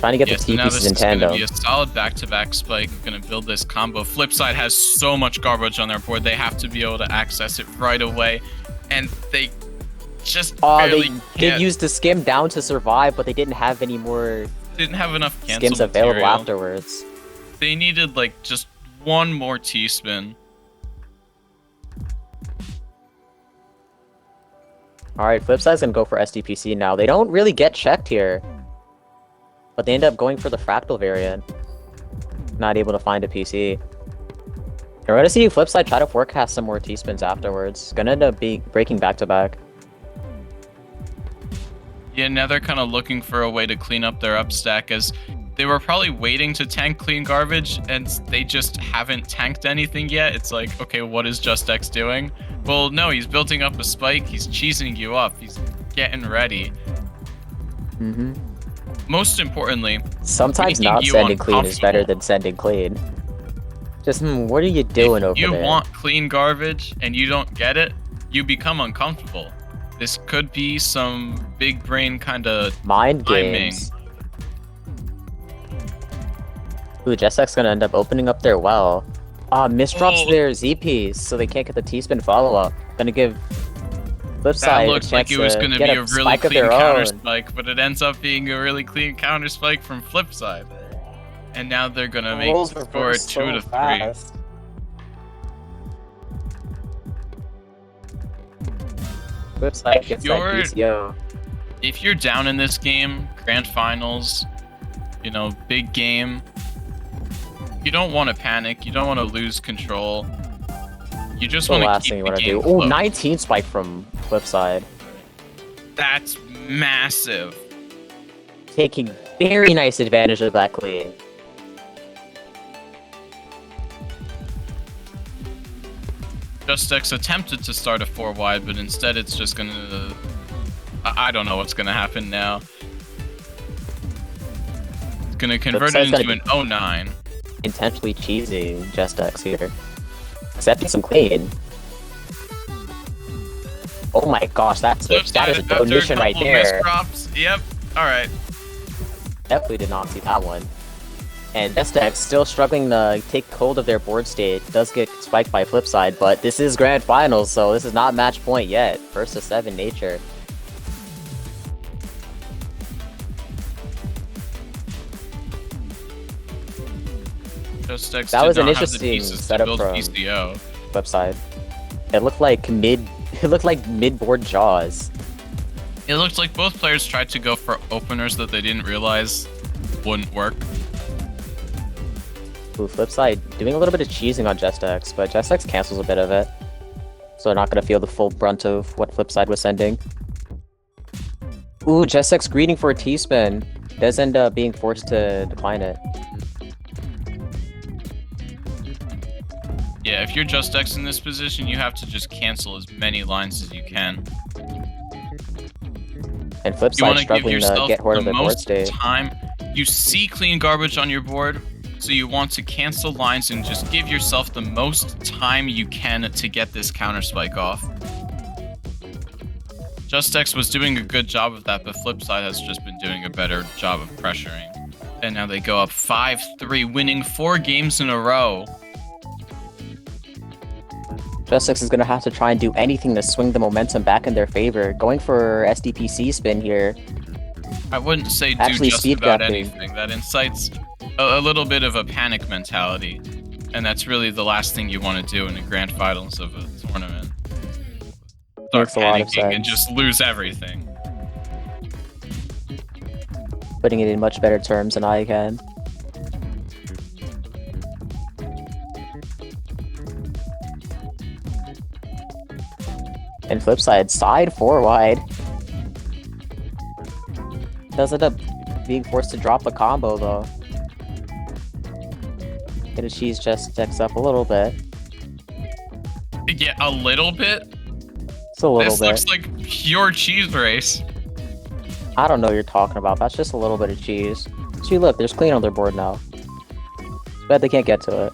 Trying to get the T pieces in tandem. This is going to be a solid back-to-back spike. Going to build this combo. Flipside has so much garbage on their board. They have to be able to access it right away. And they just barely did use the skim down to survive, but they didn't have any more didn't have enough cancel skims available material afterwards. They needed like just one more T-spin. Alright, Flipside's gonna go for SDPC now. They don't really get checked here. But they end up going for the fractal variant. Not able to find a PC. We're gonna see Flipside try to forecast some more T-spins afterwards. Gonna end up breaking back-to-back. Yeah, now they're kind of looking for a way to clean up their upstack, as they were probably waiting to tank clean garbage, and they just haven't tanked anything yet. It's like, okay, what is JustX doing? Well, no, he's building up a spike. He's cheesing you up. He's getting ready. Mm-hmm. Most importantly, Sometimes making not you sending clean is better uncomfortable. than sending clean. Just, what are you doing If over you there? want clean garbage and you don't get it, you become uncomfortable. This could be some big brain kind of Mind timing. games. Ooh, Jessek's gonna end up opening up their well. Misdrops Oh. their Z-piece, so they can't get the T-spin follow-up. Gonna give That Flipside a looked chance like it was to going to get be a a really spike of clean their counter own. spike, but it ends up being a really clean counter spike from Flipside. And now they're going to make Rolls the score reverse 2 to so 3. fast. Flipside gets that You're- PCO. If you're down in this game, grand finals, you know, big game, you don't want to panic. You don't want to lose control. You just The want to last keep thing you the want to game do. Ooh, close. 19 spike from Flipside. That's massive. Taking very nice advantage of that clean. JustX attempted to start a 4 wide, but instead it's just gonna... I don't know what's gonna happen now. It's gonna convert it Flipside's into gonna an 09. Intentionally cheesy JustX here. Accepting some clean. Oh my gosh, that is a After donation right couple there. misdrops, yep, alright. Definitely did not see that one. And JustX still struggling to take hold of their board state. Does get spiked by Flipside, but this is grand finals, so this is not match point yet. First to 7 nature. JustX That was an did not have the interesting pieces to setup build from PCO. Flipside. It looked like mid-board Jaws. It looked like both players tried to go for openers that they didn't realize wouldn't work. Ooh, Flipside doing a little bit of cheesing on JustX, but JustX cancels a bit of it. So they're not going to feel the full brunt of what Flipside was sending. Ooh, JustX greeting for a T-spin. Does end up being forced to decline it. Yeah, if you're JustX in this position, you have to just cancel as many lines as you can. And You Flipside want to give struggling to yourself get hold the of their board most state. time. You see clean garbage on your board, so you want to cancel lines and just give yourself the most time you can to get this counter spike off. JustX was doing a good job of that, but Flipside has just been doing a better job of pressuring. And now they go up 5-3, winning 4 games in a row. JustX is going to have to try and do anything to swing the momentum back in their favor. Going for SDPC spin here. I wouldn't say do Actually, just speed about drafting. anything. That incites a little bit of a panic mentality. And that's really the last thing you want to do in the grand finals of a tournament. Start Makes a lot of panicking and sense. just lose everything. Putting it in much better terms than I can. And Flipside, side 4 wide. Does end up being forced to drop a combo though. Gonna cheese JustX up a little bit. Yeah, a little bit. Just a little This bit. looks like pure cheese race. I don't know what you're talking about. That's just a little bit of cheese. See, look, there's clean on their board now. Too bad they can't get to it.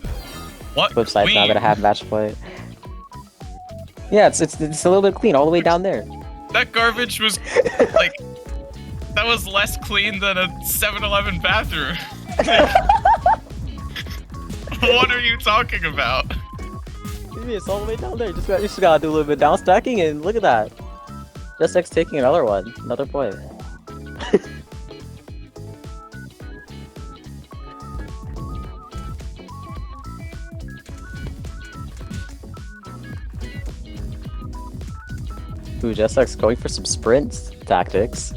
What? Flipside's Queen? not gonna have match play. Yeah, it's a little bit clean all the way down there. That garbage was like that was less clean than a 7-Eleven bathroom. What are you talking about? It's all the way down there. You just gotta do a little bit down stacking, and look at that. JustX taking another one, another point. Ooh, JustX going for some sprint tactics.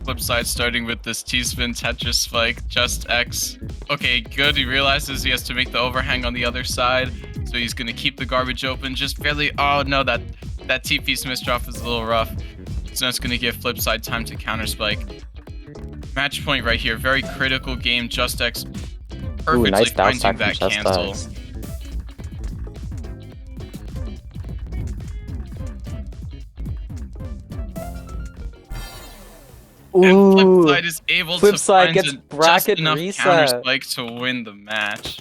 Flipside starting with this T-spin Tetris spike, JustX. Okay, good. He realizes he has to make the overhang on the other side, so he's gonna keep the garbage open. Just barely. Oh no, that T-piece misdrop is a little rough. So that's gonna give Flipside time to counter spike. Match point right here. Very critical game. JustX perfectly Ooh, nice down finding stack that from cancel. JustX. And Ooh, Flipside is able to Flipside find gets just bracket enough counter reset. spike to win the match.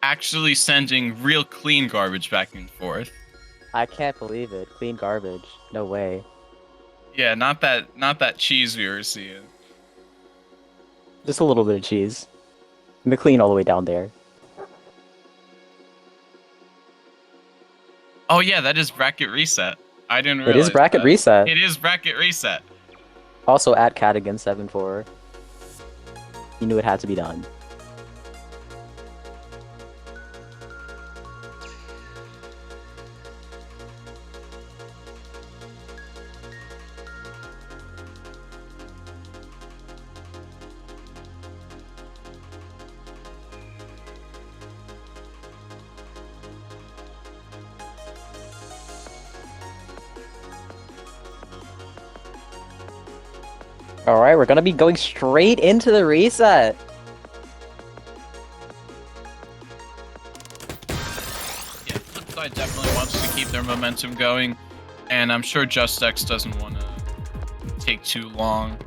Actually sending real clean garbage back and forth. I can't believe it. Clean garbage. No way. Yeah, not that cheese we were seeing. Just a little bit of cheese. McLean all the way down there. Oh yeah, that is bracket reset. I didn't It realize is bracket that. reset. It is bracket reset. Also at Cadigan 7-4. He knew it had to be done. Alright, we're gonna be going straight into the reset. Yeah, Flipside definitely wants to keep their momentum going, and I'm sure JustX doesn't want to take too long.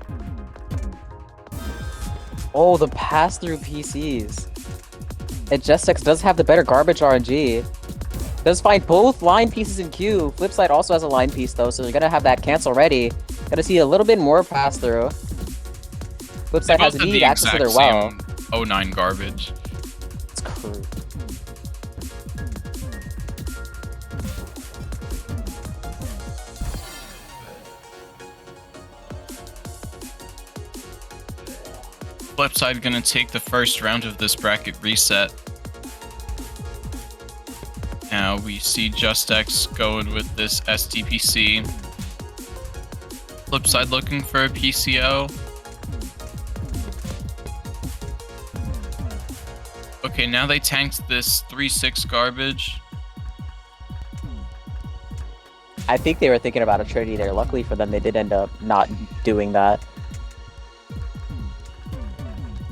Oh, the pass-through PCs. And JustX does have the better garbage RNG. Does find both line pieces in queue. Flipside also has a line piece though, so they're gonna have that cancel ready. Gonna see a little bit more pass-through. Flipside has immediate access to their well. 09 garbage. It's crude. Flipside gonna take the first round of this bracket reset. Now we see JustX going with this STPC. Flipside looking for a PCO. Okay, now they tanked this 3-6 garbage. I think they were thinking about a Trinity there. Luckily for them, they did end up not doing that.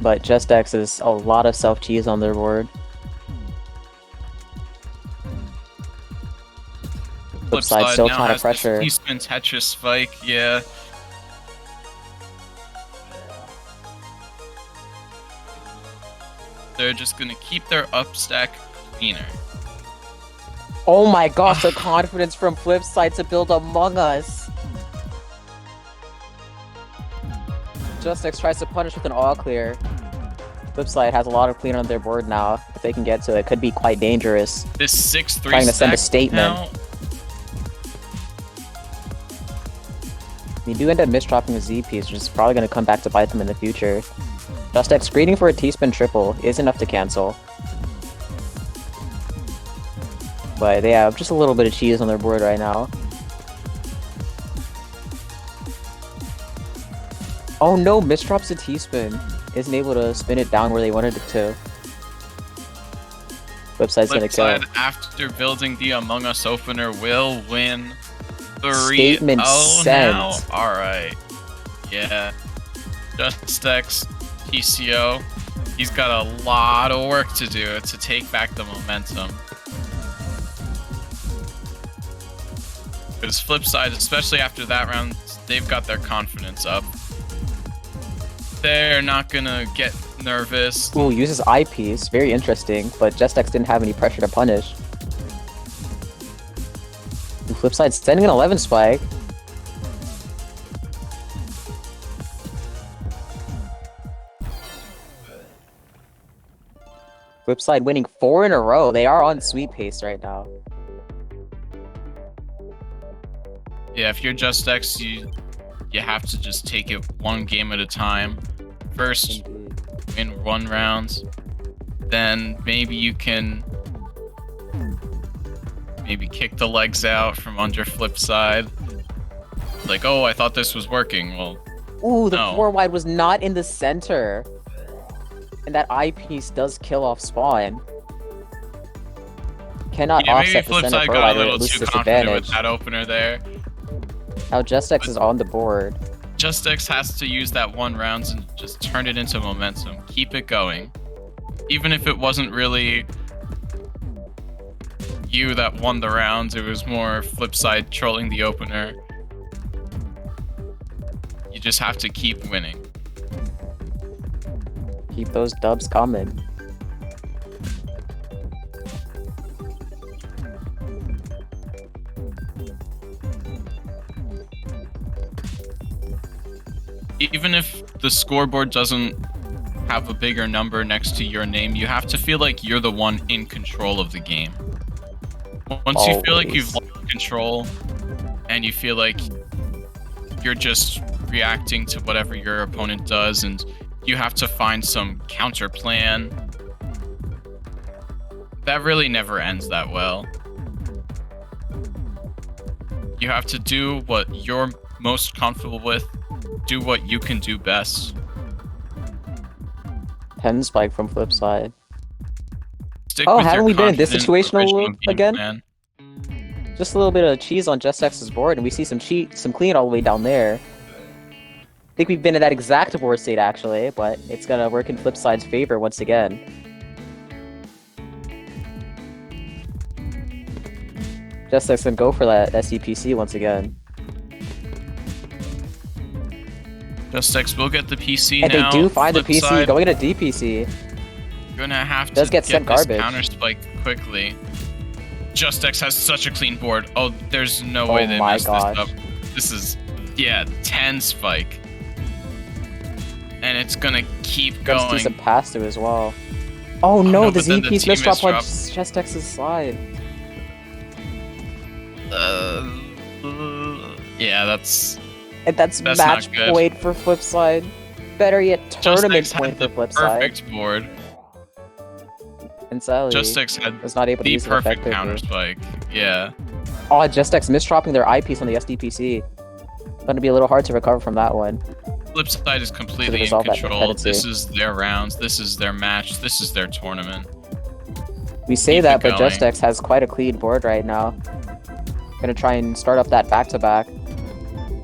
But JustX is a lot of self-cheese on their board. Flipside still trying to pressure. He spin Tetris spike, yeah. They're just gonna keep their up stack cleaner. Oh my gosh, the confidence from Flipside to build Among Us. JustX tries to punish with an all clear. Flipside has a lot of clean on their board now. If they can get to it, could be quite dangerous. This 6-3 trying to send a statement. Now. You do end up misdropping a Z piece, which is probably going to come back to bite them in the future. JustX screening for a T-spin triple is enough to cancel. But they have just a little bit of cheese on their board right now. Oh no, misdrops a T-spin. Isn't able to spin it down where they wanted it to. Flipside's gonna kill. Flipside, after building the Among Us opener, will win 3-0 Statement sent. now. Alright. Yeah. JustX, TCO. He's got a lot of work to do to take back the momentum. Because Flipside, especially after that round, they've got their confidence up. They're not gonna get nervous. Ooh, uses eyepiece. Very interesting, but JustX didn't have any pressure to punish. Ooh, Flipside sending an 11 spike. Flipside winning 4 in a row. They are on sweep pace right now. Yeah, if you're JustX, you have to just take it one game at a time. First, win 1 round, then maybe you can kick the legs out from under Flipside. Like, oh, I thought this was working. Well, ooh, the no. 4 wide was not in the center. And that eyepiece does kill off spawn. Cannot offset the center Flipside 4 got wide a or little loses too confident with disadvantage. that opener there. Now JustX is on the board. JustX has to use that 1 round and just turn it into momentum. Keep it going. Even if it wasn't really, you that won the rounds. It was more Flipside trolling the opener. You just have to keep winning. Keep those dubs coming. Even if the scoreboard doesn't have a bigger number next to your name, you have to feel like you're the one in control of the game. Once you feel like you've lost control and you feel like you're just reacting to whatever your opponent does and you have to find some counter plan, that really never ends that well. You have to do what you're most comfortable with, do what you can do best. 10 spike from Flipside. Stick Oh, with haven't your we been in this confident situational original game again? plan. Just a little bit of cheese on JustX's board, and we see some clean all the way down there. I think we've been in that exact board state, actually, but it's gonna work in Flipside's favor once again. JustX gonna go for that SCPC once again. JustX will get the PC And now. they do find the PC, Flipside, going to DPC. gonna have Does to get sent this garbage. counter spike quickly. JustX has such a clean board. Oh, there's no way they my messed gosh. this up. This is, yeah, 10 spike. And it's gonna keep Let's do going. some pass-through as well. Oh no, no, the but then the ZP's team misdrop on misdrop. JustX's slide. Yeah, that's And that's That's match not good. point for Flipside. Better yet, tournament JustX point had for the Flipside. perfect board. And Sally JustX had was not able to the use it perfect effectively. counter spike. Yeah. Oh, JustX misdropping their eyepiece on the SDPC. Gonna be a little hard to recover from that one. Flipside is completely in resolve that control. dependency. This is their rounds. This is their match. This is their tournament. We say Keep that, it but going. JustX has quite a clean board right now. Gonna try and start up that back-to-back.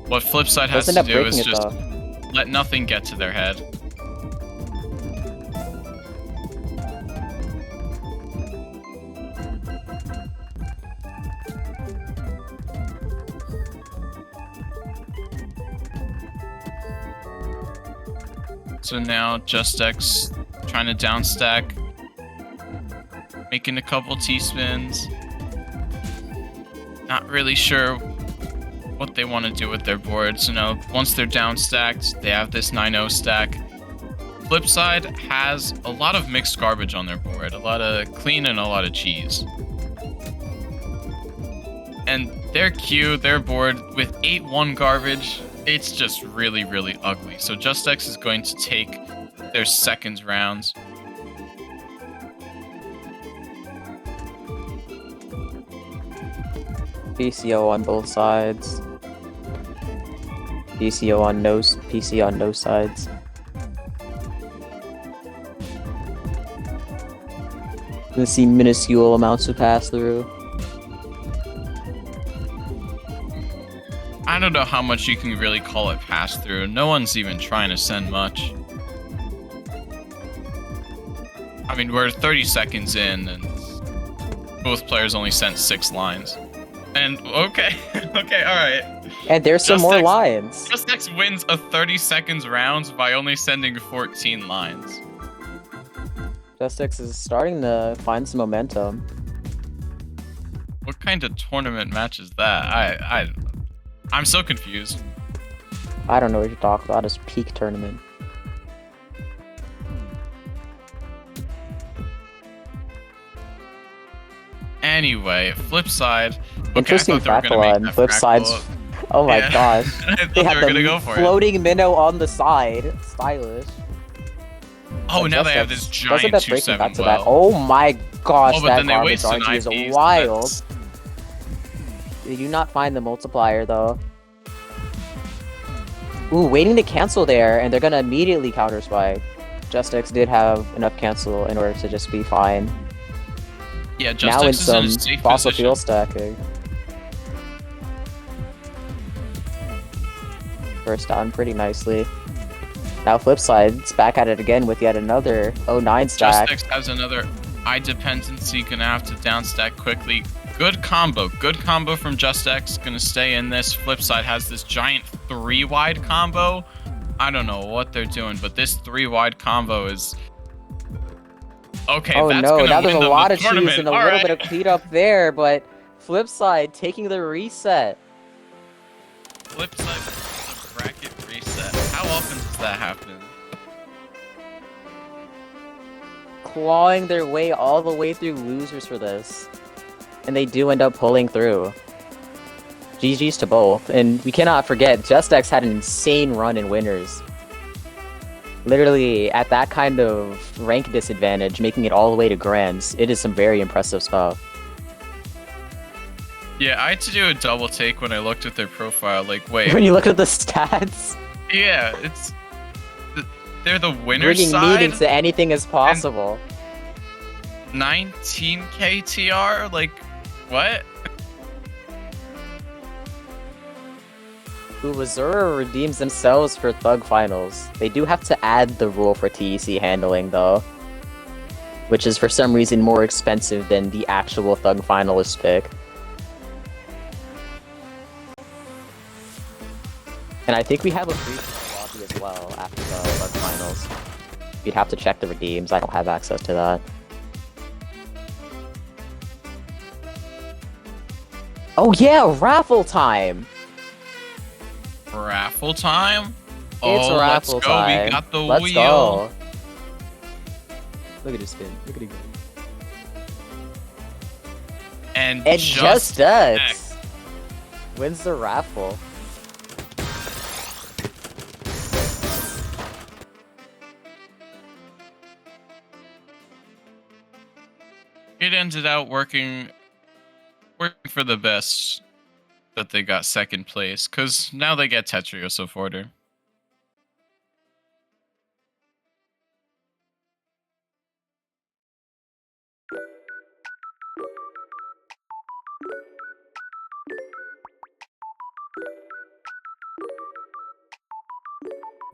What Flipside has Doesn't to end up do breaking is it just though. let nothing get to their head. So now JustX trying to downstack, making a couple T-spins. Not really sure what they want to do with their board. So now once they're downstacked, they have this 9-0 stack. Flipside has a lot of mixed garbage on their board, a lot of clean and a lot of cheese. And their queue, their board with 8-1 garbage, it's just really, really ugly. So JustX is going to take their second rounds. PCO on both sides. PC on no sides. Gonna see minuscule amounts of pass through. I don't know how much you can really call it pass through. No one's even trying to send much. I mean, we're 30 seconds in, and both players only sent 6 lines. And okay, okay, all right. And there's some more JustX lines. JustX wins a 30 seconds round by only sending 14 lines. JustX is starting to find some momentum. What kind of tournament match is that? I'm so confused. I don't know what you're talking about. It's peak tournament. Anyway, Flipside. Okay, Interesting I thought they were crackle gonna on make that Flipside's. crackle. Oh my Yeah. gosh. I thought They they have were gonna the go for it. floating minnow on the side. Stylish. Oh, But now they have JustX this doesn't giant end up breaking 2-7 back to well. that. Oh my gosh, Oh, but that then they garbage waste an RG is IP, so wild. that's- They do not find the multiplier though. Ooh, waiting to cancel there, and they're gonna immediately counter spike. JustX did have enough cancel in order to just be fine. Yeah, Now JustX in is in some a safe fossil position. fuel stacking. First down pretty nicely. Now Flipside's back at it again with yet another 09 stack. JustX has another eye dependency, gonna have to downstack quickly. Good combo. Good combo from Just X. Gonna stay in this. Flipside has this giant 3-wide combo. I don't know what they're doing, but this 3-wide combo is... Okay, Oh that's no, gonna now win there's a them lot the of cheese tournament. and a All little right. bit of clean-up there, but Flipside taking the reset. Flipside with the bracket reset. How often does that happen? Clawing their way all the way through losers for this. And they do end up pulling through. GG's to both. And we cannot forget, Just X had an insane run in winners. Literally, at that kind of rank disadvantage, making it all the way to Grands, it is some very impressive stuff. Yeah, I had to do a double take when I looked at their profile. Like, wait. When you look at the stats, Yeah, they're the winner bringing side. meaning to anything is possible. 19k TR? Like, what? Missouri redeems themselves for Thug Finals. They do have to add the rule for TEC handling, though. Which is for some reason more expensive than the actual Thug Finalist pick. And I think we have a free lobby as well after the Thug Finals. You'd have to check the redeems, I don't have access to that. Oh yeah, raffle time! Raffle time? It's Oh, raffle let's go. time. We got the Let's wheel. go. Look at his spin. Look at him go. And Just X wins the raffle. It ended out working for the best that they got second place, because now they get Tetrioso Order.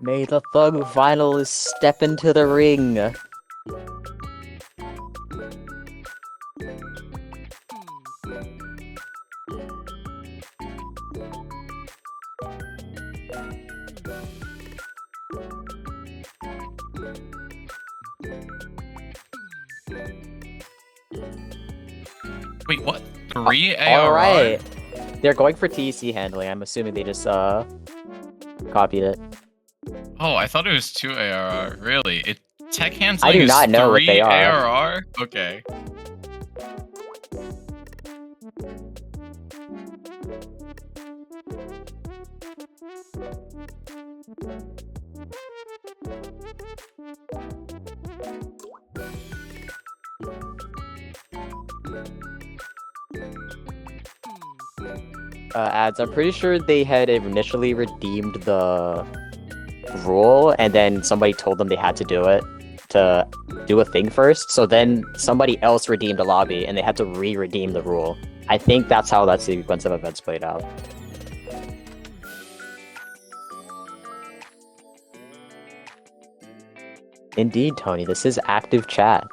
May the Thug Finalist step into the ring. Wait, what? 3 ARR? Alright. They're going for TEC handling. I'm assuming they just copied it. Oh, I thought it was 2 ARR. Really? Tech handling I do is not know what 3 they are. ARR? Okay. Ads. I'm pretty sure they had initially redeemed the rule, and then somebody told them they had to do it to do a thing first. So then somebody else redeemed a lobby, and they had to re-redeem the rule. I think that's how that sequence of events played out. Indeed, Tony. This is active chat.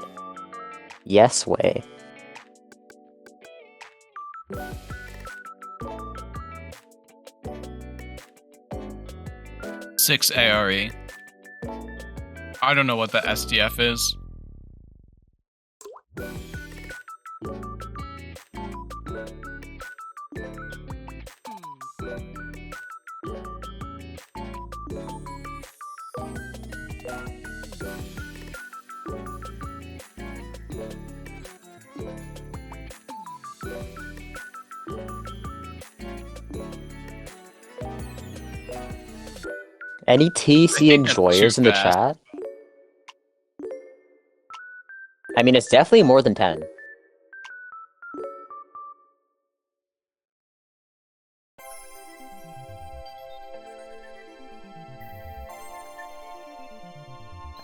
Yes way. 6 ARE. I don't know what the SDF is. Any TC think that's enjoyers too in the fast. chat? I mean, it's definitely more than 10.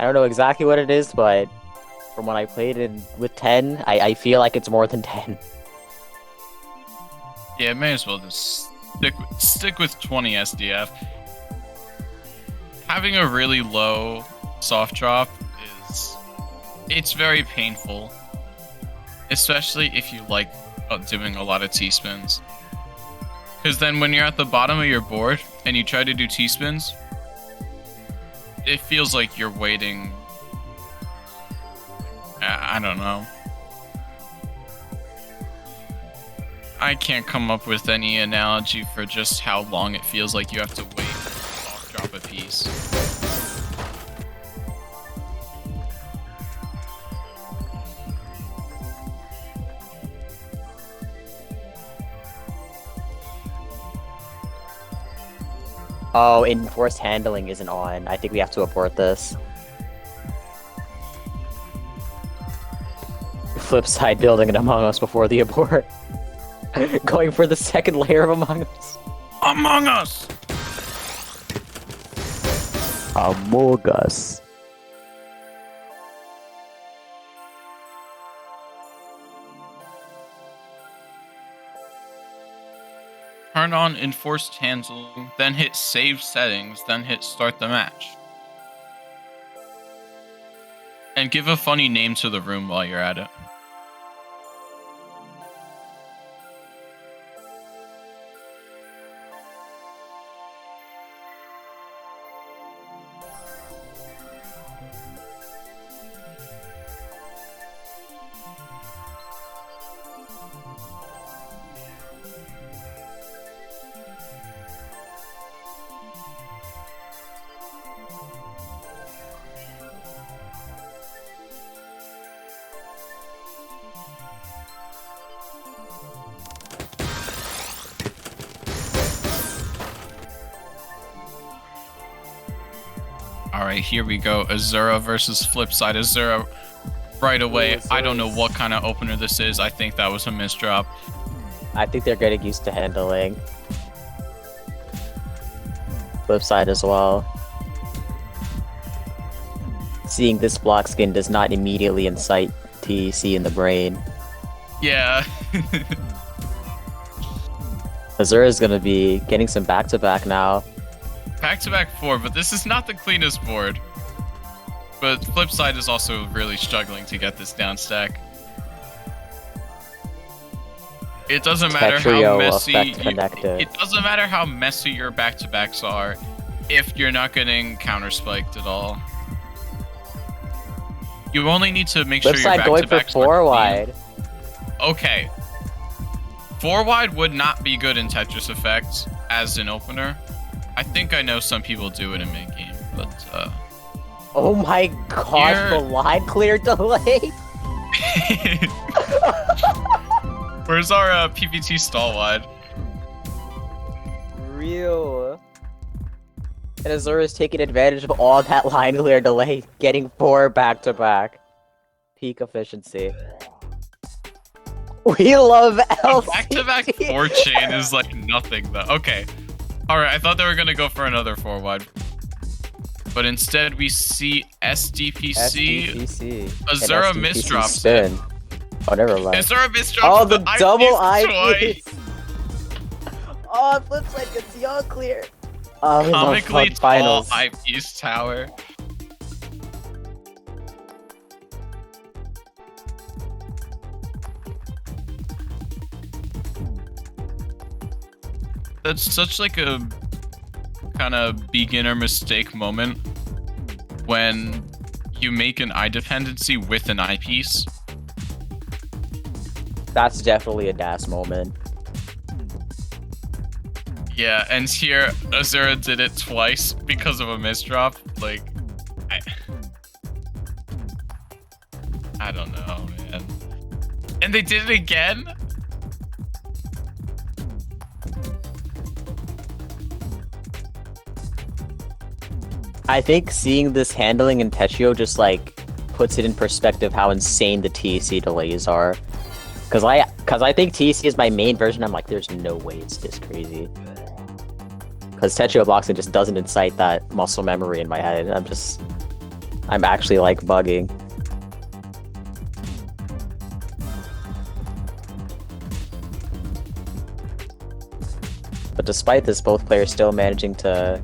I don't know exactly what it is, but from when I played it with 10, I feel like it's more than 10. Yeah, may as well just stick with 20 SDF. Having a really low soft drop it's very painful, especially if you like doing a lot of T-spins. Because then when you're at the bottom of your board and you try to do T-spins, it feels like you're waiting. I don't know. I can't come up with any analogy for just how long it feels like you have to wait to off drop a piece. Oh, enforced handling isn't on. I think we have to abort this. Flip side building an Among Us before the abort. Going for the second layer of Among Us. Among Us! Among Us. Turn on enforced handling, then hit save settings, then hit start the match. And give a funny name to the room while you're at it. Alright, here we go. Azura versus Flipside. Azura right away. I don't know what kind of opener this is. I think that was a misdrop. I think they're getting used to handling. Flip side as well. Seeing this block skin does not immediately incite TEC in the brain. Yeah. Azura is going to be getting some back-to-back now. Back-to-back 4, but this is not the cleanest board. But Flipside is also really struggling to get this down stack. It doesn't matter how messy it doesn't matter how messy your back-to-backs are if you're not getting counter-spiked at all. You only need to make sure your back-to-backs going for 4 wide. Okay. 4 wide would not be good in Tetris Effect as an opener. I think I know some people do it in mid-game, but Oh my gosh, the line clear delay! Where's our PPT stall wide? Real. And Azura is taking advantage of all that line clear delay, getting 4 back-to-back. Peak efficiency. We love LCD! Back-to-back 4 chain is like nothing though. Okay. Alright, I thought they were gonna go for another 4 wide. But instead we see SDPC. Azura misdrops it. Oh, never mind. Azura misdrops the double eyepiece eyepiece! Oh, Flipside gets the all clear! Oh, comically tall finals. eyepiece tower. That's such like a kind of beginner mistake moment when you make an eye dependency with an eyepiece. That's definitely a DAS moment. Yeah, and here Azura did it twice because of a misdrop. Like, I don't know, man. And they did it again? I think seeing this handling in Tetrio just like puts it in perspective how insane the TEC delays are. Cause I think TEC is my main version. I'm like, there's no way it's this crazy. Cause Tetrio boxing just doesn't incite that muscle memory in my head. I'm actually like bugging. But despite this, both players still managing to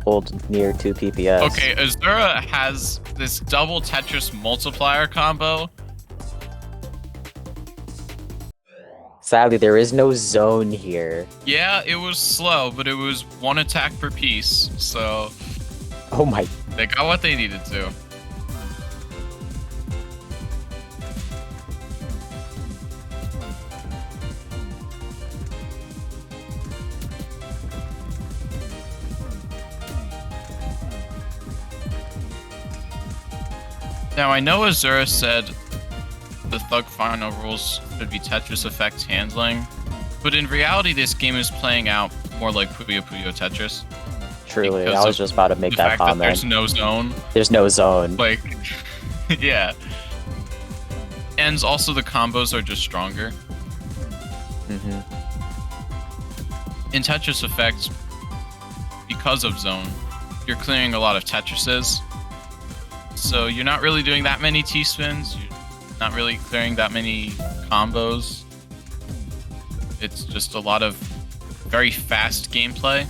hold near 2 PPS. Okay, Azura has this double Tetris multiplier combo. Sadly, there is no zone here. Yeah, it was slow, but it was 1 attack per piece, so Oh my. they got what they needed to. Now, I know Azura said the Thug Final rules should be Tetris Effect handling, but in reality, this game is playing out more like Puyo Puyo Tetris. Truly, Because I was of just about to make The that fact that comment. there's no zone, There's no zone. like, yeah. And also the combos are just stronger. Mm-hmm. In Tetris Effect, because of zone, you're clearing a lot of Tetrises. So you're not really doing that many T-spins, you're not really clearing that many combos. It's just a lot of very fast gameplay.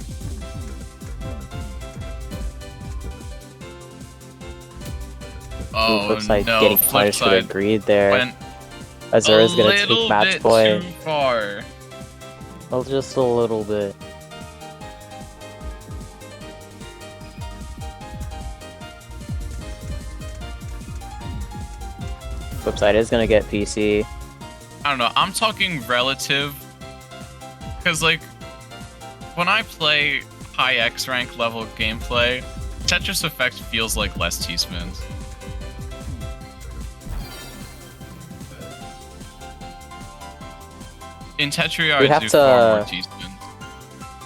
Oh, Looks like no, getting punished with a Flipside greed there. went Azura's a gonna take little match bit point. too far. Well, just a little bit. Flipside is gonna get PC. I don't know, I'm talking relative. Because, like, when I play high X rank level gameplay, Tetris Effect feels like less T-spins. In Tetria, We I have do to- far more T-spins.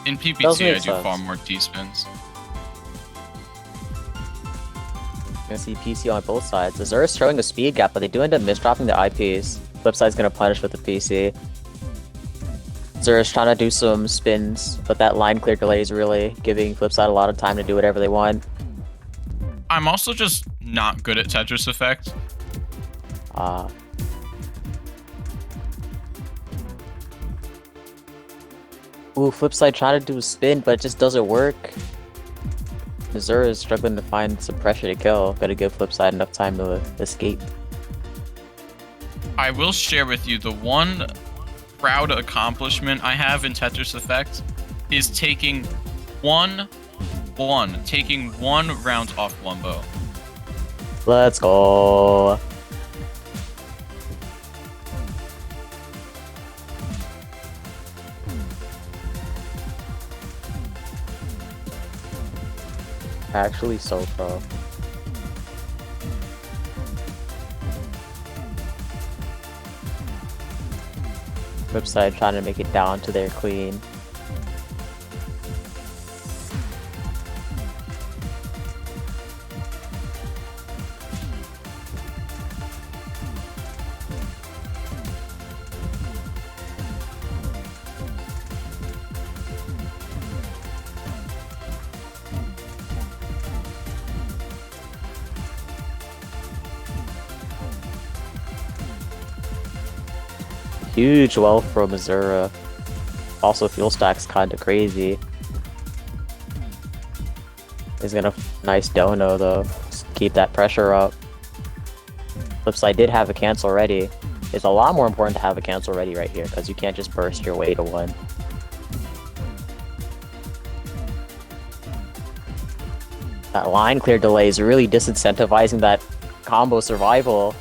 In Does PPT, I make do sense. far more T-spins. Gonna see PC on both sides. Azura's showing a speed gap, but they do end up misdropping the IPs. Flipside's gonna punish with the PC. Azura's trying to do some spins, but that line clear delay is really giving Flipside a lot of time to do whatever they want. I'm also just not good at Tetris Effect. Uh, Ooh, Flipside trying to do a spin, but it just doesn't work. Azura is struggling to find some pressure to kill. Gotta give Flipside enough time to escape. I will share with you the one proud accomplishment I have in Tetris Effect is taking one round off one bow. Let's go. Actually, so pro. Flipside trying to make it down to their queen. Huge wealth from Azura. Also, fuel stack's kinda crazy. He's gonna nice dono though. Just keep that pressure up. Flipside did have a cancel ready. It's a lot more important to have a cancel ready right here because you can't just burst your way to one. That line clear delay is really disincentivizing that combo survival.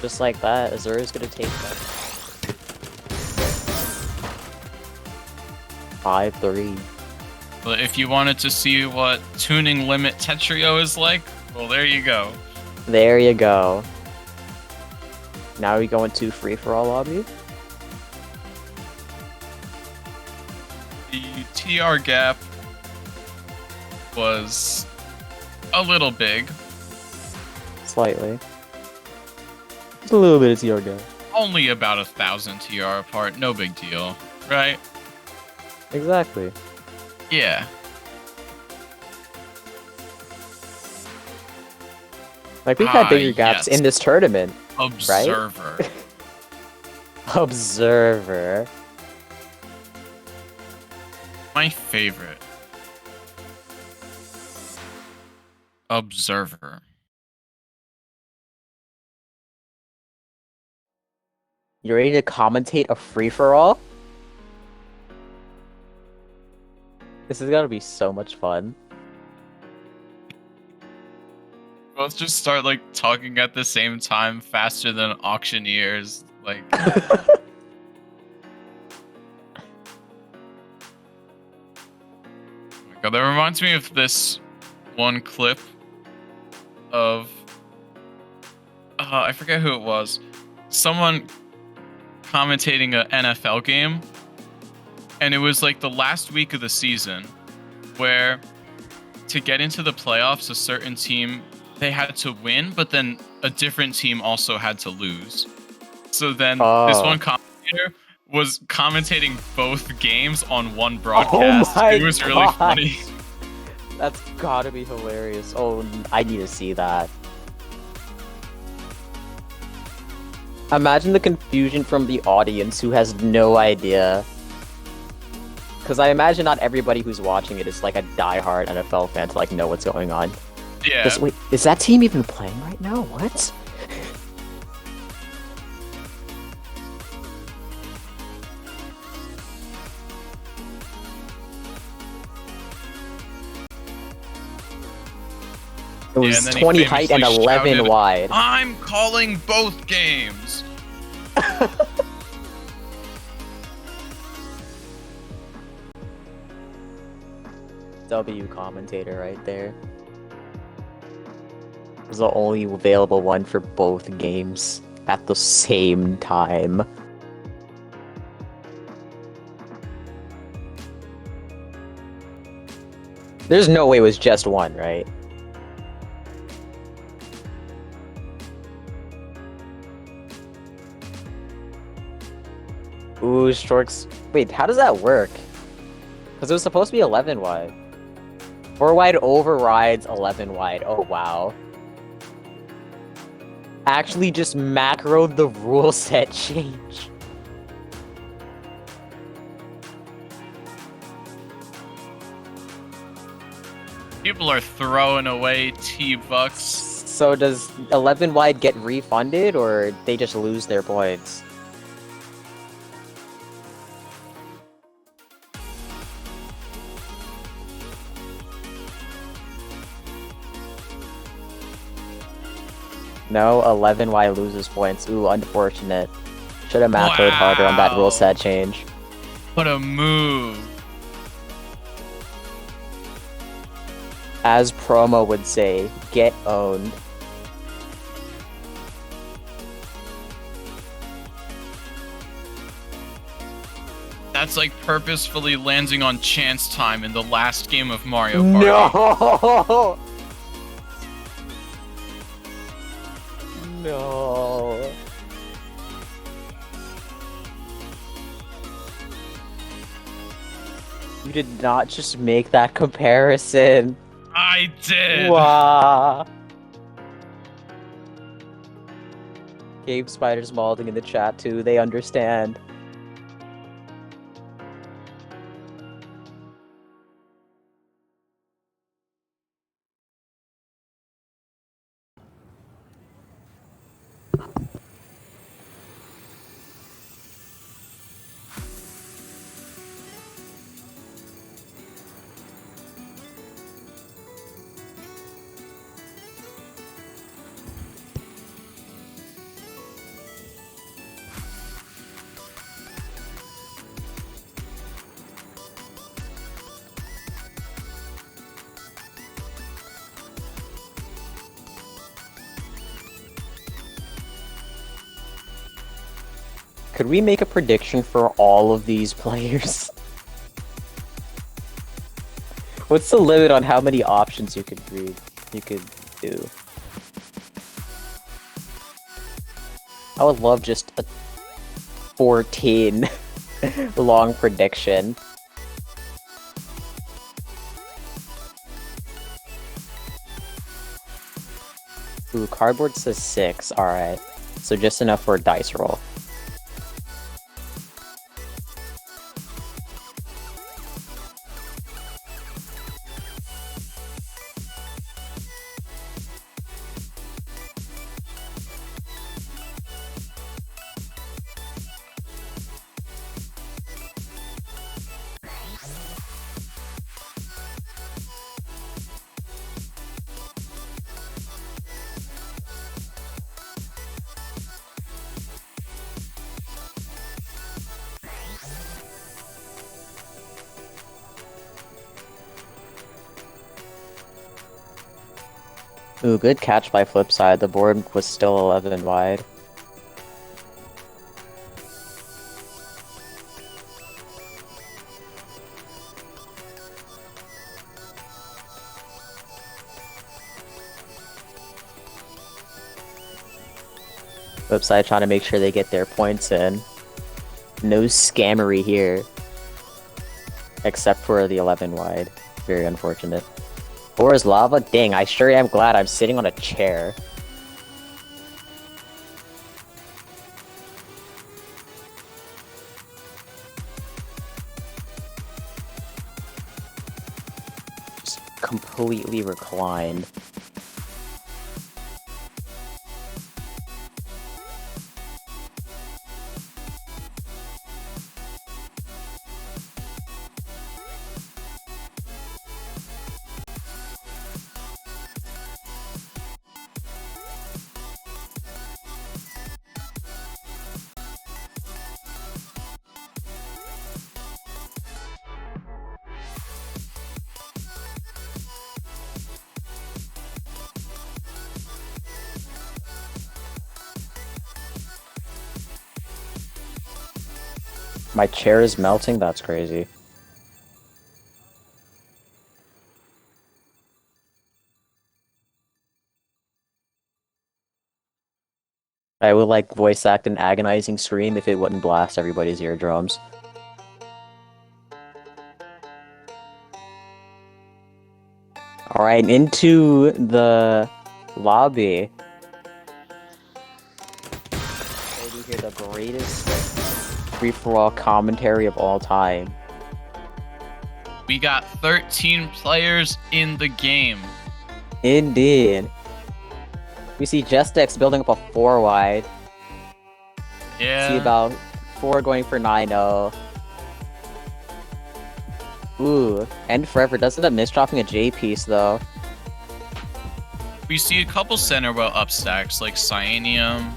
Just like that, Azura's gonna take that. 5-3. But if you wanted to see what tuning limit Tetrio is like, well, there you go. There you go. Now we go into free-for-all lobby? The TR gap was a little big. Slightly. Just a little bit of TR gap. Only about 1,000 TR apart, no big deal, right? Exactly. Yeah. Like, we've had bigger gaps yes. in this tournament. Observer. Observer. My favorite. Observer. You're ready to commentate a free-for-all? This is gonna be so much fun. Both just start like talking at the same time, faster than auctioneers. Like, oh my God, that reminds me of this one clip of I forget who it was. Someone commentating an NFL game, and it was like the last week of the season, where to get into the playoffs, a certain team they had to win, but then a different team also had to lose. So then this one commentator was commentating both games on one broadcast. my It was really God. funny. That's gotta be hilarious. Oh, I need to see that. Imagine the confusion from the audience who has no idea. Because I imagine not everybody who's watching it is like a diehard NFL fan to like know what's going on. Yeah. Wait, is that team even playing right now? What? It was and then he 20 height and famously 11 shouted, wide. I'm calling both games. W commentator right there. It was the only available one for both games at the same time. There's no way it was just one, right? Ooh, Storks. Wait, how does that work? Because it was supposed to be 11 wide. 4 wide overrides 11 wide. Oh, wow. Actually just macroed the rule set change. People are throwing away T-Bucks. So does 11 wide get refunded, or they just lose their points? No, 11 wide loses points. Ooh, unfortunate. Should have macroed harder on that rule Wow. set change. What a move. As promo would say, get owned. That's like purposefully landing on chance time in the last game of Mario Party. No! No. You did not just make that comparison. I did. Wow. Cave Spiders Malding in the chat too, they understand. Could we make a prediction for all of these players? What's the limit on how many options you could read? You could do? I would love just a 14 long prediction. Ooh, cardboard says 6. Alright. So just enough for a dice roll. Ooh, good catch by Flipside. The board was still 11 wide. Flipside trying to make sure they get their points in. No scammery here. Except for the 11 wide. Very unfortunate. Or is lava? Dang, I sure am glad I'm sitting on a chair. Just completely reclined. My chair is melting? That's crazy. I would like voice act an agonizing scream if it wouldn't blast everybody's eardrums. Alright, into the lobby. I do hear the greatest free-for-all commentary of all time. We got 13 players in the game. Indeed. We see Jestex building up a 4 wide. Yeah. See about 4 going for 9-0. Ooh, End Forever doesn't end up misdropping a J piece though. We see a couple center well up stacks like Cyanium.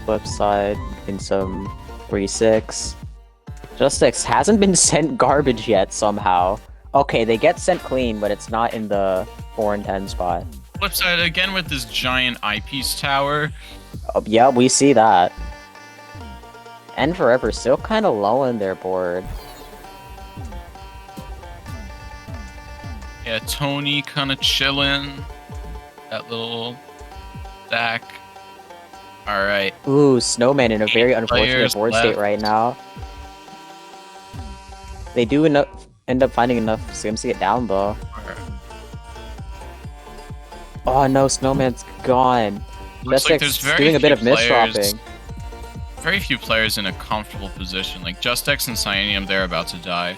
Flip side in some 3-6. Jestex hasn't been sent garbage yet somehow. Okay, they get sent clean, but it's not in the 4 and 10 spot. Flip side again with this giant eyepiece tower. Yeah, we see that. End Forever still kind of low in their board. Yeah, Tony kind of chilling. That little stack. All right. Ooh, Snowman in a very 8 unfortunate players board state left. right now. They do end up finding enough skims to get down though. Oh no, Snowman's gone. Looks like Jestex there's very doing a bit of few players- misdropping. Very few players in a comfortable position. Like Justex and Cyanium, they're about to die.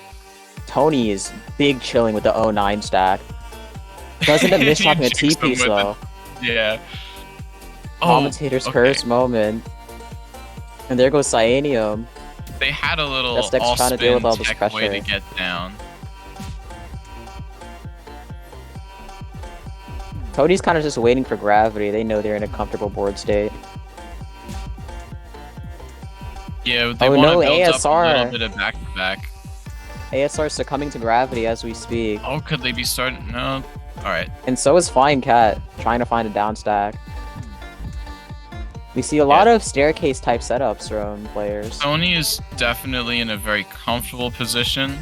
Tony is big chilling with the 09 stack. Doesn't end up misdropping a Jinx them T-piece with though. it. Yeah. Oh, Commentator's okay. curse moment. And there goes Cyanium. They had a little Justex all trying to deal with all this tech way pressure. to get down. Tony's kind of just waiting for gravity. They know they're in a comfortable board state. Yeah, they Oh, want to no, build up a ASR. little bit of back-to-back. ASR succumbing to gravity as we speak. Oh, could they be starting? No. All right. And so is Flying Cat, trying to find a down stack. We see a lot of staircase type setups from players. Tony is definitely in a very comfortable position.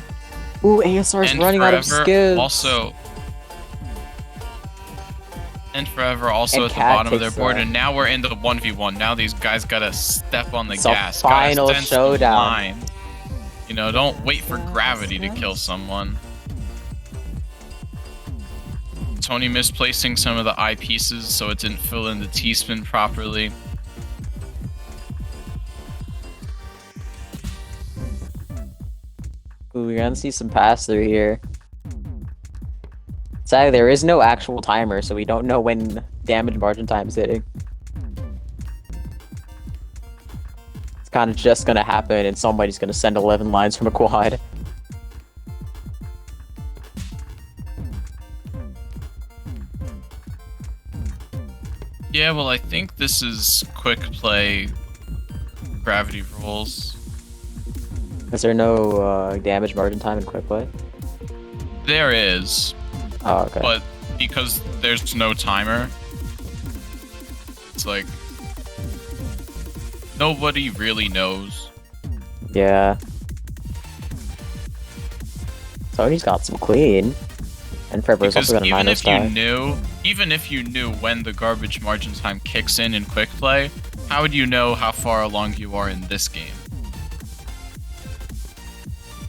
Ooh, ASR's And running out of Forever skids. also. And Forever also And at the Cat bottom of their takes board, that. and now we're in the 1v1. Now these guys gotta step on the It's a gas. final gotta sense the showdown. line. You know, don't wait for gravity to kill someone. Tony misplacing some of the eyepieces so it didn't fill in the T-spin properly. Ooh, we're gonna see some pass through here. Sadly, there is no actual timer, so we don't know when damage margin time is hitting. It's kind of just gonna happen, and somebody's gonna send 11 lines from a quad. Yeah, well, I think this is quick play gravity rules. Is there no damage margin time in quick play? There is, Oh, okay. but because there's no timer. It's like nobody really knows. Yeah. Sony's got some clean. And Forever's Because also got a even minus if you die. knew, even if you knew when the garbage margin time kicks in quick play, how would you know how far along you are in this game?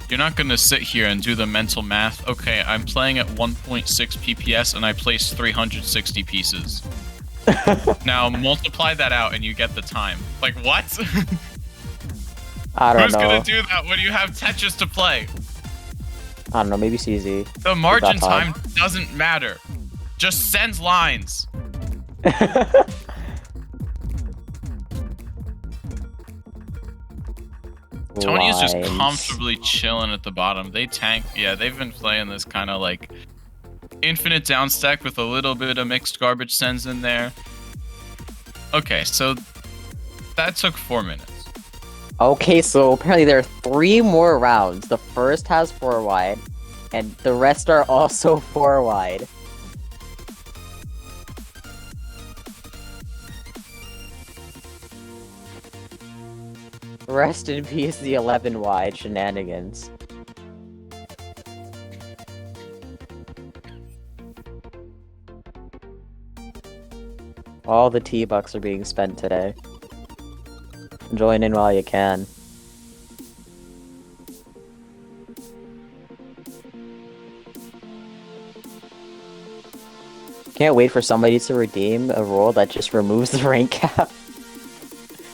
You're not gonna sit here and do the mental math. Okay, I'm playing at 1.6 PPS and I placed 360 pieces. Now multiply that out and you get the time. Like what? I don't Who's know. gonna do that when you have Tetris to play? I don't know, maybe CZ. The margin time. time doesn't matter. Just send lines. Tony is just Lines. comfortably chilling at the bottom. They tank. Yeah, they've been playing this kind of like infinite down stack with a little bit of mixed garbage sends in there. Okay, so that took 4 minutes. Okay, so apparently there are 3 more rounds. The first has 4 wide, and the rest are also 4 wide. Rest in peace, the 11 wide shenanigans. All the T-Bucks are being spent today. Join in while you can. Can't wait for somebody to redeem a rule that just removes the rank cap.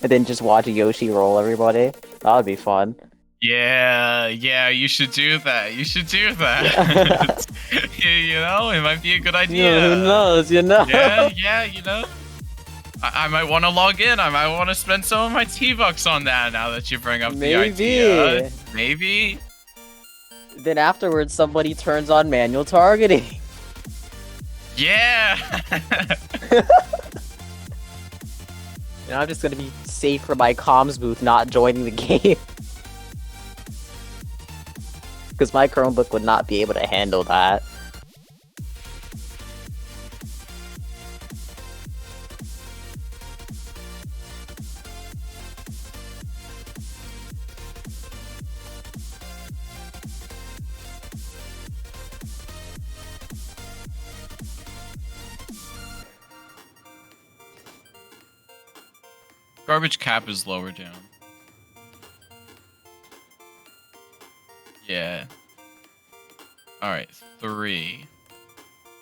And then just watch Yoshi roll everybody. That would be fun. Yeah, you should do that. You should do that. You know, it might be a good idea. Yeah, who knows, you know? Yeah, you know. I might want to log in. I might want to spend some of my T-Bucks on that now that you bring up the idea. Maybe. Then afterwards, somebody turns on manual targeting. Yeah. And I'm just gonna be safe from my comms booth not joining the game. Because my Chromebook would not be able to handle that. Garbage cap is lower down. Yeah. Alright, 3.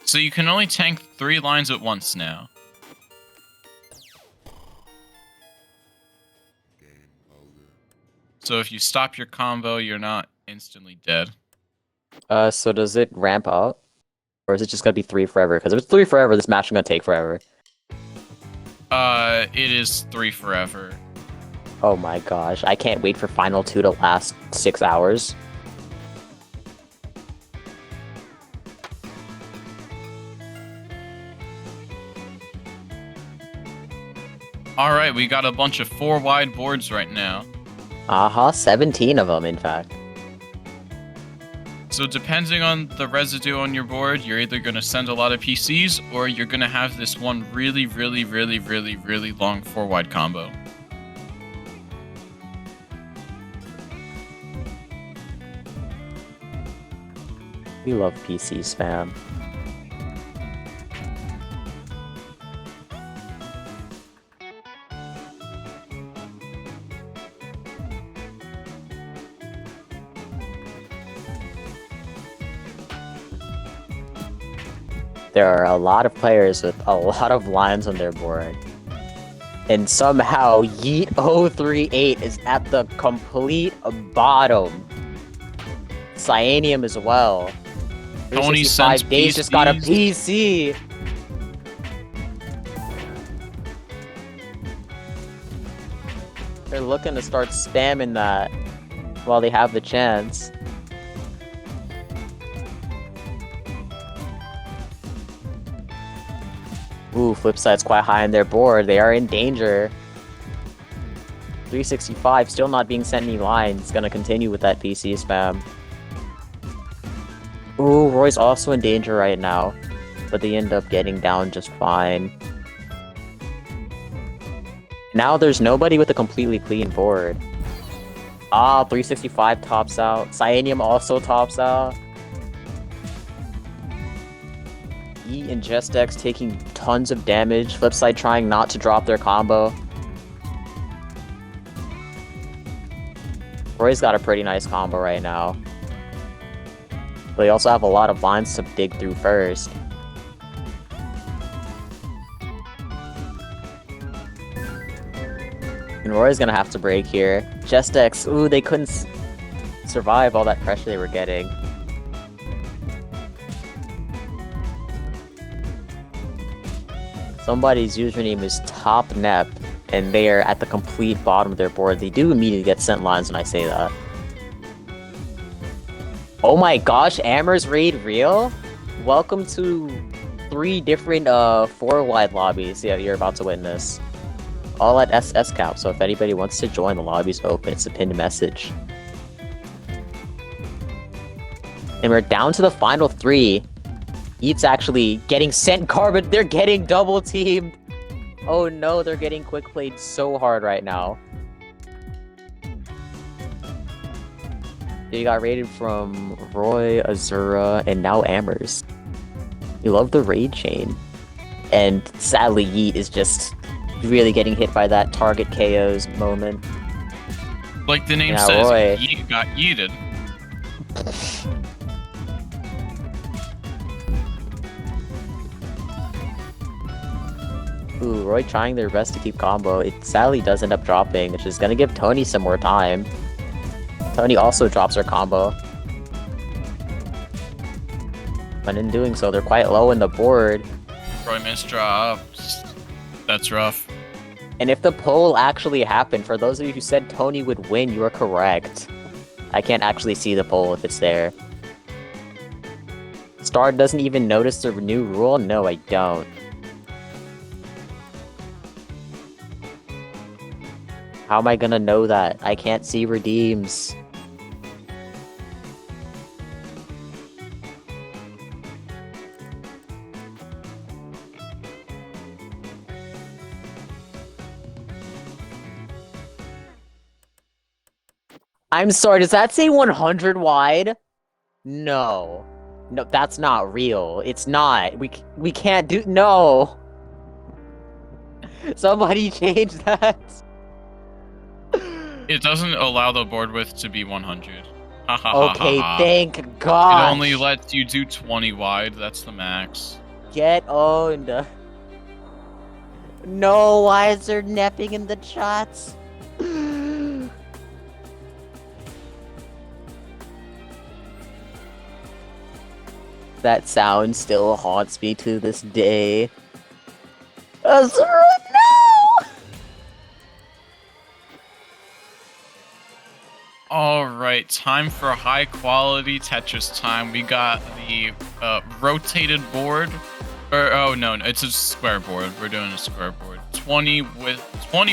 So you can only tank 3 lines at once now. So if you stop your combo, you're not instantly dead. So does it ramp up? Or is it just gonna be 3 forever? Because if it's 3 forever, this match is gonna take forever. It is 3 forever. Oh my gosh, I can't wait for Final 2 to last 6 hours. Alright, we got a bunch of 4 wide boards right now. 17 of them, in fact. So depending on the residue on your board, you're either going to send a lot of PCs, or you're going to have this one really long 4 wide combo. We love PC spam. There are a lot of players with a lot of lines on their board. And somehow Yeet 038 is at the complete bottom. Cyanium as well. Tony 365 sends Days just got a PCs. PC. They're looking to start spamming that while they have the chance. Ooh, Flipside's quite high on their board. They are in danger. 365 still not being sent any lines. Gonna continue with that PC spam. Ooh, Roy's also in danger right now. but they end up getting down just fine. Now there's nobody with a completely clean board. Ah, 365 tops out. Cyanium also tops out. E and Jestex taking tons of damage. Flipside trying not to drop their combo. Roy's got a pretty nice combo right now. But they also have a lot of lines to dig through first. And Roy's gonna have to break here. Jestex, ooh, they couldn't survive all that pressure they were getting. Somebody's username is TopNep, and they are at the complete bottom of their board. They do immediately get sent lines when I say that. Oh my gosh, Amber's raid real? Welcome to 3 different 4-wide lobbies. Yeah, you're about to witness. All at SS cap, so if anybody wants to join, the lobby's open. It's a pinned message. And we're down to the final 3. Eat's actually getting sent carbon. They're getting double teamed. Oh no, they're getting quick played so hard right now. They got raided from Roy, Azura, and now Amers. We love the raid chain. And sadly, Yeet is just really getting hit by that target KOs moment. Like the name Yeah, says, Roy. Yeet got yeeted. Ooh, Roy trying their best to keep combo. It sadly does end up dropping, which is gonna give Tony some more time. Tony also drops her combo. But in doing so, they're quite low in the board. Roy misdrops. That's rough. And if the poll actually happened, for those of you who said Tony would win, you are correct. I can't actually see the poll if it's there. Star doesn't even notice the new rule? No, I don't. How am I gonna know that? I can't see redeems. I'm sorry, does that say 100 wide? No. No, that's not real. It's not. We can't do- No! Somebody change that! It doesn't allow the board width to be 100. Ha ha ha Okay, ha. thank God! It only lets you do 20 wide, that's the max. Get owned! No, why is there nepping in the chats? That sound still haunts me to this day. Azura, no! Alright, time for high quality Tetris time. We got the rotated board. Oh no, it's a square board. We're doing a square board. 20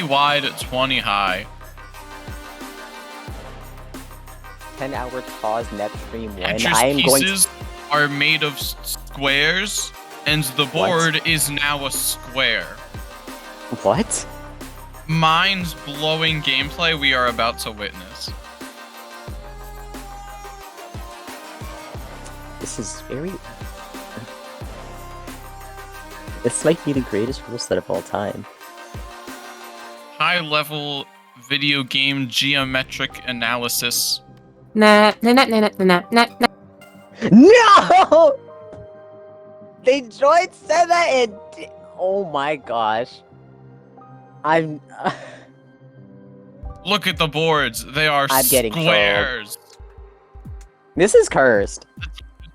wide, 20 high. 10-hour TAWS net stream win. Tetris I am going to... pieces are made of squares, and the board is now a square. What? Mind-blowing gameplay we are about to witness. This is very... This might be the greatest rule set of all time. High-level video game geometric analysis. Nah, nah, nah, nah, nah, nah, nah. No! They joined, said that, and... Oh my gosh. I'm... Look at the boards. They are I'm getting squares. This is cursed.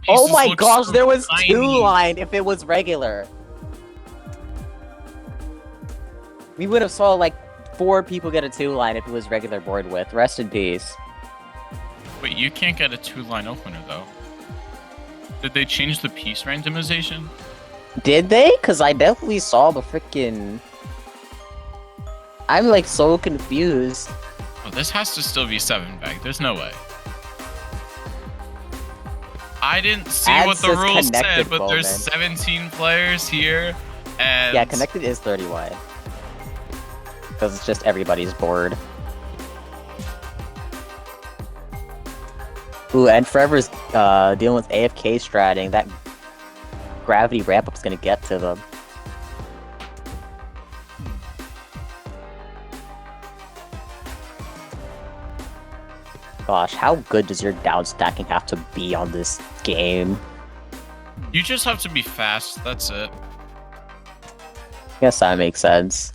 Oh Pieces my look gosh, so there was tiny. 2-line if it was regular. We would have saw like 4 people get a 2-line if it was regular board width. Rest in peace. Wait, you can't get a 2-line opener though. Did they change the piece randomization? Did they? Cause I definitely saw the freaking... I'm like so confused. Oh, this has to still be 7-bag. There's no way. I didn't see Ad what the says rules said, connected but there's moment. 17 players here, and Yeah, connected is 30-way. Because it's just everybody's bored. Ooh, and Forever's dealing with AFK stratting. That gravity ramp-up's gonna get to them. Gosh, how good does your down stacking have to be on this game? You just have to be fast. That's it. Guess that makes sense.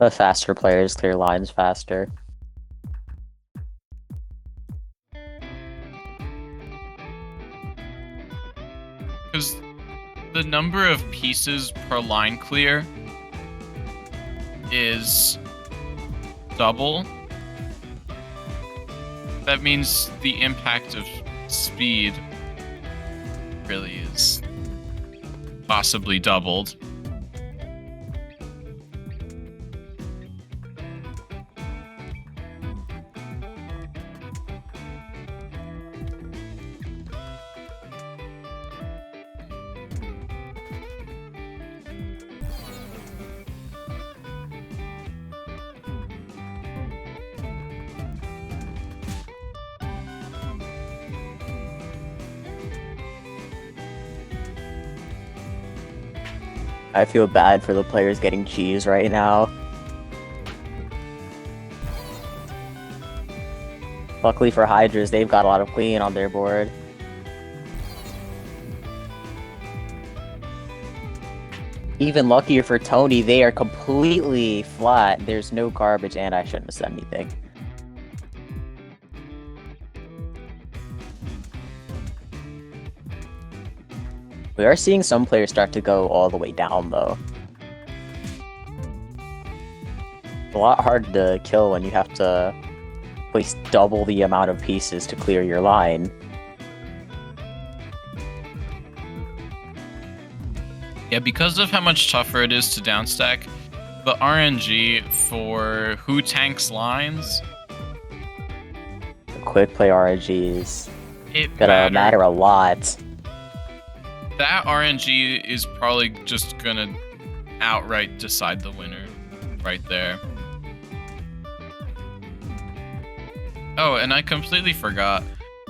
The faster players clear lines faster. Because the number of pieces per line clear is double. That means the impact of speed really is possibly doubled. I feel bad for the players getting cheese right now. Luckily for Hydras, they've got a lot of clean on their board. Even luckier for Tony, they are completely flat. There's no garbage, and I shouldn't have said anything. We are seeing some players start to go all the way down, though. A lot harder to kill when you have to place double the amount of pieces to clear your line. Yeah, because of how much tougher it is to downstack, the RNG for who tanks lines, The quick play RNGs it gonna matter a lot. That RNG is probably just gonna outright decide the winner right there. Oh, and I completely forgot,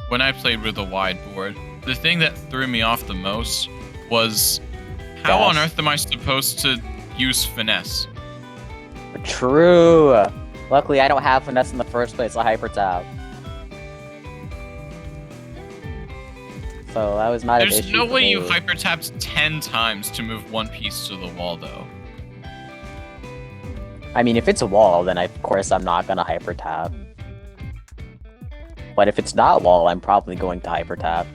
when I played with a wide board, the thing that threw me off the most was how on earth am I supposed to use finesse? True. Luckily, I don't have finesse in the first place. I hyper tap. So that was not an issue. There's no for way me. you hyper tapped 10 times to move one piece to the wall, though. I mean, if it's a wall, then of course I'm not gonna hyper tap. But if it's not wall, I'm probably going to hyper tap.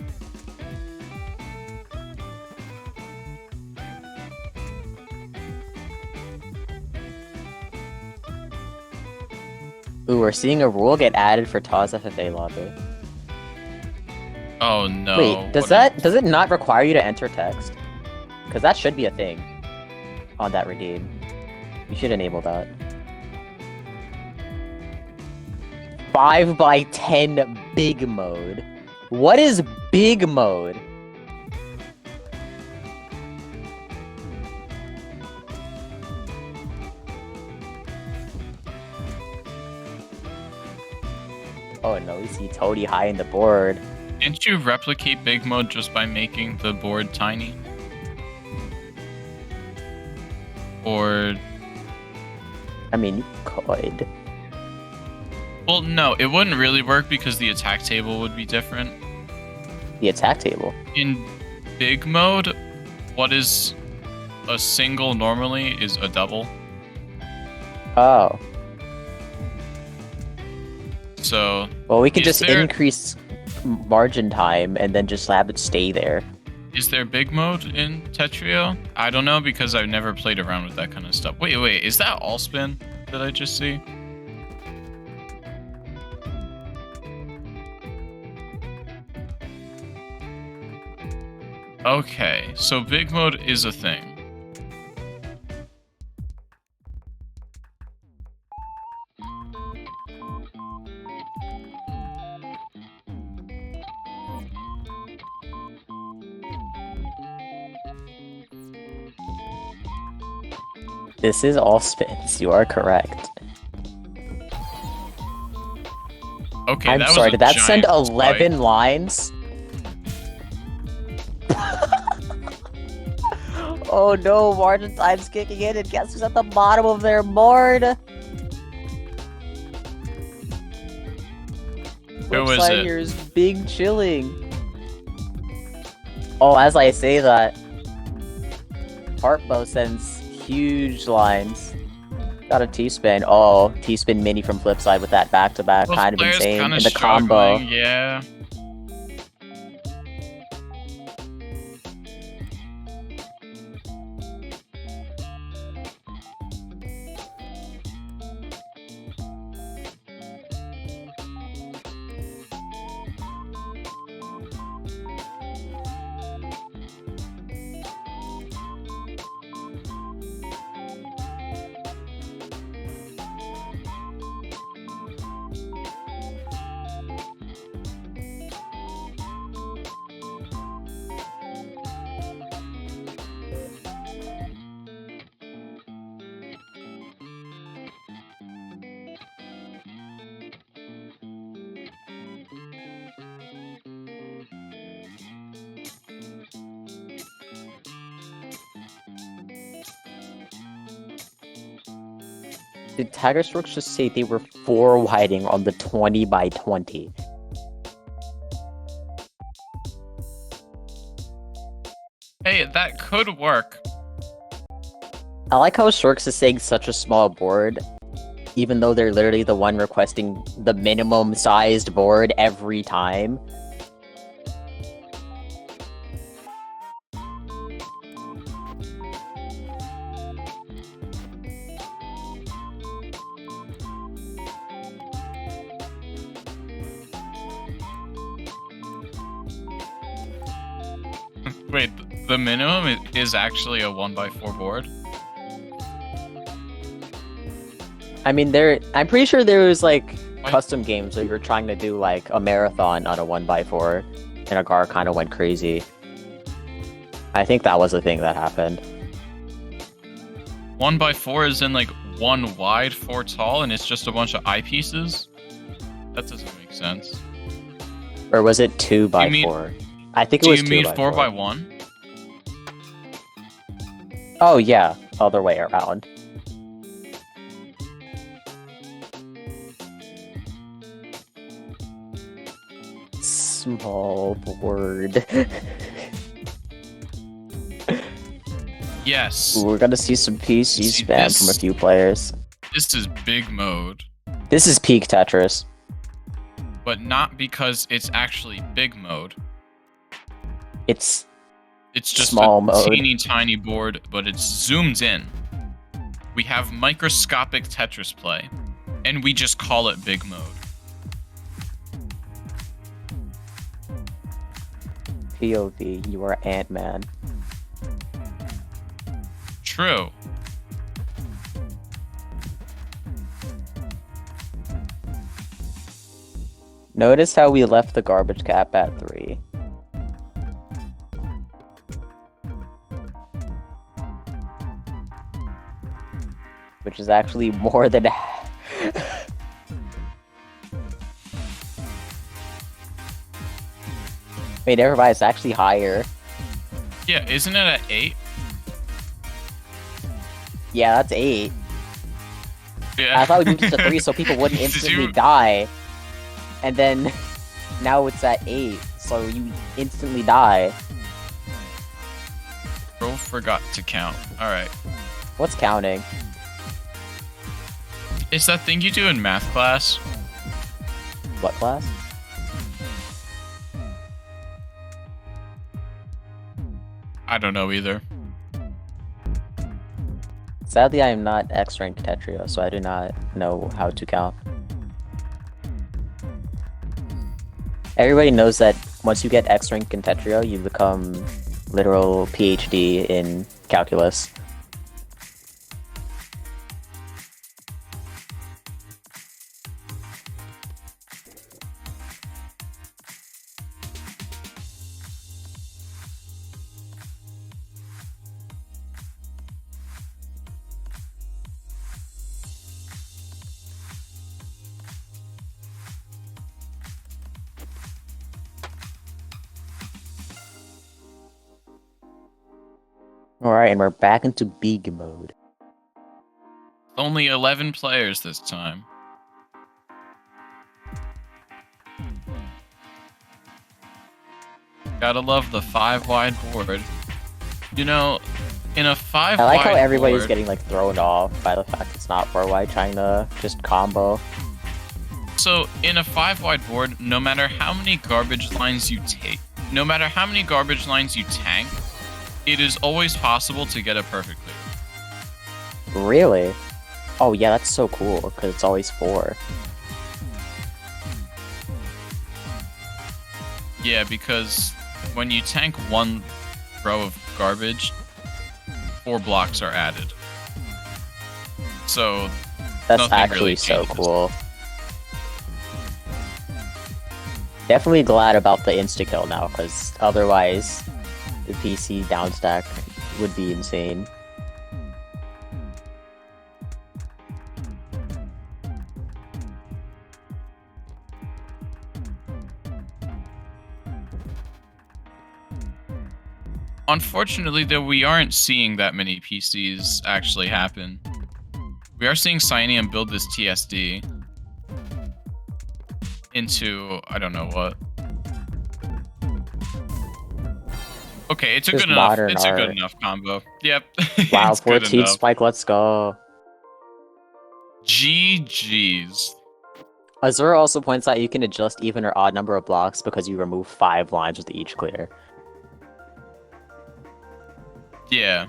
Ooh, we're seeing a rule get added for TAWS FFA lobby. Oh no. Wait, does it not require you to enter text? Because that should be a thing on that redeem. You should enable that. 5x10 big mode. What is big mode? Oh no, we see Toady high in the board. Didn't you replicate big mode just by making the board tiny? Or... I mean, you could. Well, no, it wouldn't really work because the attack table would be different. The attack table. In big mode, what is a single normally is a double. Oh. So... Well, we could Is just there- increase margin time and then just have it stay there. Is there big mode in Tetrio? I don't know because I've never played around with that kind of stuff. Wait, is that all spin that I just see? Okay, so big mode is a thing. This is all spins. You are correct. Okay, I'm that was sorry, a did that send giant 11 spike. lines? Oh no, Argentine's kicking in, and guess who's at the bottom of their board? Who is Flipside it? here is big chilling. Oh, as I say that, Harpo sends huge lines. Got a T-spin. Oh, T-spin mini from Flipside with that back-to-back, Both kind of players insane. kinda And the combo. struggling, yeah. Did Tiger Strokes just say they were 4 whiting on the 20 by 20? Hey, that could work. I like how Storks is saying such a small board, even though they're literally the one requesting the minimum sized board every time. Wait, the minimum is actually a 1x4 board? I mean, I'm pretty sure there was like custom games where you're trying to do like a marathon on a 1x4, and a car kind of went crazy. I think that was the thing that happened. 1x4 is in like 1 wide, 4 tall, and it's just a bunch of eyepieces? That doesn't make sense. Or was it 2x4? I think it was 2x4. Do you mean 4x1? Oh yeah, other way around. Small board. Yes. Ooh, we're gonna see some PC See, spam from a few players. This is big mode. This is peak Tetris. But not because it's actually big mode. It's just small a mode. teeny tiny board, but it's zoomed in. We have microscopic Tetris play, and we just call it big mode. POV, you are Ant-Man. True. Notice how we left the garbage cap at 3. Which is actually more than Wait, never mind, it's actually higher. Yeah, isn't it at 8? Yeah, that's 8. Yeah. I thought we moved it to 3 so people wouldn't Did instantly you- die. And then now it's at 8, so you instantly die. Bro forgot to count. Alright. What's counting? It's that thing you do in math class. What class? I don't know either. Sadly, I am not X-rank Tetrio, so I do not know how to count. Everybody knows that once you get X-rank in Tetrio, you become literal PhD in calculus. Alright, and we're back into big mode. Only 11 players this time. Gotta love the 5-wide board. You know, in a 5-wide I like how everybody's board, getting like thrown off by the fact it's not 4-wide, trying to just combo. So, in a 5-wide board, no matter how many garbage lines you take, no matter how many garbage lines you tank, it is always possible to get a perfect clear. Really? Oh yeah, that's so cool, because it's always 4. Yeah, because when you tank one row of garbage, 4 blocks are added. So, That's nothing actually really so changes. cool. Definitely glad about the insta-kill now, because otherwise the PC downstack would be insane. Unfortunately, though, we aren't seeing that many PCs actually happen. We are seeing Cyanium build this TSD into I don't know what. Okay, it's a Just good enough. modern It's a good art. enough combo. Yep. Wow, It's good 14 enough. spike, let's go. GG's. Azura also points out you can adjust even or odd number of blocks because you remove 5 lines with each clear. Yeah.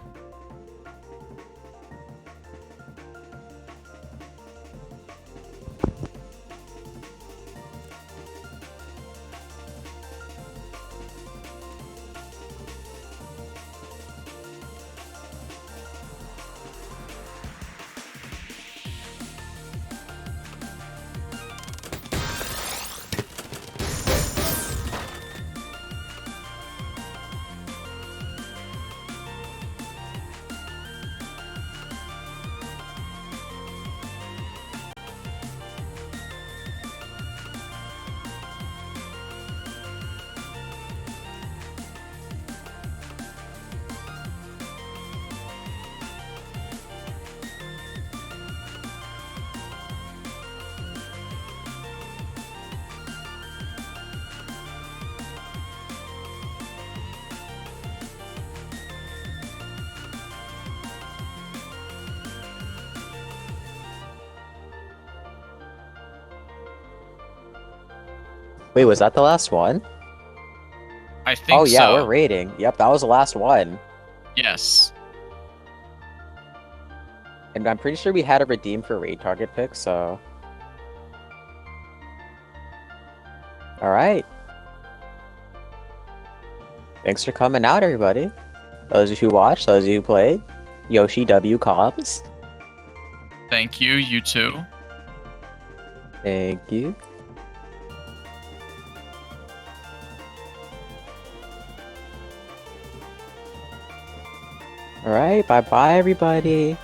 Wait, was that the last one? I think Oh yeah, so. we're raiding. Yep, that was the last one. Yes. And I'm pretty sure we had a redeem for raid target pick, so... Alright. Thanks for coming out, everybody. Those of you who watched, those of you who played. Yoshi W. Cobbs. Thank you, you too. Thank you. Alright, bye-bye, everybody.